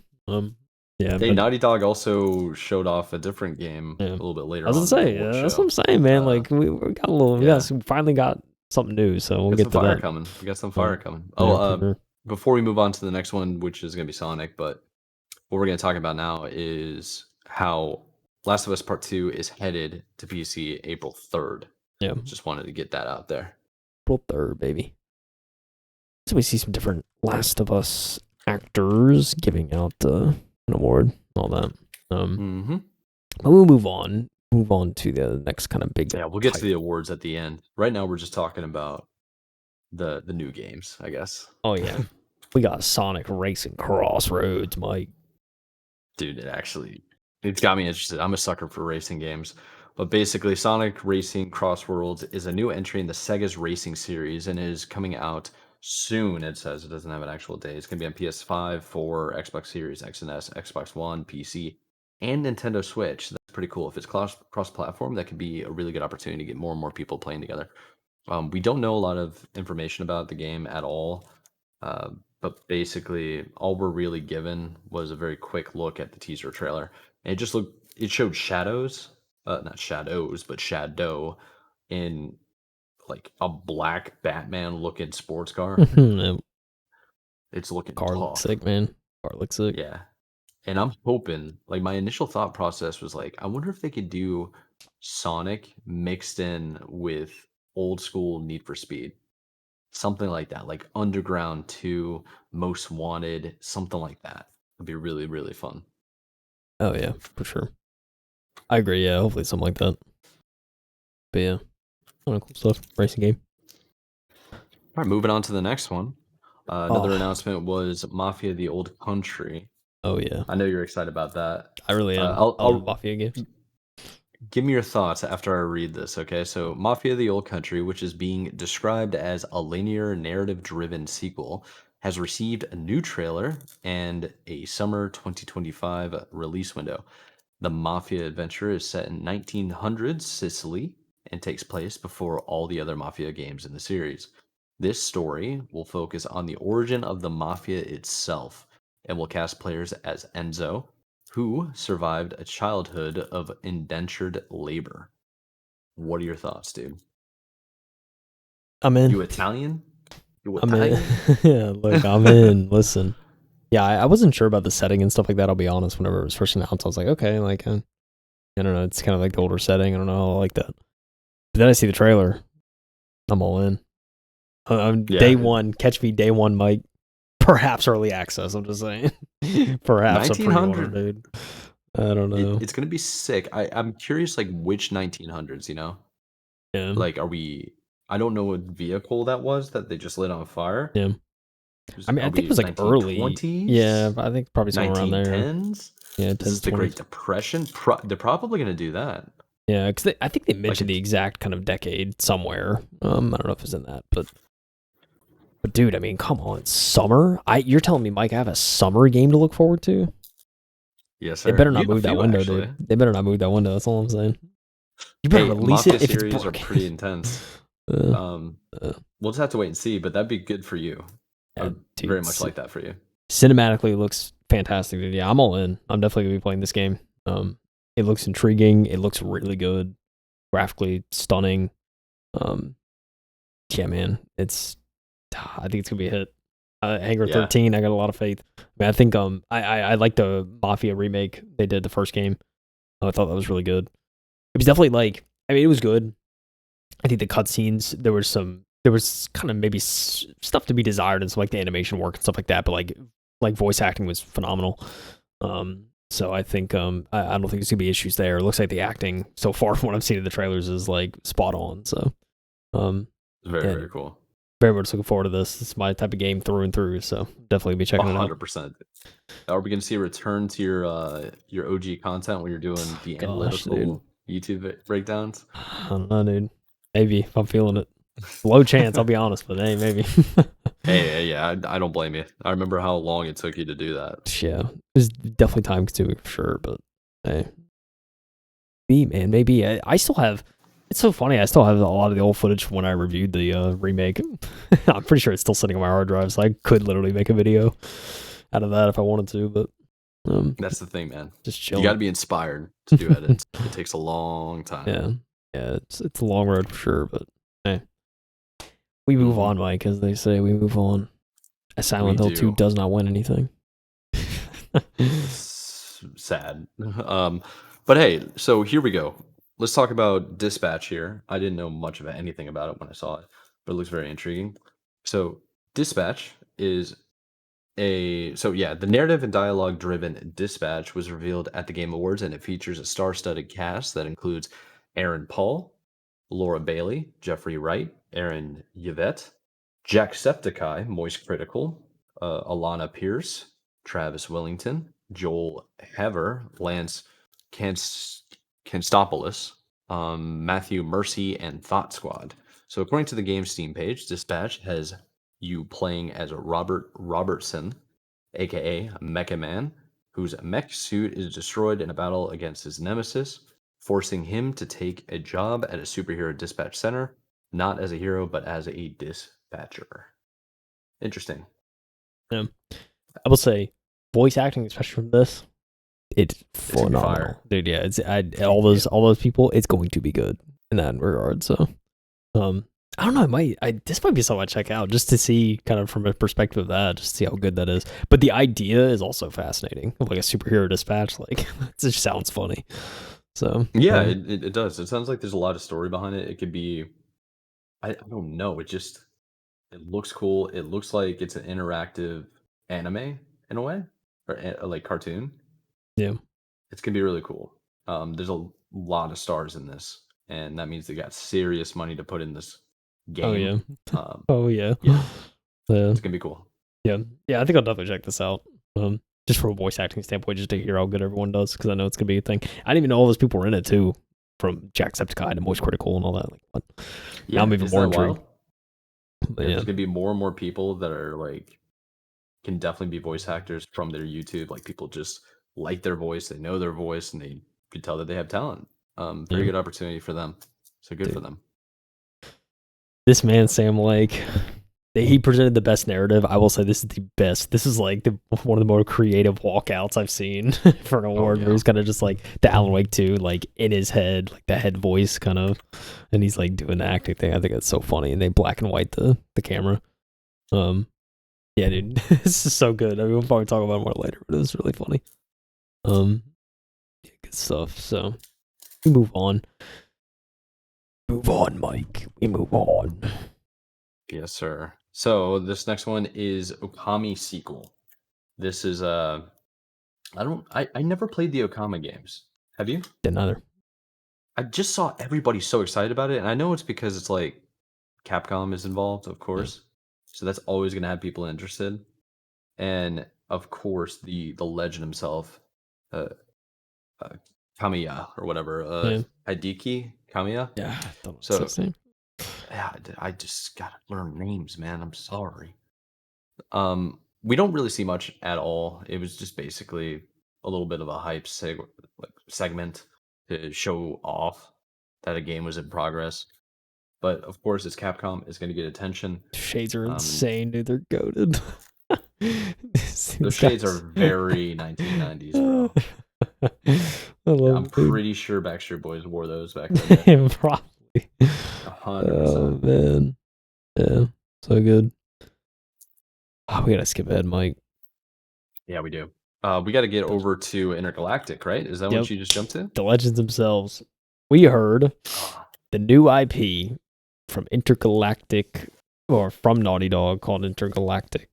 [SPEAKER 2] yeah.
[SPEAKER 1] Hey, Naughty Dog also showed off a different game a little bit later.
[SPEAKER 2] I was gonna say, that's what I'm saying, man. Like we got a little, we finally got something new, so we'll get to that.
[SPEAKER 1] Coming. We got some fire coming. Oh, before we move on to the next one, which is going to be Sonic, but what we're going to talk about now is how Last of Us Part 2 is headed to PC April 3rd.
[SPEAKER 2] Yeah.
[SPEAKER 1] Just wanted to get that out there.
[SPEAKER 2] April 3rd, baby. So we see some different Last of Us actors giving out an award, all that. But we'll move on to the next kind of big.
[SPEAKER 1] Yeah, we'll get to the awards at the end. Right now, we're just talking about the new games, I guess.
[SPEAKER 2] Oh yeah, we got Sonic Racing Crossroads, Mike.
[SPEAKER 1] Dude, it's got me interested. I'm a sucker for racing games, but basically, Sonic Racing Crossroads is a new entry in the Sega's racing series and is coming out soon. It says it doesn't have an actual date. It's gonna be on PS5, 4, Xbox Series X and S, Xbox One, PC, and Nintendo Switch. That's pretty cool. If it's cross-platform, that could be a really good opportunity to get more and more people playing together. We don't know a lot of information about the game at all, but basically all we're really given was a very quick look at the teaser trailer. And it showed shadows, not shadows, but shadow in like a black Batman looking sports car. It's looking
[SPEAKER 2] car
[SPEAKER 1] tough.
[SPEAKER 2] Looks sick, man. Car looks sick.
[SPEAKER 1] Yeah. And I'm hoping, like, my initial thought process was like, I wonder if they could do Sonic mixed in with old school Need for Speed. Something like that, like Underground 2, Most Wanted, something like that. It'd be really, really fun.
[SPEAKER 2] Oh yeah, for sure. I agree, yeah, hopefully something like that. But yeah, cool stuff. Racing game.
[SPEAKER 1] All right, moving on to the next one. Another announcement was Mafia: The Old Country.
[SPEAKER 2] Oh yeah,
[SPEAKER 1] I know you're excited about that.
[SPEAKER 2] I really am. I'll Mafia games.
[SPEAKER 1] Give me your thoughts after I read this, okay? So, Mafia: The Old Country, which is being described as a linear narrative-driven sequel, has received a new trailer and a summer 2025 release window. The Mafia adventure is set in 1900s Sicily and takes place before all the other Mafia games in the series. This story will focus on the origin of the Mafia itself and will cast players as Enzo, who survived a childhood of indentured labor. What are your thoughts, dude?
[SPEAKER 2] I'm in.
[SPEAKER 1] You Italian? You
[SPEAKER 2] I'm in.
[SPEAKER 1] Italian?
[SPEAKER 2] Yeah, look, I'm in. Listen. Yeah, I wasn't sure about the setting and stuff like that. I'll be honest. Whenever it was first announced, I was like, okay, like, I don't know. It's kind of like the older setting. I don't know. I like that. But then I see the trailer. I'm all in. Day one. Catch me day one, Mike. Perhaps early access. I'm just saying. Perhaps a pre-order,
[SPEAKER 1] 1900.
[SPEAKER 2] dude. I don't know.
[SPEAKER 1] It's gonna be sick. I'm curious, like which 1900s.
[SPEAKER 2] Yeah.
[SPEAKER 1] Like, are we? I don't know what vehicle that was that they just lit on fire.
[SPEAKER 2] Yeah. I mean,
[SPEAKER 1] Are
[SPEAKER 2] I think it
[SPEAKER 1] we
[SPEAKER 2] was like early.
[SPEAKER 1] 1920s?
[SPEAKER 2] Yeah, I think probably somewhere around there.
[SPEAKER 1] 1910s?
[SPEAKER 2] Yeah,
[SPEAKER 1] This
[SPEAKER 2] 10s,
[SPEAKER 1] is the
[SPEAKER 2] 20s.
[SPEAKER 1] Great Depression. They're probably gonna do that.
[SPEAKER 2] Yeah, because I think they mentioned
[SPEAKER 1] Like
[SPEAKER 2] the exact kind of decade somewhere. I don't know if it's in that, but dude, I mean, come on, summer. You're telling me, Mike, I have a summer game to look forward to?
[SPEAKER 1] yes,
[SPEAKER 2] They
[SPEAKER 1] sir.
[SPEAKER 2] better
[SPEAKER 1] You
[SPEAKER 2] not
[SPEAKER 1] have a
[SPEAKER 2] move that
[SPEAKER 1] few,
[SPEAKER 2] window,
[SPEAKER 1] actually.
[SPEAKER 2] dude. They better not move that window. That's all I'm saying. You better
[SPEAKER 1] Hey,
[SPEAKER 2] release
[SPEAKER 1] Mafia
[SPEAKER 2] it if it's
[SPEAKER 1] series are
[SPEAKER 2] broken.
[SPEAKER 1] pretty intense.
[SPEAKER 2] uh,
[SPEAKER 1] We'll just have to wait and see, but that'd be good for you. I
[SPEAKER 2] yeah,
[SPEAKER 1] would
[SPEAKER 2] dude,
[SPEAKER 1] very much like that for you.
[SPEAKER 2] cinematically it looks fantastic, dude. Yeah, I'm all in. I'm definitely gonna be playing this game. It looks intriguing. It looks really good, graphically stunning. Yeah, man, I think it's gonna be a hit. Hangar
[SPEAKER 1] Yeah.
[SPEAKER 2] 13, I got a lot of faith. I mean, I think I like the Mafia remake they did the first game. I thought that was really good. It was definitely like, I mean, it was good. I think the cutscenes, there was kind of maybe stuff to be desired and some like the animation work and stuff like that, but like voice acting was phenomenal. So I think I don't think there's gonna be issues there. It looks like the acting so far from what I've seen in the trailers is like spot on. So
[SPEAKER 1] Very cool.
[SPEAKER 2] very much looking forward to this. It's my type of game through and through. So definitely be checking it out.
[SPEAKER 1] 100%. Are we gonna see a return to your OG content when you're doing the
[SPEAKER 2] Gosh, dude.
[SPEAKER 1] analytical YouTube breakdowns?
[SPEAKER 2] I don't know, dude. Maybe if I'm feeling it. Low chance, I'll be honest, but hey, maybe.
[SPEAKER 1] Hey, yeah, I don't blame you. I remember how long it took you to do that.
[SPEAKER 2] Yeah, it's definitely time consuming for sure, but hey, maybe I still have. It's so funny. I still have a lot of the old footage from when I reviewed the remake. I'm pretty sure it's still sitting on my hard drive, so I could literally make a video out of that if I wanted to. But
[SPEAKER 1] That's the thing, man.
[SPEAKER 2] just chilling.
[SPEAKER 1] You got to be inspired to do edits. It takes a long time.
[SPEAKER 2] Yeah. It's a long road for sure, but hey, we move on, Mike, as they say. We move on. A Silent Hill 2 does not win anything.
[SPEAKER 1] Sad. But hey, so here we go. Let's talk about Dispatch here. I didn't know much about anything about it when I saw it, but it looks very intriguing. So Dispatch is the narrative and dialogue driven Dispatch was revealed at the Game Awards, and it features a star-studded cast that includes Aaron Paul, Laura Bailey, Jeffrey Wright, Aaron Yvette, Jacksepticeye, Moist Critical, Alana Pierce, Travis Willington, Joel Hever, Lance Kanstopoulos, Matthew Mercy, and Thought Squad. So according to the game Steam page, Dispatch has you playing as Robert Robertson, aka Mecha Man, whose mech suit is destroyed in a battle against his nemesis, forcing him to take a job at a superhero dispatch center, not as a hero, but as a dispatcher. Interesting.
[SPEAKER 2] Yeah. I will say, voice acting, especially from this, it's phenomenal, dude. Yeah, all those people. It's going to be good in that regard. So, I don't know. This might be something I check out just to see, kind of from a perspective of that, just to see how good that is. But the idea is also fascinating, of like a superhero dispatch. Like, it just sounds funny. So
[SPEAKER 1] yeah, it does. It sounds like there's a lot of story behind it. It could be, I don't know. It looks cool. It looks like it's an interactive anime in a way, or like cartoon.
[SPEAKER 2] Yeah,
[SPEAKER 1] it's gonna be really cool. There's a lot of stars in this, and that means they got serious money to put in this game.
[SPEAKER 2] Oh yeah.
[SPEAKER 1] Yeah, it's gonna be cool.
[SPEAKER 2] Yeah, I think I'll definitely check this out. Just from a voice acting standpoint, just to hear how good everyone does, because I know it's gonna be a thing. I didn't even know all those people were in it too, from Jacksepticeye to Moist Critical and all that. Like, what?
[SPEAKER 1] Yeah,
[SPEAKER 2] now I'm even more intrigued.
[SPEAKER 1] There's gonna be more and more people that are like can definitely be voice actors from their YouTube. Like people just like their voice, they know their voice, and they can tell that they have talent. Very good opportunity for them. So good for them.
[SPEAKER 2] This man, Sam Lake, he presented the best narrative. I will say this is the best. This is like one of the more creative walkouts I've seen for an award. Where he's kind of just like the Alan Wake 2, like in his head, like the head voice kind of, and he's like doing the acting thing. I think it's so funny, and they black and white the camera. Yeah, dude, this is so good. I mean, we'll probably talk about it more later, but it was really funny. Yeah, good stuff. So we move on. Move on, Mike. We move on.
[SPEAKER 1] Yes, sir. So this next one is Okami Sequel. This is I never played the Okami games. Have you?
[SPEAKER 2] Didn't either.
[SPEAKER 1] I just saw everybody so excited about it, and I know it's because it's like Capcom is involved, of course. So that's always gonna have people interested. And of course the legend himself, Kamiya or whatever, Hideki Kamiya.
[SPEAKER 2] Yeah, I don't know
[SPEAKER 1] So
[SPEAKER 2] his name.
[SPEAKER 1] yeah, I just gotta learn names, man. I'm sorry. We don't really see much at all. It was just basically a little bit of a hype segment to show off that a game was in progress. But of course, it's Capcom. It's going to get attention.
[SPEAKER 2] Shades are insane, dude. They're goated.
[SPEAKER 1] Those shades are very 1990s, bro. I'm pretty sure Backstreet Boys wore those back then.
[SPEAKER 2] Probably.
[SPEAKER 1] 100%.
[SPEAKER 2] Oh, man. Yeah, so good. Oh, we gotta skip ahead, Mike.
[SPEAKER 1] Yeah, we do. We got to get over to Intergalactic, right? Is that what you just jumped to?
[SPEAKER 2] The legends themselves. We heard the new IP from Intergalactic, or from Naughty Dog, called Intergalactic,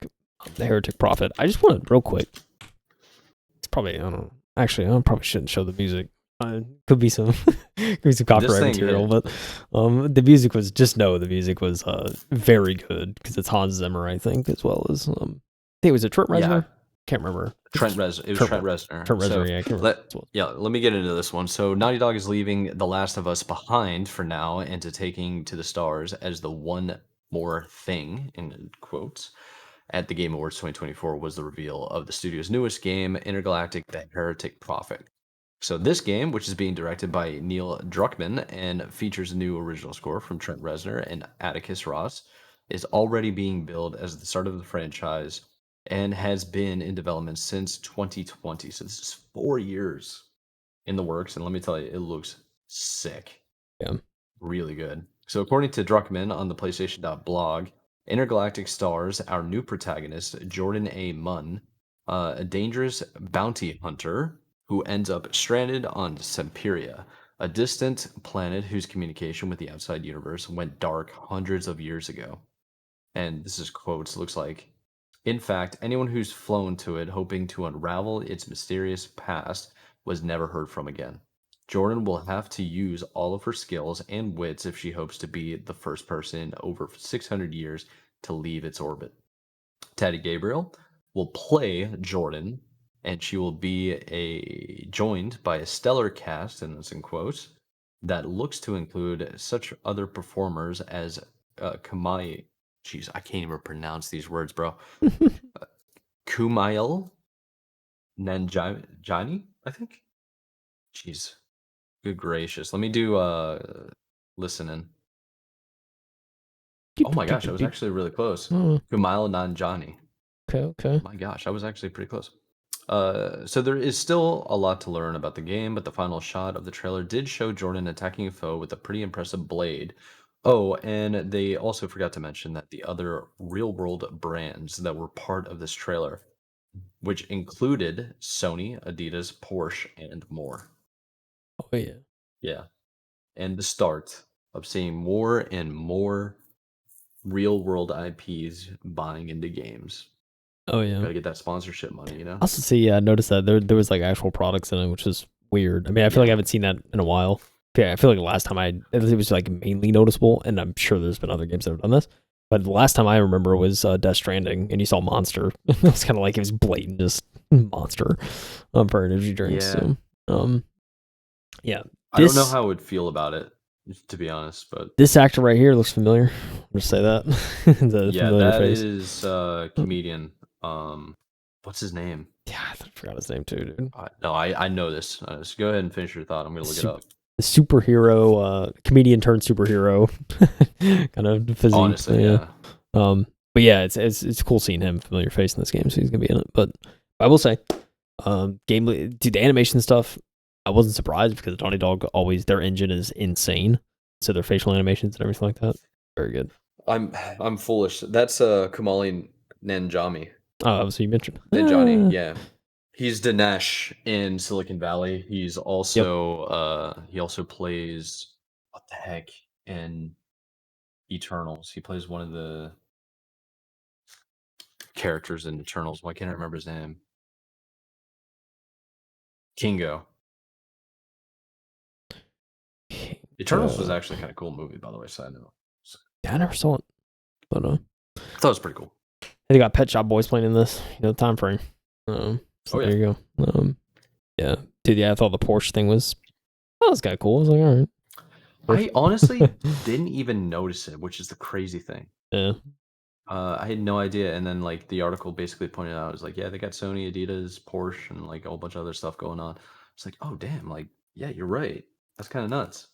[SPEAKER 2] the Heretic Prophet. I just want to, real quick. It's probably, I don't know. Actually, I probably shouldn't show the music. Could be some copyright material, but the music was, just know the music was very good because it's Hans Zimmer, I think, as well as I think it was a Trent Reznor. Can't remember.
[SPEAKER 1] Trent Reznor. It was Trent Reznor.
[SPEAKER 2] Trent Reznor, yeah. I can't remember.
[SPEAKER 1] Let me get into this one. So Naughty Dog is leaving The Last of Us behind for now and to taking to the stars as the one more thing, in quotes, at the Game Awards 2024 was the reveal of the studio's newest game, Intergalactic: The Heretic Prophet. So this game, which is being directed by Neil Druckmann and features a new original score from Trent Reznor and Atticus Ross, is already being billed as the start of the franchise and has been in development since 2020. So this is 4 years in the works, and let me tell you, it looks sick.
[SPEAKER 2] Yeah.
[SPEAKER 1] Really good. So according to Druckmann on the PlayStation.blog, Intergalactic stars our new protagonist, Jordan A. Munn, a dangerous bounty hunter who ends up stranded on Semperia, a distant planet whose communication with the outside universe went dark hundreds of years ago. And this is quotes, looks like, in fact, anyone who's flown to it hoping to unravel its mysterious past was never heard from again. Jordan will have to use all of her skills and wits if she hopes to be the first person in over 600 years to leave its orbit. Teddy Gabriel will play Jordan, and she will be joined by a stellar cast, and that's in quotes, that looks to include such other performers as Kamai. Jeez, I can't even pronounce these words, bro. Kumail Nanjiani, I think. Jeez, good gracious. Let me do listening. Oh my gosh, I was actually really close. Kumail Nanjiani.
[SPEAKER 2] Okay.
[SPEAKER 1] My gosh, I was actually pretty close. So there is still a lot to learn about the game, but the final shot of the trailer did show Jordan attacking a foe with a pretty impressive blade. Oh, and they also forgot to mention that the other real-world brands that were part of this trailer, which included Sony, Adidas, Porsche, and more.
[SPEAKER 2] Oh, yeah.
[SPEAKER 1] Yeah. And the start of seeing more and more real-world IPs buying into games.
[SPEAKER 2] Oh, yeah.
[SPEAKER 1] Gotta get that sponsorship money, you know?
[SPEAKER 2] I also see, I noticed that there was like actual products in it, which is weird. I mean, I feel like I haven't seen that in a while. Yeah, I feel like the last time it was like mainly noticeable, and I'm sure there's been other games that have done this. But the last time I remember was Death Stranding, and you saw Monster. It was kind of like it was blatant, just Monster for energy drinks.
[SPEAKER 1] Yeah.
[SPEAKER 2] So, yeah.
[SPEAKER 1] I don't know how I would feel about it, to be honest, but
[SPEAKER 2] this actor right here looks familiar. I'll just say that.
[SPEAKER 1] yeah, that face. Is comedian. What's his name?
[SPEAKER 2] Yeah, I forgot his name too, dude.
[SPEAKER 1] No, I know this. So go ahead and finish your thought. I'm gonna look it up.
[SPEAKER 2] The superhero, comedian turned superhero, kind of physique.
[SPEAKER 1] Honestly, yeah.
[SPEAKER 2] But yeah, it's cool seeing him, familiar face in this game, so he's gonna be in it. But I will say, gameplay, dude, the animation stuff, I wasn't surprised because Naughty Dog always their engine is insane, so their facial animations and everything like that, very good.
[SPEAKER 1] I'm foolish. That's Kamali Nanjami.
[SPEAKER 2] Oh, so you mentioned
[SPEAKER 1] Nanjani, yeah. He's Dinesh in Silicon Valley. He's also he also plays what the heck in Eternals. He plays one of the characters in Eternals. Why can't I remember his name? Kingo. Eternals was actually kind of cool movie, by the way. Side note.
[SPEAKER 2] Yeah, I never saw it, but
[SPEAKER 1] I thought it was pretty cool.
[SPEAKER 2] They got Pet Shop Boys playing in this, the time frame. So
[SPEAKER 1] yeah.
[SPEAKER 2] There you go. Yeah, dude. Yeah, I thought the Porsche thing was kind of cool. I was like, all right.
[SPEAKER 1] I honestly didn't even notice it, which is the crazy thing.
[SPEAKER 2] Yeah.
[SPEAKER 1] I had no idea, and then like the article basically pointed out, it was like, yeah, they got Sony, Adidas, Porsche, and like a whole bunch of other stuff going on. It's like, oh damn, like yeah, you're right. That's kind of nuts.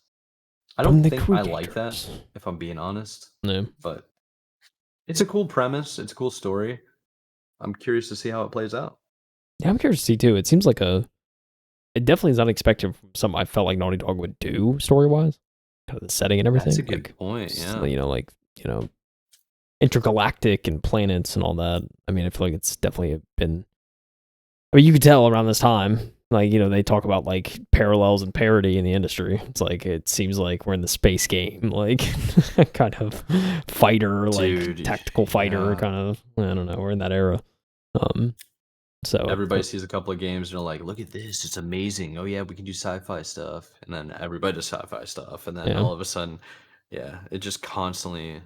[SPEAKER 1] I don't think I like that, if I'm being honest.
[SPEAKER 2] No.
[SPEAKER 1] But it's a cool premise. It's a cool story. I'm curious to see how it plays out.
[SPEAKER 2] Yeah, I'm curious to see too. It seems like it definitely is unexpected from something I felt like Naughty Dog would do story wise, kind of the setting and everything.
[SPEAKER 1] That's a good point. Yeah.
[SPEAKER 2] Intergalactic and planets and all that. I mean, I feel like it's definitely been. I mean, you could tell around this time, they talk about like parallels and parody in the industry. It's like it seems like we're in the space game, like kind of fighter,
[SPEAKER 1] Dude,
[SPEAKER 2] tactical fighter, kind of. I don't know. We're in that era. So
[SPEAKER 1] everybody sees a couple of games and they're like, "Look at this! It's amazing! Oh yeah, we can do sci-fi stuff." And then everybody does sci-fi stuff, and then all of a sudden, yeah, it just constantly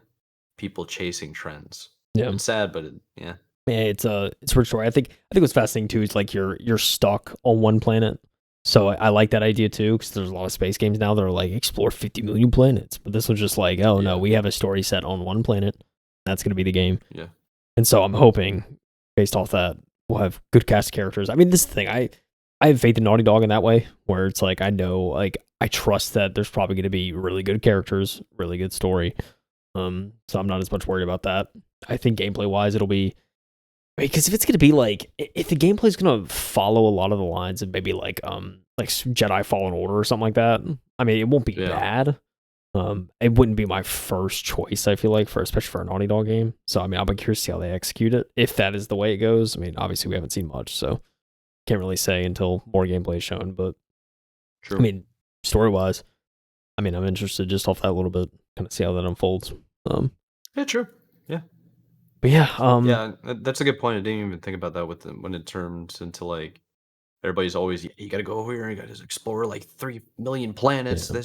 [SPEAKER 1] people chasing trends.
[SPEAKER 2] Yeah,
[SPEAKER 1] it's sad, but yeah,
[SPEAKER 2] it's a rich story. I think what's fascinating too is like you're stuck on one planet. So I like that idea too, because there's a lot of space games now that are like explore 50 million planets, but this was just like, no, we have a story set on one planet. That's going to be the game.
[SPEAKER 1] Yeah,
[SPEAKER 2] and so I'm hoping, based off that, we'll have good cast characters. I mean, this is the thing. I have faith in Naughty Dog in that way, where it's like I know, like I trust that there's probably going to be really good characters, really good story. So I'm not as much worried about that. I think gameplay wise, it'll be because if it's going to be like if the gameplay is going to follow a lot of the lines of maybe like Jedi Fallen Order or something like that. I mean, it won't be bad. It wouldn't be my first choice, I feel like, especially for a Naughty Dog game. So I mean, I'll be curious to see how they execute it, if that is the way it goes. I mean, obviously we haven't seen much, so can't really say until more gameplay is shown. But
[SPEAKER 1] true.
[SPEAKER 2] I mean, story wise, I mean, I'm interested just off that a little bit, kind of see how that unfolds.
[SPEAKER 1] Yeah, true. Yeah.
[SPEAKER 2] But yeah,
[SPEAKER 1] yeah, that's a good point. I didn't even think about that when it turns into like everybody's always, you got to go over here and you got to explore like 3 million planets.
[SPEAKER 2] Yeah.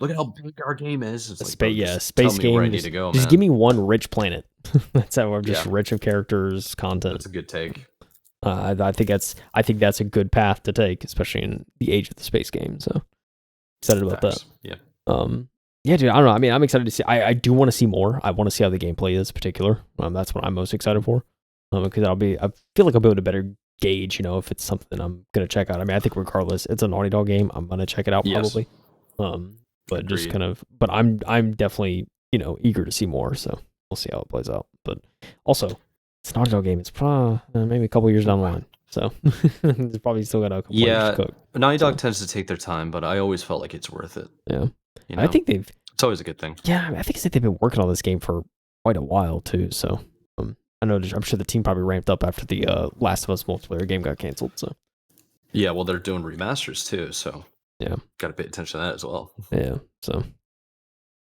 [SPEAKER 1] Look at how big our game is. It's like,
[SPEAKER 2] space
[SPEAKER 1] tell me
[SPEAKER 2] game.
[SPEAKER 1] where I need to go,
[SPEAKER 2] just
[SPEAKER 1] man.
[SPEAKER 2] give me one rich planet. That's how I'm just rich of characters, content.
[SPEAKER 1] That's a good take.
[SPEAKER 2] I think that's a good path to take, especially in the age of the space game. So excited about that.
[SPEAKER 1] Yeah.
[SPEAKER 2] Yeah, dude. I don't know. I mean, I'm excited to see. I do want to see more. I want to see how the gameplay is, in particular. That's what I'm most excited for. Because I feel like I'll be able to better gauge, if it's something I'm gonna check out. I mean, I think regardless, it's a Naughty Dog game. I'm gonna check it out probably. But
[SPEAKER 1] Agreed.
[SPEAKER 2] just kind of. But I'm definitely eager to see more. So we'll see how it plays out. But also, it's a Naughty Dog game. It's probably maybe a couple years down the line. So it's probably still got a couple years to cook.
[SPEAKER 1] Naughty Dog tends to take their time, but I always felt like it's worth it.
[SPEAKER 2] Yeah. I think
[SPEAKER 1] it's always a good thing.
[SPEAKER 2] Yeah, I think they've been working on this game for quite a while too. So I know I'm sure the team probably ramped up after the Last of Us multiplayer game got canceled. So
[SPEAKER 1] yeah, well, they're doing remasters too. So
[SPEAKER 2] yeah,
[SPEAKER 1] got to pay attention to that as well.
[SPEAKER 2] Yeah. So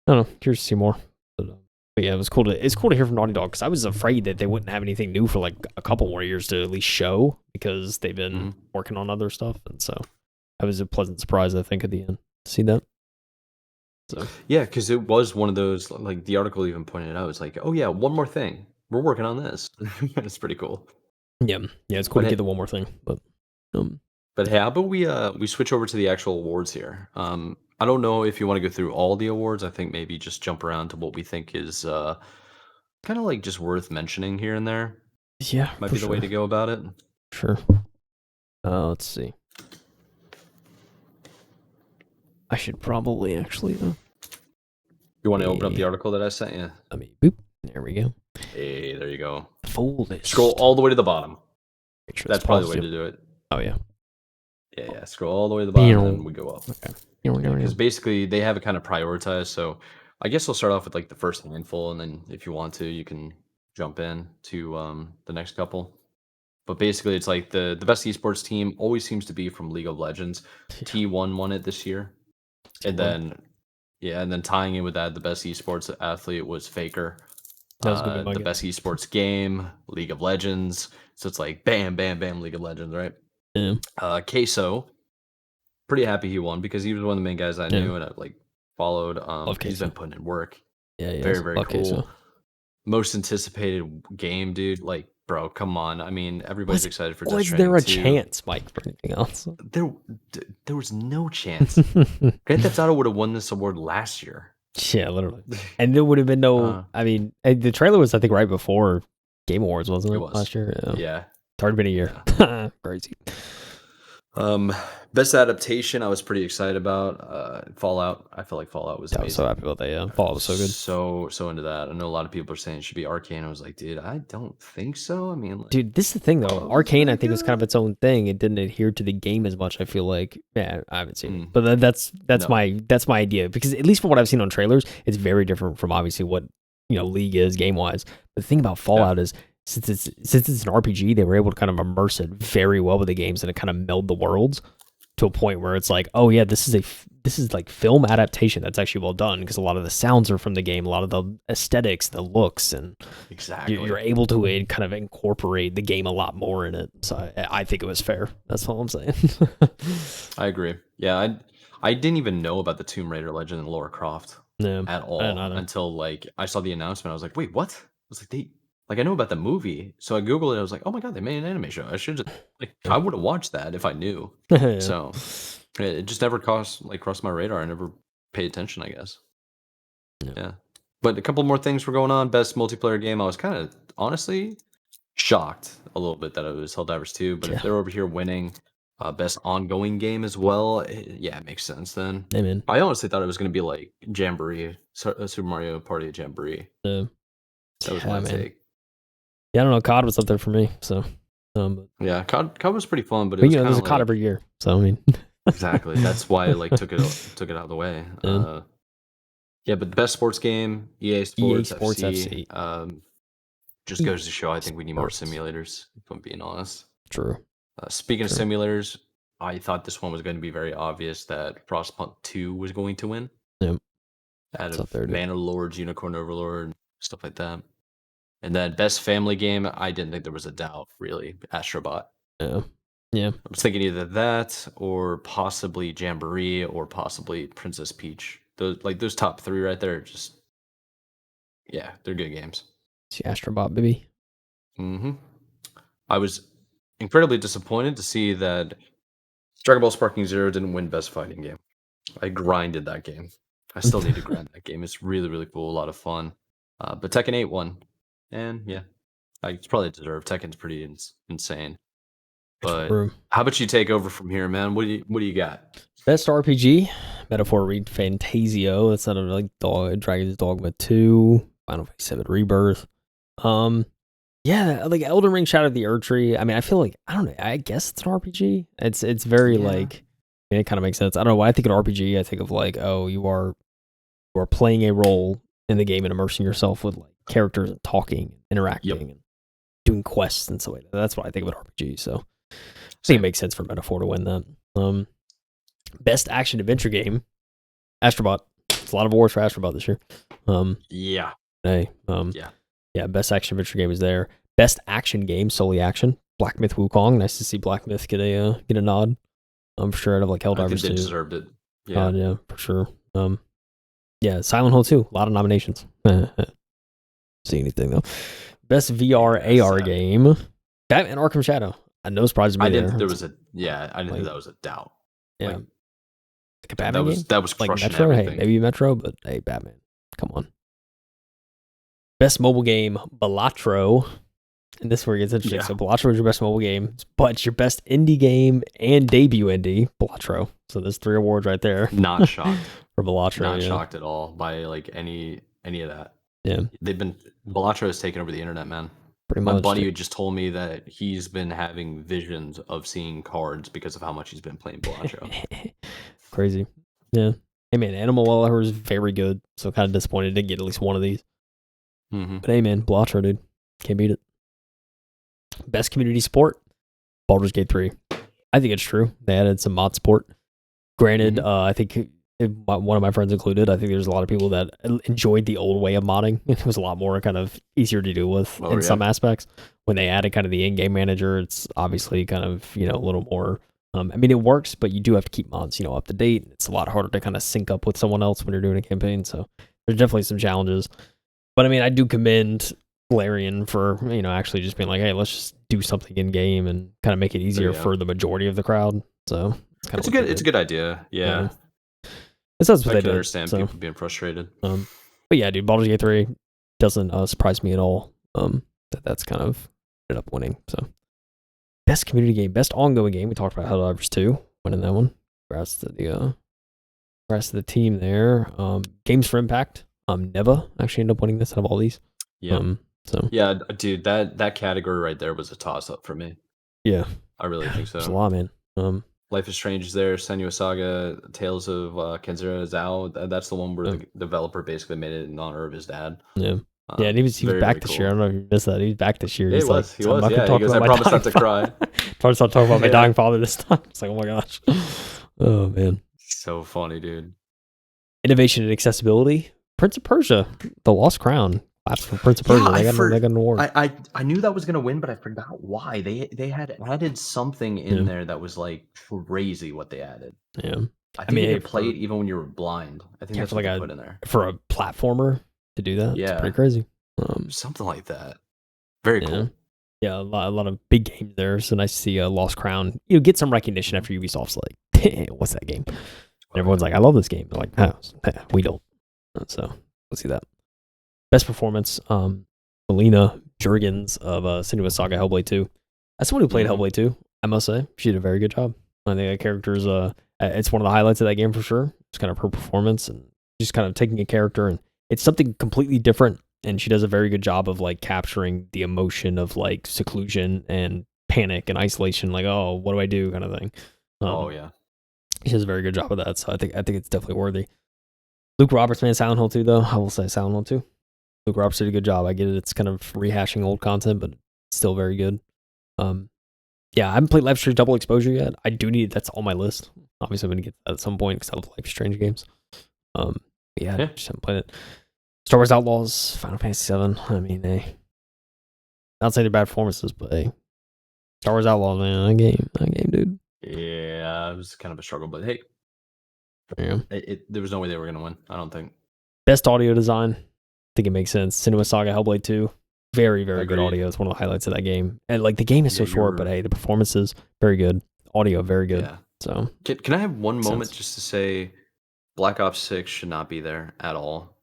[SPEAKER 2] I don't know. Curious to see more. But yeah, it's cool to hear from Naughty Dog, because I was afraid that they wouldn't have anything new for like a couple more years to at least show, because they've been working on other stuff, and so that was a pleasant surprise, I think, at the end to see that. So
[SPEAKER 1] yeah, because it was one of those, like the article even pointed out, it's like, oh yeah, one more thing, we're working on this. It's pretty cool.
[SPEAKER 2] Yeah, it's cool to get the one more thing. But
[SPEAKER 1] hey, how about we switch over to the actual awards here? I don't know if you want to go through all the awards. I think maybe just jump around to what we think is kind of like just worth mentioning here and there.
[SPEAKER 2] Yeah,
[SPEAKER 1] might be the way to go about it.
[SPEAKER 2] Sure. Let's see. I should probably actually.
[SPEAKER 1] You want to open up the article that I sent you?
[SPEAKER 2] Let me boop. There we go.
[SPEAKER 1] Hey, there you go.
[SPEAKER 2] Full list.
[SPEAKER 1] Scroll all the way to the bottom.
[SPEAKER 2] Sure
[SPEAKER 1] that's probably the way to do it.
[SPEAKER 2] Oh yeah.
[SPEAKER 1] Yeah. Scroll all the way to the bottom, and then we go up.
[SPEAKER 2] Okay.
[SPEAKER 1] Because basically they have it kind of prioritized. So I guess we'll start off with like the first handful, and then if you want to, you can jump in to the next couple. But basically, it's like the best esports team always seems to be from League of Legends. T1 won it this year, and then tying in with that, the best esports athlete was Faker. The best esports game, League of Legends. So it's like bam, bam, bam, League of Legends, right?
[SPEAKER 2] Yeah.
[SPEAKER 1] Queso, pretty happy he won because he was one of the main guys I knew and I like followed. He's been putting in work.
[SPEAKER 2] Yeah,
[SPEAKER 1] very, very cool.
[SPEAKER 2] Queso.
[SPEAKER 1] Most anticipated game, dude. Like, bro, come on. I mean, everybody's excited for Death
[SPEAKER 2] Was
[SPEAKER 1] Stranding
[SPEAKER 2] there a
[SPEAKER 1] 2.
[SPEAKER 2] chance, Mike, for anything else?
[SPEAKER 1] There was no chance. Grand Theft Auto would have won this award last year.
[SPEAKER 2] Yeah, literally. And there would have been no. I mean, the trailer was, I think, right before Game Awards, wasn't it? Last year.
[SPEAKER 1] Yeah.
[SPEAKER 2] It's already been a year.
[SPEAKER 1] Yeah.
[SPEAKER 2] Crazy.
[SPEAKER 1] Best adaptation, I was pretty excited about. Fallout. I feel like Fallout was amazing.
[SPEAKER 2] I was so happy about that. Yeah, Fallout was so good.
[SPEAKER 1] So into that. I know a lot of people are saying it should be Arcane. I was like, dude, I don't think so. I mean, like,
[SPEAKER 2] dude, this is the thing though. Arcane, I think, is kind of its own thing. It didn't adhere to the game as much. I feel like, yeah, I haven't seen it, but that's my idea, because at least from what I've seen on trailers, it's very different from obviously what League is game wise. The thing about Fallout is, since it's an RPG, they were able to kind of immerse it very well with the games, and it kind of meld the worlds to a point where it's like, oh yeah, this is like film adaptation that's actually well done, because a lot of the sounds are from the game, a lot of the aesthetics, the looks, and you're able to kind of incorporate the game a lot more in it. So I think it was fair. That's all I'm saying.
[SPEAKER 1] I agree. Yeah, I didn't even know about the Tomb Raider Legend and Lara Croft at all until like I saw the announcement. I was like, wait, what? I was like, I know about the movie, so I googled it. I was like, oh my god, they made an anime show. I should just I would have watched that if I knew. Yeah. So it just never crossed my radar. I never paid attention, I guess. Yeah. But a couple more things were going on. Best multiplayer game. I was kind of honestly shocked a little bit that it was Helldivers 2, but if they're over here winning best ongoing game as well, it makes sense then.
[SPEAKER 2] Amen.
[SPEAKER 1] I honestly thought it was going to be like Jamboree, Super Mario Party Jamboree. That was my take.
[SPEAKER 2] Yeah, I don't know. COD was up there for me, so.
[SPEAKER 1] Yeah, COD was pretty fun, but
[SPEAKER 2] it was there's a COD every year, so I mean.
[SPEAKER 1] Exactly. That's why I took it out of the way. Yeah, but the best sports game, EA Sports FC. Just goes to show, I think we need more simulators, if I'm being honest.
[SPEAKER 2] True.
[SPEAKER 1] Speaking of simulators, I thought this one was going to be very obvious that Frostpunk 2 was going to win.
[SPEAKER 2] Yep.
[SPEAKER 1] Out of Mana Lords, Unicorn Overlord, stuff like that. And then best family game, I didn't think there was a doubt, really. Astro Bot.
[SPEAKER 2] Yeah. Yeah.
[SPEAKER 1] I was thinking either that or possibly Jamboree or possibly Princess Peach. Those top three right there, they're good games.
[SPEAKER 2] See Astro Bot, baby.
[SPEAKER 1] I was incredibly disappointed to see that Dragon Ball Sparking Zero didn't win best fighting game. I grinded that game. I still need to grind that game. It's really, really cool, a lot of fun. But Tekken 8 won. And yeah, it's probably deserved. Tekken's pretty insane. But how about you take over from here, man? What do you got?
[SPEAKER 2] Best RPG, Metaphor Read Fantasio. That's not a Dragon's Dogma 2, Final Fantasy 7 Rebirth. Yeah, like Elden Ring, Shadow of the Erdtree. I mean, I feel like, I don't know, I guess it's an RPG. It's very it kind of makes sense. I don't know, when I think of RPG, I think of you are playing a role in the game and immersing yourself with characters and talking, interacting, and doing quests and so on. That's what I think of an RPG. So I think it makes sense for Metaphor to win that. Best action adventure game, Astro Bot. It's a lot of awards for Astro Bot this year. Best action adventure game is there. Best action game, solely action, Black Myth Wukong. Nice to see Black Myth get a nod. I'm sure out of Helldivers 2. I think
[SPEAKER 1] they deserved it.
[SPEAKER 2] Yeah, for sure. Silent Hill 2, a lot of nominations. See anything though. Best VR AR game, Batman Arkham Shadow. No surprise to me.
[SPEAKER 1] I didn't think that was a doubt.
[SPEAKER 2] Yeah, like a Batman game?
[SPEAKER 1] That was crushing
[SPEAKER 2] Metro.
[SPEAKER 1] Everything.
[SPEAKER 2] Hey, maybe Metro, but hey, Batman, come on. Best mobile game, Balatro. And this is where it gets interesting.
[SPEAKER 1] Yeah.
[SPEAKER 2] So Balatro is your best mobile game, but it's your best indie game and debut indie, Balatro. So there's 3 awards right there.
[SPEAKER 1] Not shocked.
[SPEAKER 2] For Balatro.
[SPEAKER 1] Not shocked at all by like any of that.
[SPEAKER 2] Yeah.
[SPEAKER 1] Balatro has taken over the internet, man.
[SPEAKER 2] Pretty
[SPEAKER 1] My
[SPEAKER 2] much.
[SPEAKER 1] buddy just told me that he's been having visions of seeing cards because of how much he's been playing Balatro.
[SPEAKER 2] Crazy. Yeah. Hey man, Animal Weller is very good. So kind of disappointed to get at least one of these.
[SPEAKER 1] Mm-hmm.
[SPEAKER 2] But hey man, Balatro, dude. Can't beat it. Best community support, Baldur's Gate 3. I think it's true. They added some mod support. Granted, I think one of my friends included, I think there's a lot of people that enjoyed the old way of modding. It was a lot more kind of easier to deal with in some aspects. When they added kind of the in-game manager, it's obviously kind of, a little more, I mean, it works, but you do have to keep mods, up to date. It's a lot harder to kind of sync up with someone else when you're doing a campaign. So there's definitely some challenges. But I mean, I do commend Larian for, actually just being like, hey, let's just do something in game and kind of make it easier for the majority of the crowd. So it's
[SPEAKER 1] a good idea. Yeah.
[SPEAKER 2] That's what
[SPEAKER 1] I can understand people being frustrated.
[SPEAKER 2] But yeah, dude, Baldur's Gate 3 doesn't surprise me at all. That's kind of ended up winning. So best community game, best ongoing game. We talked about Helldivers 2 winning that one. Congrats to the rest of the team there. Games for Impact. Neva actually ended up winning this out of all these.
[SPEAKER 1] Yeah. Yeah, dude, that category right there was a toss up for me.
[SPEAKER 2] Yeah,
[SPEAKER 1] I really think so.
[SPEAKER 2] There's a lot, man.
[SPEAKER 1] Life is Strange is there. Senua Saga, Tales of Kenzura Zhao. That's the one where the developer basically made it in honor of his dad.
[SPEAKER 2] Yeah. Yeah, and he was back this year. I don't know if you missed that. He was back this year.
[SPEAKER 1] Yeah, he was. Yeah, he goes, I promised not to cry.
[SPEAKER 2] Promised not to talk about my dying father this time. It's like, oh my gosh. Oh, man.
[SPEAKER 1] So funny, dude.
[SPEAKER 2] Innovation and accessibility. Prince of Persia, The Lost Crown. That's for Prince of Persia. They got an award.
[SPEAKER 1] I knew that was going to win, but I forgot why. They had added something in there that was like crazy what they added.
[SPEAKER 2] Yeah.
[SPEAKER 1] I mean, you could play it even when you were blind. I think that's what they put in there.
[SPEAKER 2] For a platformer to do that.
[SPEAKER 1] Yeah.
[SPEAKER 2] It's pretty crazy.
[SPEAKER 1] Something like that. Very cool.
[SPEAKER 2] Yeah, a lot of big games there. So nice to see Lost Crown. Get some recognition after Ubisoft's like, what's that game? And everyone's like, I love this game. They're like, no, we don't. So let's see that. Best performance, Melina Jurgens of Senua Saga Hellblade 2. As someone who played Hellblade 2, I must say, she did a very good job. I think that character's, it's one of the highlights of that game for sure. It's kind of her performance and just kind of taking a character and it's something completely different. And she does a very good job of like capturing the emotion of like seclusion and panic and isolation. Like, oh, what do I do kind of thing. She does a very good job of that. So I think it's definitely worthy. Luke Roberts, man, Silent Hill 2, though. I will say Silent Hill 2. Luke Roberts did a good job. I get it. It's kind of rehashing old content, but still very good. Yeah, I haven't played Life is Strange Double Exposure yet. I do need that's on my list. Obviously, I'm going to get that at some point because I love Life is Strange games. I just haven't played it. Star Wars Outlaws, Final Fantasy 7. I mean, not saying they're bad performances, but hey, Star Wars Outlaws, man, that game, dude.
[SPEAKER 1] Yeah, it was kind of a struggle, but hey. Yeah. There was no way they were going to win, I don't think.
[SPEAKER 2] Best audio design. I think it makes sense. Senua Saga Hellblade 2. Very, very good audio. It's one of the highlights of that game. And like the game is so short, but hey, the performances, very good. Audio, very good. Yeah. So
[SPEAKER 1] Can I have one moment just to say Black Ops 6 should not be there at all?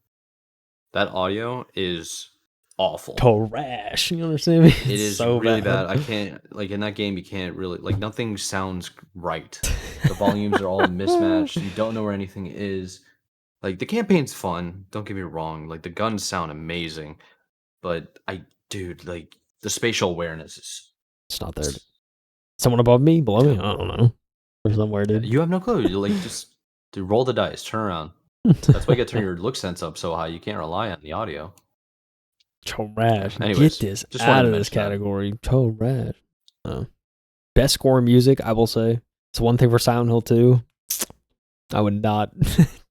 [SPEAKER 1] That audio is awful.
[SPEAKER 2] Trash. You understand me?
[SPEAKER 1] It is so really bad. I can't, like, in that game, you can't really, like, nothing sounds right. The volumes are all mismatched. You don't know where anything is. Like, the campaign's fun. Don't get me wrong. Like, the guns sound amazing. But, dude, like, the spatial awareness is...
[SPEAKER 2] It's not there. Someone above me? Below me? I don't know. Or somewhere, dude.
[SPEAKER 1] You have no clue. You like, just dude, roll the dice. Turn around. That's why you got to turn your look sense up so high. You can't rely on the audio.
[SPEAKER 2] Trash.
[SPEAKER 1] Anyways,
[SPEAKER 2] get this out of this category. Trash. Best score in music, I will say. It's one thing for Silent Hill 2. I would not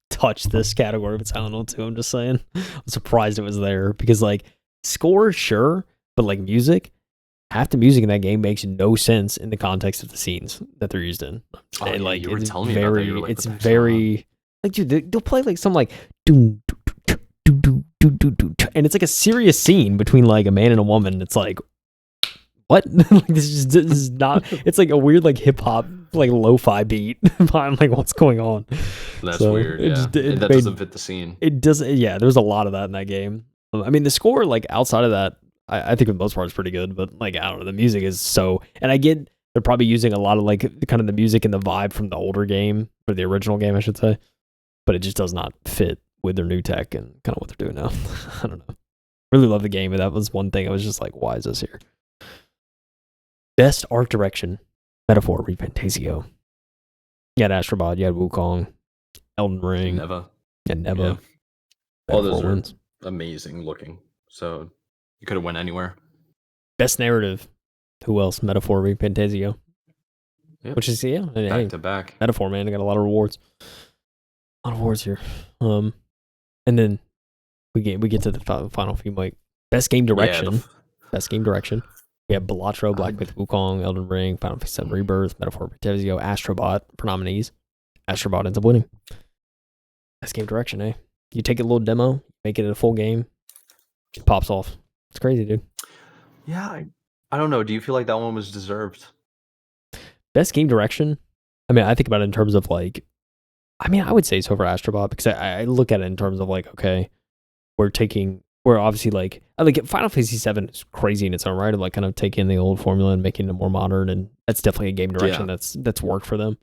[SPEAKER 2] touch this category with Silent Hill 2. I'm just saying. I'm surprised it was there because, like, score, sure, but like music, half the music in that game makes no sense in the context of the scenes that they're used in.
[SPEAKER 1] Oh, and like, you were telling me
[SPEAKER 2] about
[SPEAKER 1] that. You were like,
[SPEAKER 2] it's very like, dude, they'll play like some like doom, and it's like a serious scene between like a man and a woman. It's like, what? Like, this is not. It's like a weird like hip hop like lo-fi beat behind like what's going on.
[SPEAKER 1] That's weird. Yeah, that doesn't fit the scene.
[SPEAKER 2] It doesn't. Yeah, there's a lot of that in that game. I mean, the score like outside of that, I think for the most part it's pretty good, but like I don't know, the music is so, and I get they're probably using a lot of like kind of the music and the vibe from the older game or the original game, I should say, but it just does not fit with their new tech and kind of what they're doing now. I don't know. Really love the game, but that was one thing I was just like, why is this here? Best art direction, Metaphor Refantasio. You had Astro Bot, you had Wukong, Elden Ring,
[SPEAKER 1] Neva.
[SPEAKER 2] and Neva.
[SPEAKER 1] Yeah. All those are
[SPEAKER 2] wins.
[SPEAKER 1] amazing looking. So you could have went anywhere.
[SPEAKER 2] Best narrative. Who else? Metaphor Refantasio.
[SPEAKER 1] Yep.
[SPEAKER 2] Which is
[SPEAKER 1] Back to back.
[SPEAKER 2] Metaphor, man. I got a lot of rewards. A lot of awards here. And then we get to the final few, Mike. Best game direction. Best game direction. We have Balatro, Black Myth Wukong, Elden Ring, Final Fantasy VII Rebirth, Metaphor Refantasio, Astro Bot for nominees. Astro Bot ends up winning. Best game direction, eh? You take a little demo, make it a full game, it pops off. It's crazy, dude.
[SPEAKER 1] Yeah, I don't know. Do you feel like that one was deserved?
[SPEAKER 2] Best game direction? I mean, I think about it in terms of like, I mean, I would say so for Astro Bot because I look at it in terms of like, okay, we're obviously like Final Fantasy VII is crazy in its own right of like kind of taking the old formula and making it more modern, and that's definitely a game direction that's worked for them.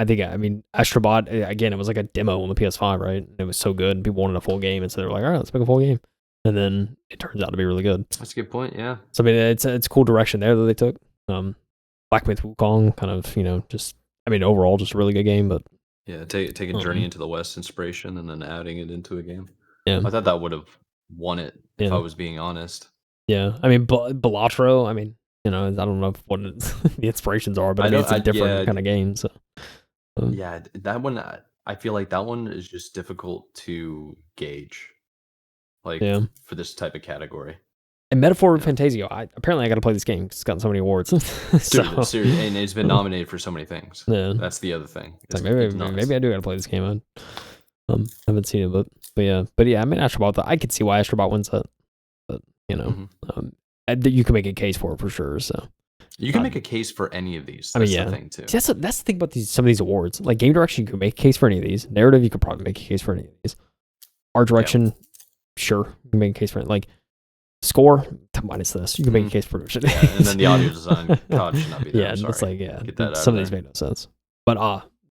[SPEAKER 2] I think, I mean, Astro Bot, again, it was like a demo on the PS5, right? And it was so good, and people wanted a full game, and so they were like, all right, let's make a full game. And then it turns out to be really good.
[SPEAKER 1] That's a good point, yeah.
[SPEAKER 2] So, I mean, it's a cool direction there that they took. Black Myth Wukong, kind of, just, I mean, overall, just a really good game, but...
[SPEAKER 1] Yeah, taking Journey into the West inspiration and then adding it into a game.
[SPEAKER 2] Yeah.
[SPEAKER 1] I thought that would have won it if I was being honest.
[SPEAKER 2] Yeah, I mean, Balatro, I mean, I don't know what the inspirations are, but I mean, it's a different kind of game, so...
[SPEAKER 1] Yeah, that one, I feel like that one is just difficult to gauge, like, for this type of category.
[SPEAKER 2] And Metaphor Fantasio, apparently I got to play this game because it's gotten so many awards.
[SPEAKER 1] Dude, seriously, and it's been nominated for so many things. Yeah. That's the other thing.
[SPEAKER 2] Like maybe I do got to play this game. I haven't seen it, but yeah, I mean, Astro Bot, I could see why Astro Bot wins that, but, you can make a case for it for sure, so.
[SPEAKER 1] You can make a case for any of these. That's the thing, too.
[SPEAKER 2] That's the thing about some of these awards. Like, game direction, you can make a case for any of these. Narrative, you could probably make a case for any of these. Art direction, sure, you can make a case for it. Like, score, minus this, you can make a case for it.
[SPEAKER 1] Yeah, and then the audio design, God, should not be there.
[SPEAKER 2] Yeah, it's like, some of these make no sense. But,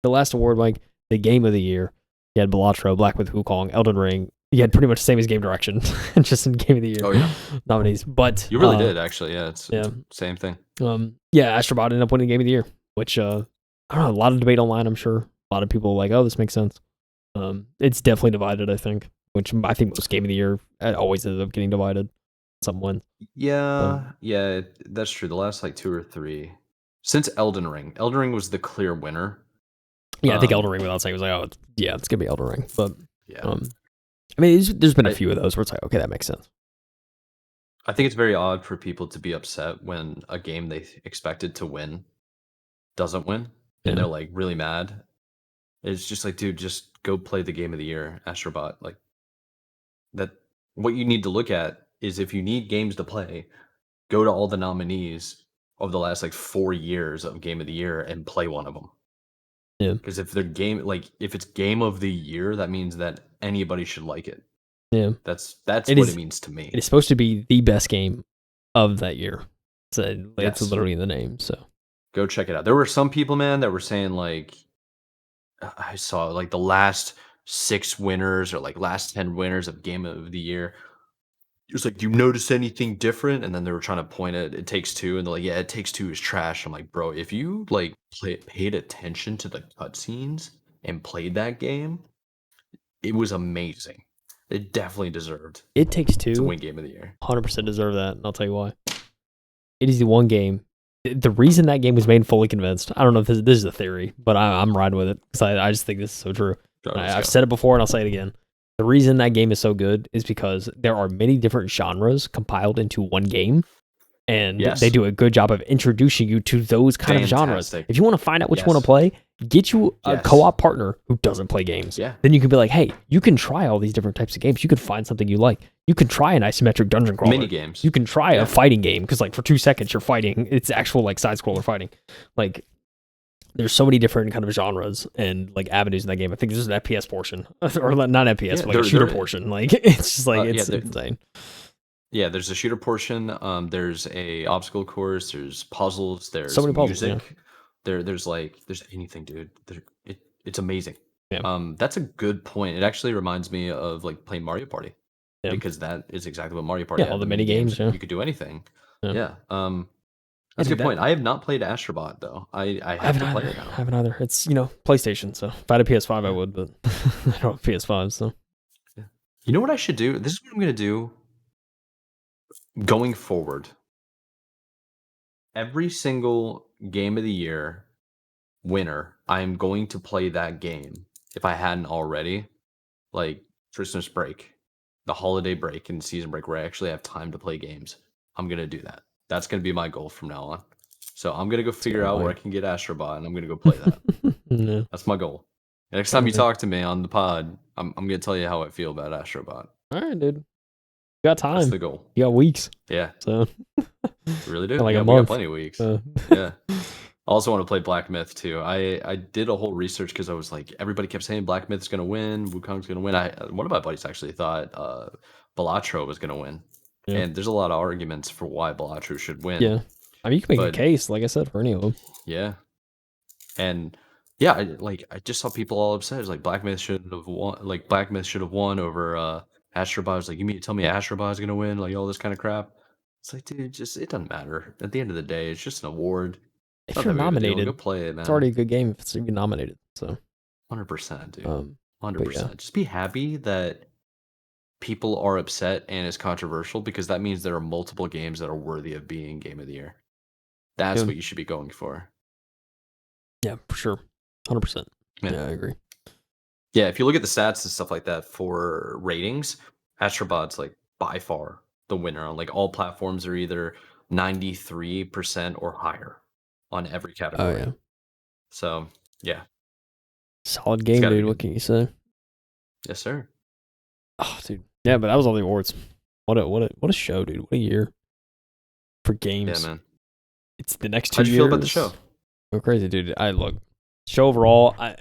[SPEAKER 2] the last award, like, the game of the year, you had Balatro, Black Myth Wukong, Elden Ring. You had pretty much the same as game direction, just in game of the year nominees. But
[SPEAKER 1] you really did, actually. Yeah, it's same thing.
[SPEAKER 2] Astro Bot ended up winning game of the year, which I don't know, a lot of debate online. I'm sure a lot of people are like, oh, this makes sense. It's definitely divided, I think. Which I think most game of the year always ends up getting divided. Some wins.
[SPEAKER 1] Yeah, that's true. The last like 2 or 3 since Elden Ring was the clear winner.
[SPEAKER 2] Yeah, I think Elden Ring, without saying, was like, oh, it's gonna be Elden Ring. But I mean, there's been a few of those where it's like, okay, that makes sense.
[SPEAKER 1] I think it's very odd for people to be upset when a game they expected to win doesn't win, and they're like really mad. It's just like, dude, just go play the game of the year, Astro Bot. Like that. What you need to look at is if you need games to play, go to all the nominees of the last like 4 years of game of the year and play one of them.
[SPEAKER 2] Yeah.
[SPEAKER 1] Because if if it's game of the year, that means that anybody should like it.
[SPEAKER 2] Yeah.
[SPEAKER 1] That's what it means to me.
[SPEAKER 2] It is supposed to be the best game of that year. So it's literally in the name. So
[SPEAKER 1] go check it out. There were some people, man, that were saying like, I saw like the last 6 winners or like last 10 winners of game of the year. It was like, do you notice anything different? And then they were trying to point at It Takes Two, and they're like, yeah, It Takes Two is trash. I'm like, bro, if you like paid attention to the cutscenes and played that game, it was amazing. It definitely deserved
[SPEAKER 2] It Takes Two
[SPEAKER 1] to win game of the year.
[SPEAKER 2] 100% deserve that, and I'll tell you why. It is the one game. The reason that game was made, fully convinced. I don't know if this is a theory, but I'm riding with it because I just think this is so true. I've said it before and I'll say it again. The reason that game is so good is because there are many different genres compiled into one game, and they do a good job of introducing you to those kind of genres. If you want to find out which one to play, get you a co-op partner who doesn't play games.
[SPEAKER 1] Yeah.
[SPEAKER 2] Then you can be like, hey, you can try all these different types of games. You can find something you like. You can try an isometric dungeon crawler.
[SPEAKER 1] Mini games.
[SPEAKER 2] You can try a fighting game because like for 2 seconds you're fighting. It's actual like side scroller fighting. Like there's so many different kind of genres and like avenues in that game. I think this is an FPS portion, or not FPS, but like a shooter portion. Like it's just like it's insane.
[SPEAKER 1] Yeah, there's a shooter portion. There's a obstacle course. There's puzzles.
[SPEAKER 2] So
[SPEAKER 1] There's
[SPEAKER 2] many puzzles, yeah.
[SPEAKER 1] music. There's anything, dude. It's amazing.
[SPEAKER 2] Yeah.
[SPEAKER 1] That's a good point. It actually reminds me of like playing Mario Party,
[SPEAKER 2] Yeah.
[SPEAKER 1] because that is exactly what Mario Party
[SPEAKER 2] Yeah,
[SPEAKER 1] had.
[SPEAKER 2] all
[SPEAKER 1] The
[SPEAKER 2] the
[SPEAKER 1] mini
[SPEAKER 2] mini
[SPEAKER 1] games,
[SPEAKER 2] games, yeah.
[SPEAKER 1] you could do anything.
[SPEAKER 2] Yeah.
[SPEAKER 1] Yeah.
[SPEAKER 2] Yeah,
[SPEAKER 1] That's a
[SPEAKER 2] dude,
[SPEAKER 1] good point. I have not played Astro Bot though. I
[SPEAKER 2] I
[SPEAKER 1] have
[SPEAKER 2] haven't
[SPEAKER 1] to play
[SPEAKER 2] either.
[SPEAKER 1] it now.
[SPEAKER 2] I haven't either. It's, PlayStation, so if I had a PS5 I
[SPEAKER 1] Yeah.
[SPEAKER 2] would, but I don't have PS5, so
[SPEAKER 1] Yeah. You know what I should do? This is what I'm gonna do going forward. Every single game of the year winner, I am going to play that game if I hadn't already, like Christmas break, the holiday break and season break where I actually have time to play games. I'm gonna do that. That's gonna be my goal from now on. So I'm gonna go
[SPEAKER 2] let's get
[SPEAKER 1] figure
[SPEAKER 2] on
[SPEAKER 1] out where I
[SPEAKER 2] way.
[SPEAKER 1] can get Astro Bot and I'm gonna go play that.
[SPEAKER 2] Yeah.
[SPEAKER 1] That's my goal. Next time
[SPEAKER 2] Oh,
[SPEAKER 1] you
[SPEAKER 2] dude.
[SPEAKER 1] talk to me on the pod, I'm gonna tell you how I feel about Astro Bot.
[SPEAKER 2] All right, dude. You got
[SPEAKER 1] That's
[SPEAKER 2] time.
[SPEAKER 1] the goal.
[SPEAKER 2] You got weeks.
[SPEAKER 1] Yeah,
[SPEAKER 2] So
[SPEAKER 1] we really do.
[SPEAKER 2] like
[SPEAKER 1] Yeah,
[SPEAKER 2] a
[SPEAKER 1] we got
[SPEAKER 2] month.
[SPEAKER 1] plenty of weeks.
[SPEAKER 2] Uh,
[SPEAKER 1] Yeah. I also want to play Black Myth too. I did a whole research because I was like, everybody kept saying Black Myth's gonna win, Wukong's gonna win. One of my buddies actually thought Balatro was gonna win,
[SPEAKER 2] yeah.
[SPEAKER 1] and there's a lot of arguments for why Balatro should win.
[SPEAKER 2] Yeah. I mean, you can make a
[SPEAKER 1] But
[SPEAKER 2] case, like I said, for any of them.
[SPEAKER 1] yeah, and yeah, I just saw people all upset. It's like Black Myth should have won. Like Black Myth should have won over Astrobot. It's like, you mean to tell me Astrobot is gonna win? Like all this kind of crap. It's like, dude, just it doesn't matter. At the end of the day, it's just an award. It's
[SPEAKER 2] If
[SPEAKER 1] not
[SPEAKER 2] you're
[SPEAKER 1] that big of a deal. Go
[SPEAKER 2] nominated,
[SPEAKER 1] play it,
[SPEAKER 2] it's
[SPEAKER 1] man.
[SPEAKER 2] already a good game if it's even nominated. So
[SPEAKER 1] 100%, dude.
[SPEAKER 2] but yeah.
[SPEAKER 1] 100%. Just be happy that people are upset and it's controversial, because that means there are multiple games that are worthy of being Game of the Year. That's
[SPEAKER 2] Yeah.
[SPEAKER 1] what you should be going for.
[SPEAKER 2] Yeah, for sure. 100%.
[SPEAKER 1] Yeah.
[SPEAKER 2] Yeah, I agree.
[SPEAKER 1] Yeah, if you look at the stats and stuff like that for ratings, Astrobot's like by far the winner on like all platforms are either 93% or higher on every
[SPEAKER 2] Oh
[SPEAKER 1] category.
[SPEAKER 2] yeah.
[SPEAKER 1] So, yeah,
[SPEAKER 2] Solid
[SPEAKER 1] it's
[SPEAKER 2] game,
[SPEAKER 1] gotta be
[SPEAKER 2] dude. What
[SPEAKER 1] good.
[SPEAKER 2] can you say?
[SPEAKER 1] Yes, sir.
[SPEAKER 2] Oh, dude. Yeah, but that was all the awards. What a show, dude. What a year for
[SPEAKER 1] Yeah,
[SPEAKER 2] games.
[SPEAKER 1] man.
[SPEAKER 2] It's the next 2
[SPEAKER 1] How'd you
[SPEAKER 2] years.
[SPEAKER 1] feel about the show?
[SPEAKER 2] Go crazy, dude. Show overall, I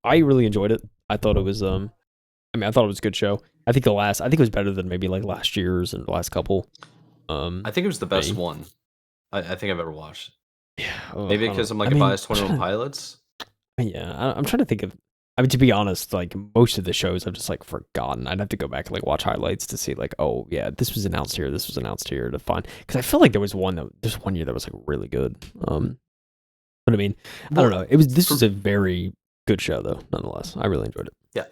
[SPEAKER 2] really enjoyed it. I thought it was I thought it was a good show. I think it was better than maybe like last year's and the last couple.
[SPEAKER 1] I think it was the
[SPEAKER 2] for
[SPEAKER 1] best
[SPEAKER 2] me.
[SPEAKER 1] one I think I've ever watched.
[SPEAKER 2] Yeah.
[SPEAKER 1] Maybe
[SPEAKER 2] I
[SPEAKER 1] because
[SPEAKER 2] don't
[SPEAKER 1] I'm
[SPEAKER 2] I
[SPEAKER 1] like a
[SPEAKER 2] mean,
[SPEAKER 1] biased 21 Pilots.
[SPEAKER 2] yeah, I'm trying to think of. I mean, to be honest, like most of the shows, I've just like forgotten. I'd have to go back and like watch highlights to see like, oh yeah, this was announced here, this was announced here to find. Because I feel like there's one year that was like really good. But I mean, I don't know. This was a very good show though, nonetheless. I really enjoyed it.
[SPEAKER 1] Yeah.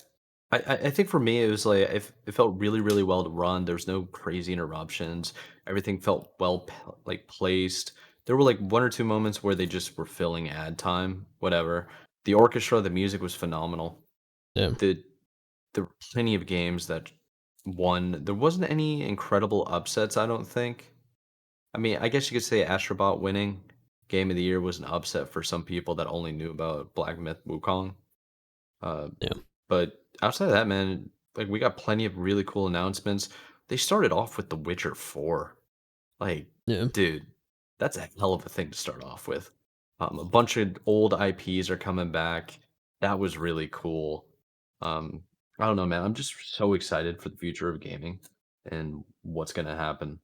[SPEAKER 1] I think for me, it was like it felt really, really well to run. There was no crazy interruptions. Everything felt well like placed. There were like one or two moments where they just were filling ad time, whatever. The orchestra, the music was phenomenal.
[SPEAKER 2] Yeah.
[SPEAKER 1] The There were plenty of games that won. There wasn't any incredible upsets, I don't think. I mean, I guess you could say Astrobot winning Game of the Year was an upset for some people that only knew about Black Myth Wukong. Uh,
[SPEAKER 2] Yeah.
[SPEAKER 1] but outside of that, man, like we got plenty of really cool announcements. They started off with The Witcher 4. Like,
[SPEAKER 2] Yeah.
[SPEAKER 1] dude, that's a hell of a thing to start off with. A bunch of old IPs are coming back. That was really cool. Um, I don't know, man. I'm just so excited for the future of gaming and what's gonna happen.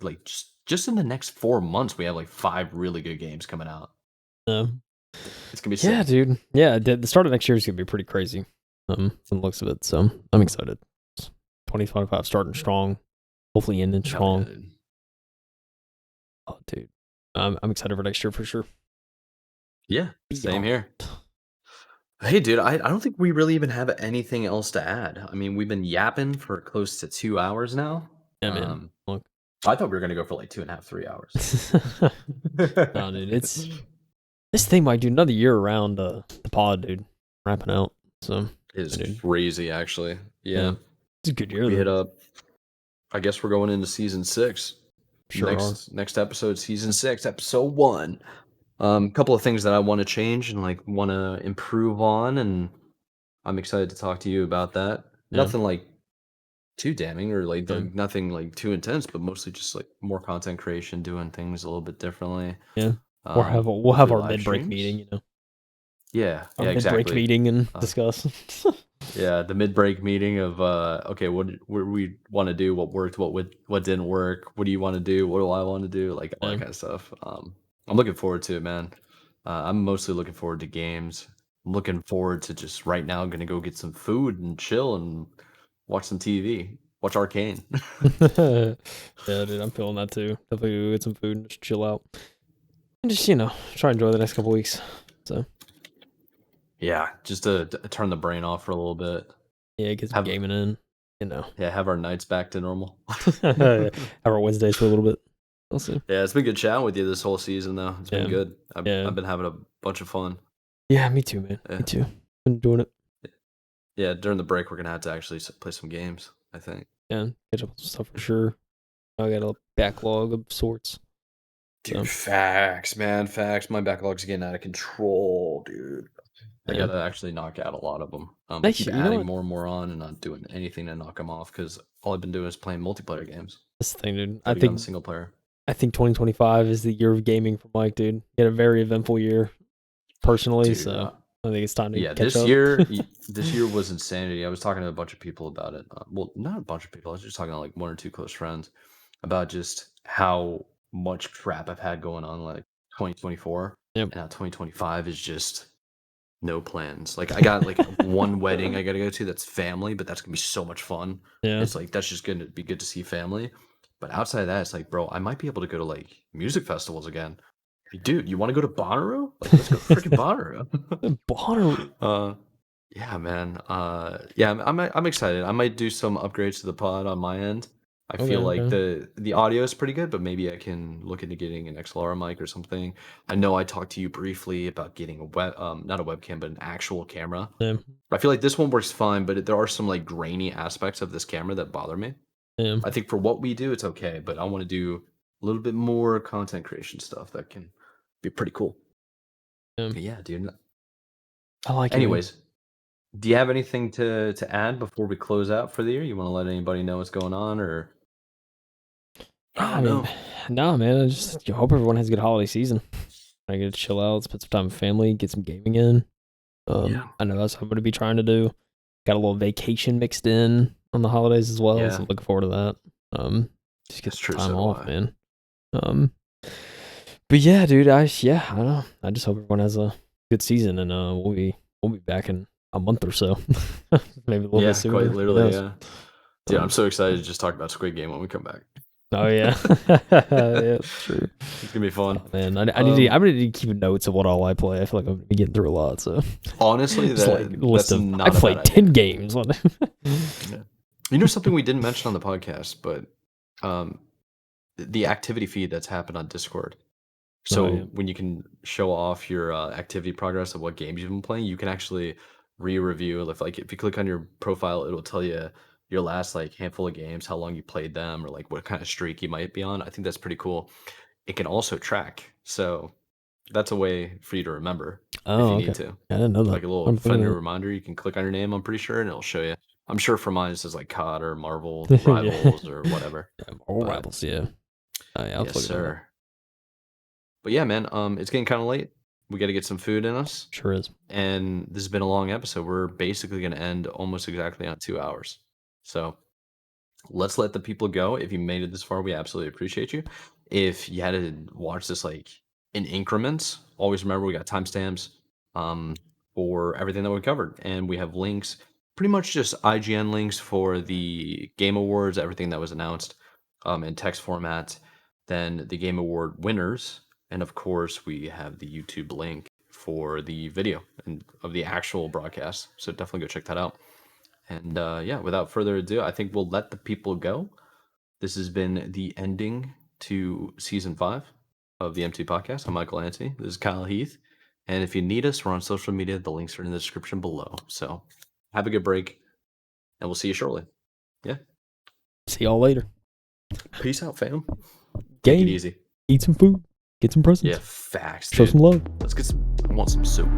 [SPEAKER 1] Like just in the next 4 months, we have like 5 really good games coming out.
[SPEAKER 2] Yeah.
[SPEAKER 1] It's gonna be
[SPEAKER 2] Yeah,
[SPEAKER 1] sick.
[SPEAKER 2] dude. Yeah, the start of next year is gonna be pretty crazy. From the looks of it. So I'm excited. 2025 starting strong. Hopefully ending
[SPEAKER 1] Hell yeah,
[SPEAKER 2] strong.
[SPEAKER 1] dude.
[SPEAKER 2] Oh, dude. I'm excited for next year for sure.
[SPEAKER 1] Yeah, same here. Hey, dude, I don't think we really even have anything else to add. I mean, we've been yapping for close to 2 hours now.
[SPEAKER 2] Yeah, man. Look.
[SPEAKER 1] I thought we were gonna go for like 2.5, 3 hours.
[SPEAKER 2] No, dude. It's this thing might do another year around the pod, dude. Wrapping out. So
[SPEAKER 1] Is
[SPEAKER 2] dude.
[SPEAKER 1] crazy, actually. Yeah.
[SPEAKER 2] It's a good year
[SPEAKER 1] We
[SPEAKER 2] though.
[SPEAKER 1] hit up. I guess we're going into season 6.
[SPEAKER 2] Sure
[SPEAKER 1] Next episode, season 6, episode 1. Couple of things that I want to change and like want to improve on, and I'm excited to talk to you about that.
[SPEAKER 2] Yeah.
[SPEAKER 1] Nothing like too damning or like
[SPEAKER 2] Yeah.
[SPEAKER 1] nothing like too intense, but mostly just like more content creation, doing things a little bit differently.
[SPEAKER 2] Yeah. We'll have our
[SPEAKER 1] hopefully live
[SPEAKER 2] mid break
[SPEAKER 1] streams.
[SPEAKER 2] meeting, you know.
[SPEAKER 1] Yeah,
[SPEAKER 2] Our
[SPEAKER 1] yeah,
[SPEAKER 2] mid-break
[SPEAKER 1] exactly.
[SPEAKER 2] meeting and discuss.
[SPEAKER 1] Yeah, the mid-break meeting of okay, what we want to do, what worked, what didn't work, what do you want to do, what do I want to do, like all that
[SPEAKER 2] Yeah.
[SPEAKER 1] kind of stuff. I'm looking forward to it, man. I'm mostly looking forward to games. I'm looking forward to just right now. I'm gonna go get some food and chill and watch some TV, watch Arcane.
[SPEAKER 2] Yeah, dude, I'm feeling that too. Definitely go get some food and just chill out. And just, try and enjoy the next couple weeks. So,
[SPEAKER 1] Yeah, just to turn the brain off for a little bit.
[SPEAKER 2] yeah, get some
[SPEAKER 1] Have
[SPEAKER 2] gaming in, you know.
[SPEAKER 1] yeah, have our nights back to normal.
[SPEAKER 2] Have our Wednesdays for a little bit. We'll see.
[SPEAKER 1] Yeah, it's been good chatting with you this whole season, though. It's been
[SPEAKER 2] Yeah.
[SPEAKER 1] good.
[SPEAKER 2] Yeah.
[SPEAKER 1] I've been having a bunch of fun.
[SPEAKER 2] Yeah, me too, man.
[SPEAKER 1] Yeah.
[SPEAKER 2] Me too. Been enjoying it.
[SPEAKER 1] Yeah, during the break, we're gonna have to actually play some games, I think.
[SPEAKER 2] Yeah, catch up on some stuff for sure. I got a backlog of sorts. So.
[SPEAKER 1] Dude, facts, man, facts. My backlog's getting out of control, dude. I
[SPEAKER 2] Yeah.
[SPEAKER 1] gotta actually knock out a lot of them. I
[SPEAKER 2] Nice,
[SPEAKER 1] keep
[SPEAKER 2] you know
[SPEAKER 1] adding
[SPEAKER 2] what?
[SPEAKER 1] more and more on, and not doing anything to knock them off because all I've been doing is playing multiplayer games.
[SPEAKER 2] That's the thing, dude.
[SPEAKER 1] Gotta get on the single player.
[SPEAKER 2] I think 2025 is the year of gaming for Mike, dude. He had a very eventful year personally,
[SPEAKER 1] Dude,
[SPEAKER 2] so I think it's time to
[SPEAKER 1] yeah,
[SPEAKER 2] catch
[SPEAKER 1] this
[SPEAKER 2] up.
[SPEAKER 1] year, this year was insanity. I was talking to a bunch of people about it. Well, not a bunch of people. I was just talking to like one or two close friends about just how much crap I've had going on, like 2024,
[SPEAKER 2] Yep.
[SPEAKER 1] and now 2025 is just no plans. Like I got like one wedding I got to go to that's family, but that's gonna be so much fun.
[SPEAKER 2] Yeah.
[SPEAKER 1] It's like that's just gonna be good to see family. But outside of that, it's like, bro, I might be able to go to like music festivals again. Dude, you want to go to Bonnaroo? Like, let's go freaking Bonnaroo.
[SPEAKER 2] Bonnaroo.
[SPEAKER 1] Yeah, man. Yeah, I'm excited. I might do some upgrades to the pod on my end. I feel like
[SPEAKER 2] Okay.
[SPEAKER 1] the audio is pretty good, but maybe I can look into getting an XLR mic or something. I know I talked to you briefly about getting a not a webcam, but an actual camera.
[SPEAKER 2] Yeah.
[SPEAKER 1] I feel like this one works fine, but there are some like grainy aspects of this camera that bother me.
[SPEAKER 2] Yeah.
[SPEAKER 1] I think for what we do, it's okay, but I want to do a little bit more content creation stuff that can be pretty cool.
[SPEAKER 2] Yeah.
[SPEAKER 1] But yeah, dude.
[SPEAKER 2] I like it.
[SPEAKER 1] Anyways, do you have anything to add before we close out for the year? You want to let anybody know what's going on, or
[SPEAKER 2] Yeah,
[SPEAKER 1] I
[SPEAKER 2] I
[SPEAKER 1] don't
[SPEAKER 2] mean,
[SPEAKER 1] know.
[SPEAKER 2] no, man. I just hope everyone has a good holiday season. I get to chill out, spend some time with family, get some gaming in.
[SPEAKER 1] Yeah.
[SPEAKER 2] I know that's what I'm going to be trying to do. Got a little vacation mixed in on the holidays as well, so
[SPEAKER 1] Yeah.
[SPEAKER 2] I'm looking forward to that. Just get
[SPEAKER 1] That's
[SPEAKER 2] some
[SPEAKER 1] true.
[SPEAKER 2] time
[SPEAKER 1] So do
[SPEAKER 2] off,
[SPEAKER 1] I.
[SPEAKER 2] man. But yeah, dude, I don't know. I just hope everyone has a good season, and we'll be back in a month or so, maybe a little bit
[SPEAKER 1] Yeah,
[SPEAKER 2] sooner.
[SPEAKER 1] quite
[SPEAKER 2] Who
[SPEAKER 1] literally.
[SPEAKER 2] knows?
[SPEAKER 1] Yeah. Dude, I'm so excited to just talk about Squid Game when we come back.
[SPEAKER 2] Oh yeah, yeah, that's true.
[SPEAKER 1] It's gonna be fun.
[SPEAKER 2] Oh, man, I'm gonna need to keep notes of what all I play. I feel like I'm gonna be getting through a lot. So
[SPEAKER 1] Honestly,
[SPEAKER 2] just like a list
[SPEAKER 1] that's
[SPEAKER 2] of
[SPEAKER 1] not
[SPEAKER 2] I
[SPEAKER 1] a
[SPEAKER 2] played
[SPEAKER 1] bad
[SPEAKER 2] 10
[SPEAKER 1] idea.
[SPEAKER 2] games.
[SPEAKER 1] Yeah. You know something we didn't mention on the podcast, but um, the activity feed that's happened on Discord. So
[SPEAKER 2] yeah.
[SPEAKER 1] when you can show off your activity progress of what games you've been playing, you can actually re-review. If you click on your profile, it'll tell you your last like handful of games, how long you played them, or like what kind of streak you might be on. I think that's pretty cool. It can also track, so that's a way for you to remember if
[SPEAKER 2] Oh,
[SPEAKER 1] you
[SPEAKER 2] okay.
[SPEAKER 1] need to.
[SPEAKER 2] I didn't know that.
[SPEAKER 1] Like a little
[SPEAKER 2] I'm thinking
[SPEAKER 1] friendly
[SPEAKER 2] of
[SPEAKER 1] reminder. You can click on your name, I'm pretty sure, and it'll show you. I'm sure for mine it says like COD or Marvel
[SPEAKER 2] that. Yeah.
[SPEAKER 1] Rivals or whatever.
[SPEAKER 2] All
[SPEAKER 1] But
[SPEAKER 2] Rivals, yeah. Oh, yeah, I'll
[SPEAKER 1] yes,
[SPEAKER 2] look into that.
[SPEAKER 1] sir. But yeah, man, it's getting kind of late. We got to get some food in us.
[SPEAKER 2] Sure is.
[SPEAKER 1] And this has been a long episode. We're basically going to end almost exactly on 2 hours. So let's let the people go. If you made it this far, we absolutely appreciate you. If you had to watch this like in increments, always remember we got timestamps for everything that we covered. And we have links, pretty much just IGN links for the Game Awards, everything that was announced in text format. Then the Game Award winners. And of course, we have the YouTube link for the video and of the actual broadcast. So definitely go check that out. And yeah, without further ado, I think we'll let the people go. This has been the ending to season 5 of the MT Podcast. I'm Michael Anthony. This is Kyle Heath. And if you need us, we're on social media. The links are in the description below. So have a good break, and we'll see you shortly. Yeah.
[SPEAKER 2] See y'all later.
[SPEAKER 1] Peace out, fam. Take
[SPEAKER 2] Game.
[SPEAKER 1] it easy.
[SPEAKER 2] Eat some food. Get some presents.
[SPEAKER 1] Yeah, facts,
[SPEAKER 2] Show
[SPEAKER 1] dude.
[SPEAKER 2] some love.
[SPEAKER 1] Let's get some. I want some soup.